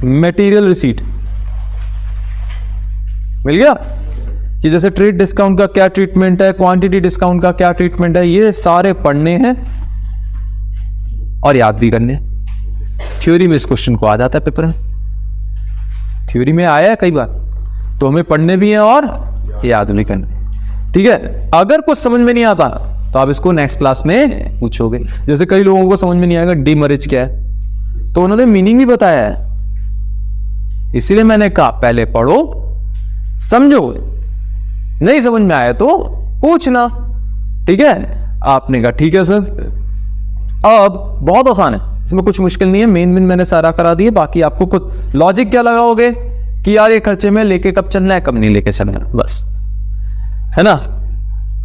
मटेरियल रिसीट, मिल गया? कि जैसे ट्रेड डिस्काउंट का क्या ट्रीटमेंट है, क्वांटिटी डिस्काउंट का क्या ट्रीटमेंट है, ये सारे पढ़ने हैं और याद भी करने हैं। थ्योरी में इस क्वेश्चन को आ जाता है पेपर में, थ्योरी में आया है कई बार, तो हमें पढ़ने भी हैं और याद भी करने। ठीक है, अगर कुछ समझ में नहीं आता तो आप इसको नेक्स्ट क्लास में पूछोगे। जैसे कई लोगों को समझ में नहीं आएगा डीमरिज क्या है, तो उन्होंने मीनिंग भी बताया है, इसीलिए मैंने कहा पहले पढ़ो समझो, नहीं समझ में आया तो पूछना। ठीक है, आपने कहा ठीक है सर। अब बहुत आसान है, इसमें कुछ मुश्किल नहीं है, मेन मैंने सारा करा दिया। बाकी आपको कुछ लॉजिक क्या लगाओगे कि यार ये खर्चे में लेके कब चलना है, कब नहीं लेके चलना है, बस, है ना?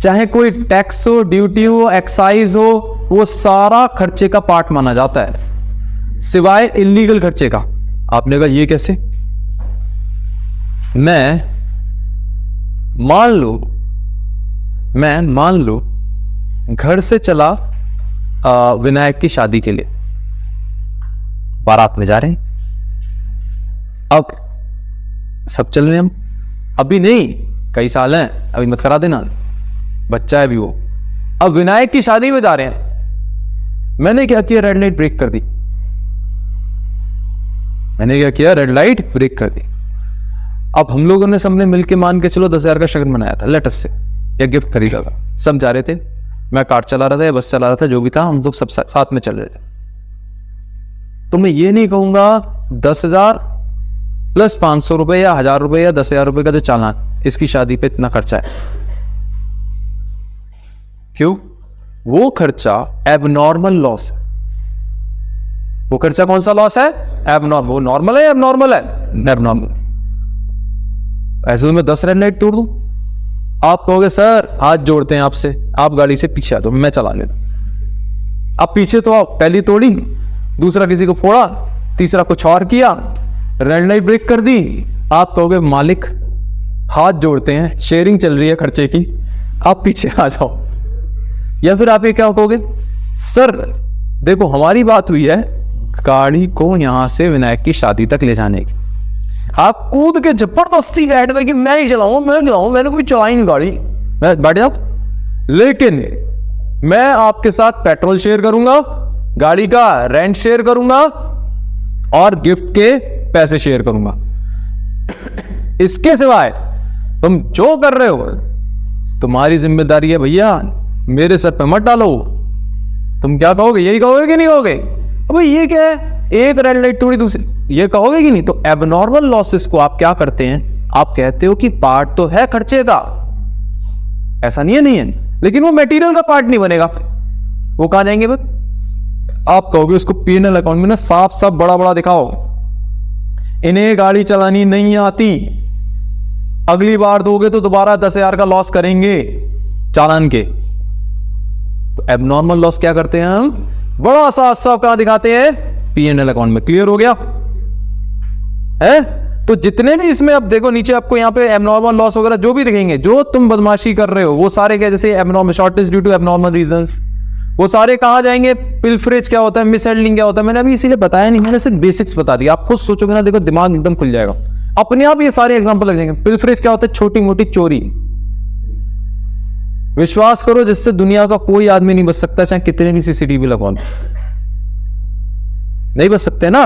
चाहे कोई टैक्स हो, ड्यूटी हो, एक्साइज हो, वो सारा खर्चे का पार्ट माना जाता है सिवाय इलीगल खर्चे का। आपने कहा ये कैसे? मैं मान लो घर से चला विनायक की शादी के लिए, बारात में जा रहे हैं, अब सब चल रहे हैं हम, अभी नहीं कई साल हैं, अभी मत करा देना, बच्चा है अभी वो। अब विनायक की शादी में जा रहे हैं, मैंने क्या किया, रेड लाइट ब्रेक कर दी। रेड लाइट ब्रेक कर दी। अब हम लोगों ने सबने मिलके मान के चलो 10,000 का शगन बनाया था, लेटस से, या गिफ्ट खरीदा था, सब जा रहे थे, मैं कार चला रहा था या बस चला रहा था, जो भी था, हम लोग सब साथ में चल रहे थे। तो मैं ये नहीं कहूंगा 10,000 प्लस 500 रुपए या 1,000 रुपए या 10,000 रुपए का जो चालान, इसकी शादी पे इतना खर्चा है। क्यों? वो खर्चा एबनॉर्मल लॉस है। वो खर्चा कौन सा लॉस है? एबनॉर्मल। वो नॉर्मल है या एबनॉर्मल है? एबनॉर्मल। ऐसे तो मैं 10 रेड लाइट तोड़ दूं, आप कहोगे सर हाथ जोड़ते हैं आपसे, आप गाड़ी से पीछे आ दो, मैं चला लेता। आप पीछे तो आओ, पहली तोड़ी, दूसरा किसी को फोड़ा, तीसरा कुछ और किया, रेड लाइट ब्रेक कर दी। आप कहोगे मालिक हाथ जोड़ते हैं, शेयरिंग चल रही है खर्चे की, आप पीछे आ जाओ। या फिर आप ये क्या कहोगे, सर देखो हमारी बात हुई है गाड़ी को यहां से विनायक की शादी तक ले जाने की, आप कूद के जबरदस्ती बैठ गए कि मैं ही चलाऊं, मैंने कोई चलाई नहीं गाड़ी, मैं बैठ जाओ। लेकिन मैं आपके साथ पेट्रोल शेयर करूंगा, गाड़ी का रेंट शेयर करूंगा और गिफ्ट के पैसे शेयर करूंगा। इसके सिवाय तुम जो कर रहे हो तुम्हारी जिम्मेदारी है भैया, मेरे सर पे मत डालो। तुम क्या कहोगे, यही कहोगे कि नहीं कहोगे? अब ये क्या है, एक रेड लाइट थोड़ी दूसरी, ये कहोगे कि नहीं? तो एबनॉर्मल लॉसेस को आप क्या करते हैं, आप कहते हो कि पार्ट तो है खर्चे का, ऐसा नहीं है, लेकिन वो मटेरियल का पार्ट नहीं बनेगा। वो कहां जाएंगे? आप कहोगे उसको P&L अकाउंट में ना साफ साफ बड़ा बड़ा दिखाओ, इन्हें गाड़ी चलानी नहीं आती, अगली बार दोगे तो दोबारा 10,000 का लॉस करेंगे चालान के। तो एबनॉर्मल लॉस क्या करते हैं हम, बड़ा साफ साफ कहां दिखाते हैं? P&L अकाउंट में। क्लियर हो गया है? तो जितने भी इसमें अब देखो नीचे आपको यहाँ पे एबनॉर्मल लॉस वगैरह जो भी दिखेंगे, जो तुम बदमाशी कर रहे हो वो सारे क्या, जैसे abnormal shortage due to abnormal reasons, वो सारे कहां जाएंगे? पिलफरेज क्या होता है, मिस हैंडलिंग क्या होता है, मैंने अभी इसीलिए बताया नहीं, मैंने सिर्फ बेसिक्स बता दिया। आप खुद सोचोगे ना, देखो दिमाग एकदम खुल जाएगा, अपने आप ये सारे एग्जांपल लग जाएंगे। पिलफरेज क्या होता है? छोटी मोटी चोरी। विश्वास करो जिससे दुनिया का कोई आदमी नहीं बच सकता, चाहे कितने भी CCTV लगवा लो, नहीं बच सकते ना।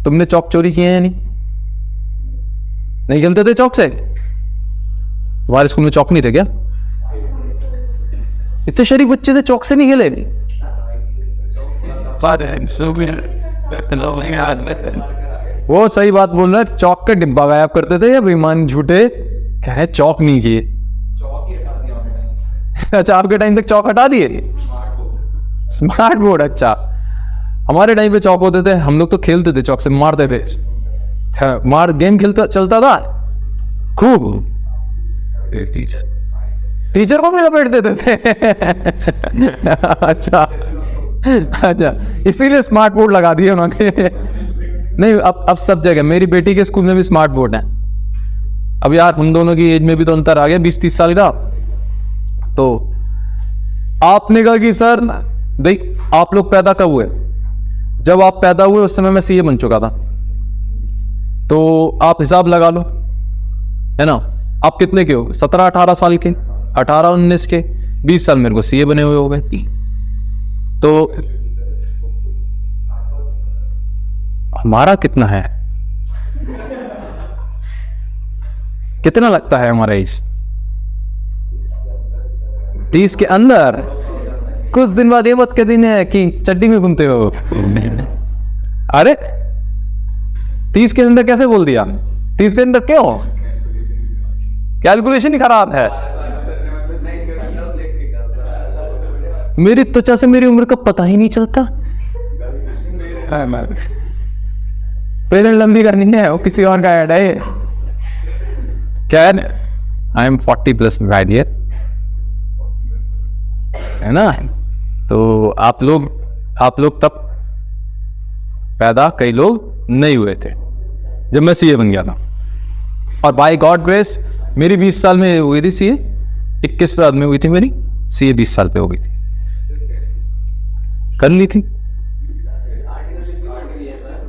तुमने चौक चोरी किए हैं? नहीं खेलते थे चौक से? तुम्हारे स्कूल में चौक नहीं थे क्या? इतने शरीफ बच्चे थे, चौक से नहीं खेले? वो सही बात बोल रहे हैं, चौक का डिब्बा गायब करते थे या बेईमान झूठे कह रहे चौक नहीं चाहिए। अच्छा आपके टाइम तक चौक हटा दिए? Smart board. अच्छा हमारे टाइम पे चौक होते थे, हम लोग तो खेलते थे चौक से, मारते थे, मार गेम खेलता चलता था खूब। टीचर को भी लपेट देते थे। अच्छा अच्छा, इसीलिए स्मार्ट बोर्ड लगा दिए उन्होंने। नहीं, अब सब जगह, मेरी बेटी के स्कूल में भी स्मार्ट बोर्ड है। अब यार हम दोनों की एज में भी तो अंतर आ गया, 20-30 साल का। तो आपने कहा कि सर देख, आप लोग पैदा कब हुए? जब आप पैदा हुए उस समय मैं सीए बन चुका था, तो आप हिसाब लगा लो, है ना। आप कितने के हो? 17-18 साल के, 18-19 के, 20 साल मेरे को सीए बने हुए हो गए। तो हमारा कितना है, कितना लगता है हमारा एज? 30 के अंदर। कुछ दिन बाद ये मत कह देना है कि चड्डी में घूमते हो। अरे 30 के अंदर कैसे बोल दिया? 30 के अंदर क्यों? कैलकुलेशन ही खराब है। मेरी त्वचा से मेरी उम्र का पता ही नहीं चलता। पहले लंबी करनी है, वो किसी और का ऐड है। क्या है? आई एम 40+ राइट ईयर, है ना। तो आप लोग तब पैदा, कई लोग नहीं हुए थे जब मैं सीए बन गया था। और बाय गॉड ग्रेस मेरी 20 साल में हुई थी सीए, 21 बाद में हुई थी मेरी सीए, 20 साल पे हो गई थी, कर ली थी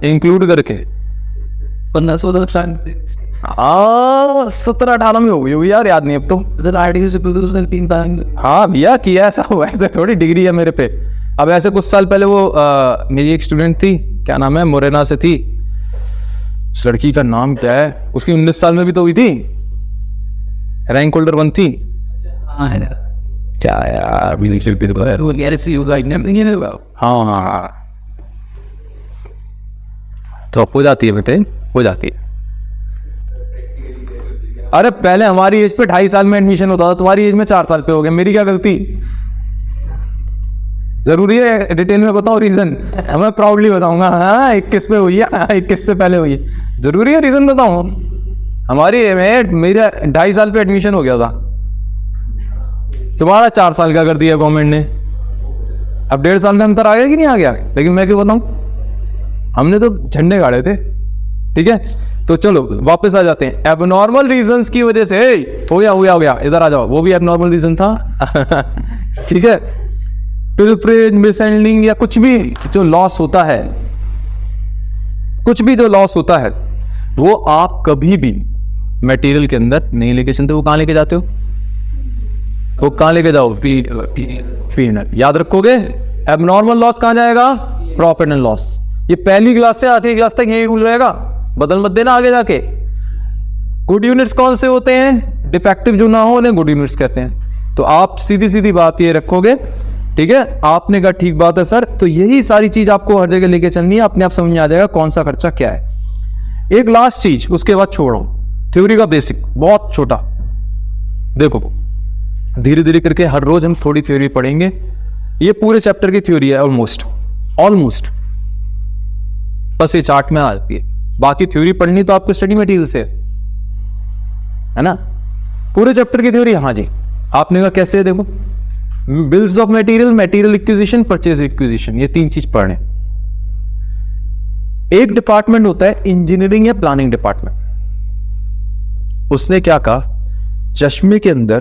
इंक्लूड करके। 17-18 में हो गई होगी यार, याद नहीं अब तो। हाँ भैया, किया ऐसा हुआ, ऐसे थोड़ी डिग्री है मेरे पे। अब ऐसे कुछ साल पहले वो मेरी एक स्टूडेंट थी, क्या नाम है, मोरेना से थी, उस लड़की का नाम क्या है, उसकी 19 साल में भी तो हुई थी, रैंक होल्डर 1 थी। क्या यार, हाँ, तो हो जाती है बेटे, हो जाती है। अरे पहले हमारी एज पे 2.5 साल में एडमिशन होता था, तुम्हारी एज में 4 साल पे हो गया। मेरी क्या गलती? जरूरी है डिटेल में बताओ रीजन? मैं प्राउडली बताऊंगा, हाँ 21 पे हुई है, 21 से पहले हुई है। जरूरी है रीजन बताऊं? हमारी मेरा 2.5 साल पे एडमिशन हो गया था, तुम्हारा 4 साल का कर दिया गवर्नमेंट ने। अब 1.5 साल का अंतर आ गया कि नहीं आ गया? लेकिन मैं क्यों बताऊं, हमने तो झंडे गाड़े थे। ठीक है, तो चलो वापस आ जाते हैं। एबनॉर्मल रीजंस की वजह से हो गया, इधर आ जाओ, वो भी एबनॉर्मल रीजन था। ठीक है, पिलफरेज, मिसहैंडलिंग या कुछ भी जो लॉस होता है, कुछ भी जो लॉस होता है, वो आप कभी भी मटेरियल के अंदर नहीं लेके चलते। वो कहां लेके जाते हो? वो कहां लेके जाओ? पीनल। याद रखोगे, एबनॉर्मल लॉस कहां जाएगा? Profit and loss. ये पहली क्लास से आखिरी क्लास तक यही रूल रहेगा, बदल मत देना आगे जाके। गुड यूनिट्स कौन से होते हैं? डिफेक्टिव जो ना हो उन्हें गुड यूनिट्स कहते हैं। तो आप सीधी सीधी बात ये रखोगे, ठीक है। आपने कहा ठीक बात है सर, तो यही सारी चीज आपको हर जगह लेके चलनी है, अपने आप समझ में आ जाएगा कौन सा खर्चा क्या है। एक लास्ट चीज, उसके बाद छोड़ो, थ्योरी का बेसिक बहुत छोटा। देखो धीरे धीरे करके हर रोज हम थोड़ी थ्योरी पढ़ेंगे। ये पूरे चैप्टर की थ्योरी है ऑलमोस्ट, बस ये चार्ट में आ जाती है। बाकी थ्योरी पढ़नी तो आपको स्टडी मटेरियल से है ना, पूरे चैप्टर की थ्योरी। हाँ जी, आपने कहा कैसे? देखो, bills of material, material acquisition, purchase acquisition, ये 3 चीज पढ़ने। एक डिपार्टमेंट होता है इंजीनियरिंग या प्लानिंग डिपार्टमेंट। उसने क्या कहा, चश्मे के अंदर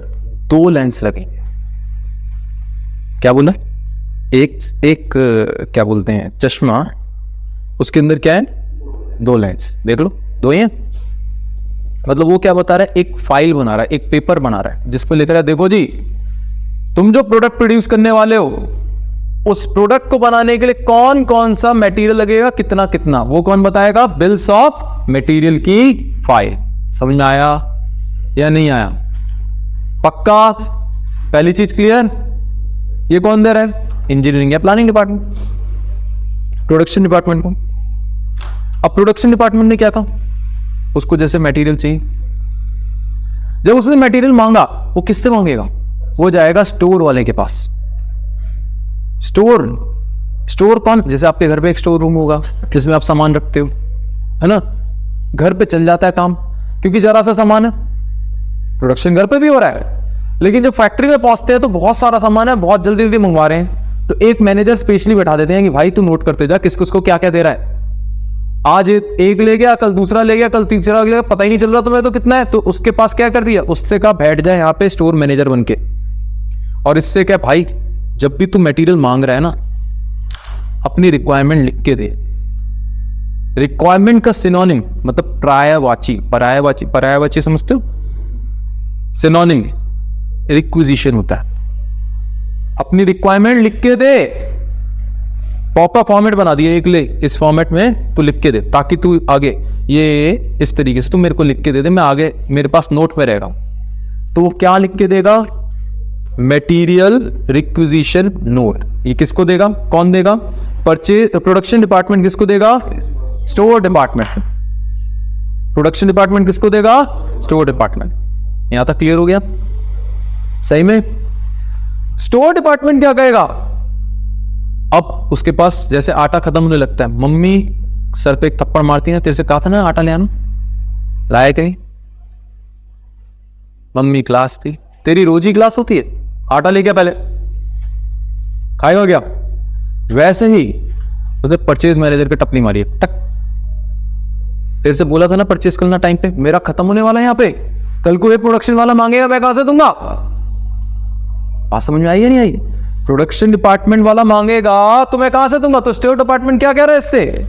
2 लेंस लगेंगे। क्या बोला? एक क्या बोलते हैं, चश्मा, उसके अंदर क्या है? 2 लेंस। देख लो, 2 ही हैं। मतलब वो क्या बता रहा है? एक फाइल बना रहा है, एक पेपर बना रहा है, जिसपे लिख रहा है देखो जी, तुम जो प्रोडक्ट प्रोड्यूस करने वाले हो, उस प्रोडक्ट को बनाने के लिए कौन कौन सा मटेरियल लगेगा, कितना कितना, वो कौन बताएगा? बिल्स ऑफ मटेरियल की फाइल। समझ में आया या नहीं आया? पक्का? पहली चीज क्लियर? ये कौन दे रहा है? इंजीनियरिंग या प्लानिंग डिपार्टमेंट, प्रोडक्शन डिपार्टमेंट को। अब प्रोडक्शन डिपार्टमेंट ने क्या कहा? उसको जैसे मटेरियल चाहिए, जब उसने मटेरियल मांगा, वो किससे मांगेगा? वो जाएगा स्टोर वाले के पास। स्टोर स्टोर कौन, जैसे आपके घर पे एक स्टोर रूम होगा जिसमें आप सामान रखते हो, है ना, घर पे चल जाता है काम, क्योंकि जरा सा सामान है, प्रोडक्शन घर पे भी हो रहा है, लेकिन जब फैक्ट्री में पहुंचते हैं तो बहुत सारा सामान है, बहुत जल्दी जल्दी मंगवा रहे हैं, तो एक मैनेजर स्पेशली बैठा देते हैं कि भाई तू नोट करते जा किस किसको क्या क्या दे रहा है, आज एक ले गया, कल दूसरा ले गया, कल तीसरा ले गया, पता ही नहीं चल रहा तुम्हें तो कितना है, तो उसके पास क्या कर दिया, उससे कहा बैठ जाए यहाँ पे स्टोर मैनेजर बन के, और इससे क्या भाई, जब भी तू मटेरियल मांग रहा है ना, अपनी रिक्वायरमेंट लिख के दे। रिक्वायरमेंट का सिनोनिम मतलब पर्यायवाची समझते हो, सिनोनिम रिक्विजिशन होता है। अपनी रिक्वायरमेंट लिख के दे, प्रॉपर फॉर्मेट बना दिया, एक ले इस फॉर्मेट में तू लिख के दे, ताकि तू आगे ये इस तरीके से तू मेरे को लिख के दे, मैं आगे मेरे पास नोट में रहेगा। तो वो क्या लिख के देगा, मटेरियल रिक्विजिशन नोट। ये किसको देगा, कौन देगा, परचेज प्रोडक्शन डिपार्टमेंट किसको देगा, स्टोर डिपार्टमेंट। प्रोडक्शन डिपार्टमेंट किसको देगा, स्टोर डिपार्टमेंट। यहां तक क्लियर हो गया, सही में। स्टोर डिपार्टमेंट क्या कहेगा, अब उसके पास जैसे आटा खत्म होने लगता है, मम्मी सर पे एक थप्पड़ मारती है, तेरे से कहा था ना आटा ले आना, लाया कहीं, मम्मी क्लास थी, तेरी रोज ही क्लास होती है, आटा ले गया पहले, खाएगा क्या। वैसे ही तो परचेज मैनेजर पे टपली मारी है, टक, तेरे से बोला था ना परचेज करना टाइम पे, मेरा खत्म होने वाला है यहाँ पे, कल को ये प्रोडक्शन वाला मांगेगा, मैं कहां से दूंगा। बात समझ में आई है नहीं आई, प्रोडक्शन डिपार्टमेंट वाला मांगेगा तो मैं कहां से दूंगा। तो स्टोर डिपार्टमेंट क्या कह रहा है इससे,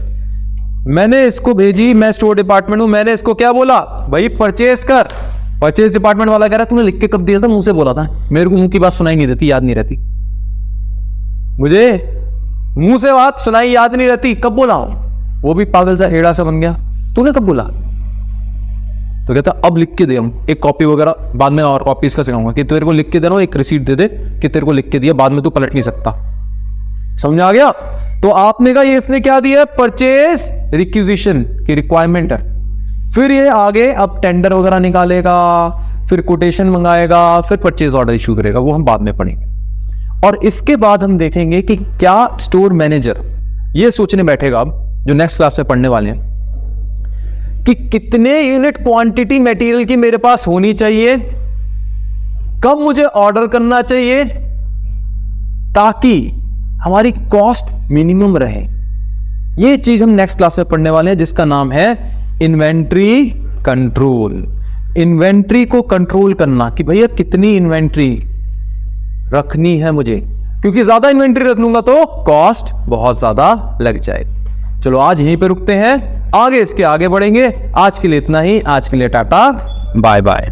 मैंने इसको भेजी, मैं स्टोर डिपार्टमेंट हूं, मैंने इसको क्या बोला भाई परचेज कर। परचेज डिपार्टमेंट वाला कह रहा है तूने लिख के कब दिया था, मुंह से बोला था, मेरे को मुंह की बात सुनाई नहीं देती, याद नहीं रहती, मुझे मुंह से बात सुनाई याद नहीं रहती, कब बोला हूं। वो भी पागल सा हेड़ा सा बन गया, तूने कब बोला। तो कहता अब लिख के दे, हम एक कॉपी वगैरह बाद में और कॉपीज का सिखाऊंगा कि तेरे को लिख के दे रहा हूं, एक रिसीट दे दे कि तेरे को लिख के दिया, बाद में तू पलट नहीं सकता। समझ आ गया। तो आपने कहा ये इसने क्या दिया, परचेज रिक्विजिशन की रिक्वायरमेंट है। फिर ये आगे अब टेंडर वगैरह निकालेगा, फिर कोटेशन मंगाएगा, फिर परचेज ऑर्डर इशू करेगा, वो हम बाद में पढ़ेंगे। और इसके बाद हम देखेंगे कि क्या स्टोर मैनेजर ये सोचने बैठेगा, जो नेक्स्ट क्लास में पढ़ने वाले हैं, कि कितने यूनिट क्वांटिटी मटेरियल की मेरे पास होनी चाहिए, कब मुझे ऑर्डर करना चाहिए, ताकि हमारी कॉस्ट मिनिमम रहे। ये चीज हम नेक्स्ट क्लास में पढ़ने वाले हैं, जिसका नाम है इन्वेंट्री कंट्रोल। इन्वेंट्री को कंट्रोल करना कि भैया कितनी इन्वेंट्री रखनी है मुझे, क्योंकि ज्यादा इन्वेंट्री रख लूंगा तो कॉस्ट बहुत ज्यादा लग जाएगी। चलो आज यहीं पे रुकते हैं, आगे इसके आगे बढ़ेंगे। आज के लिए इतना ही, आज के लिए टाटा बाय बाय।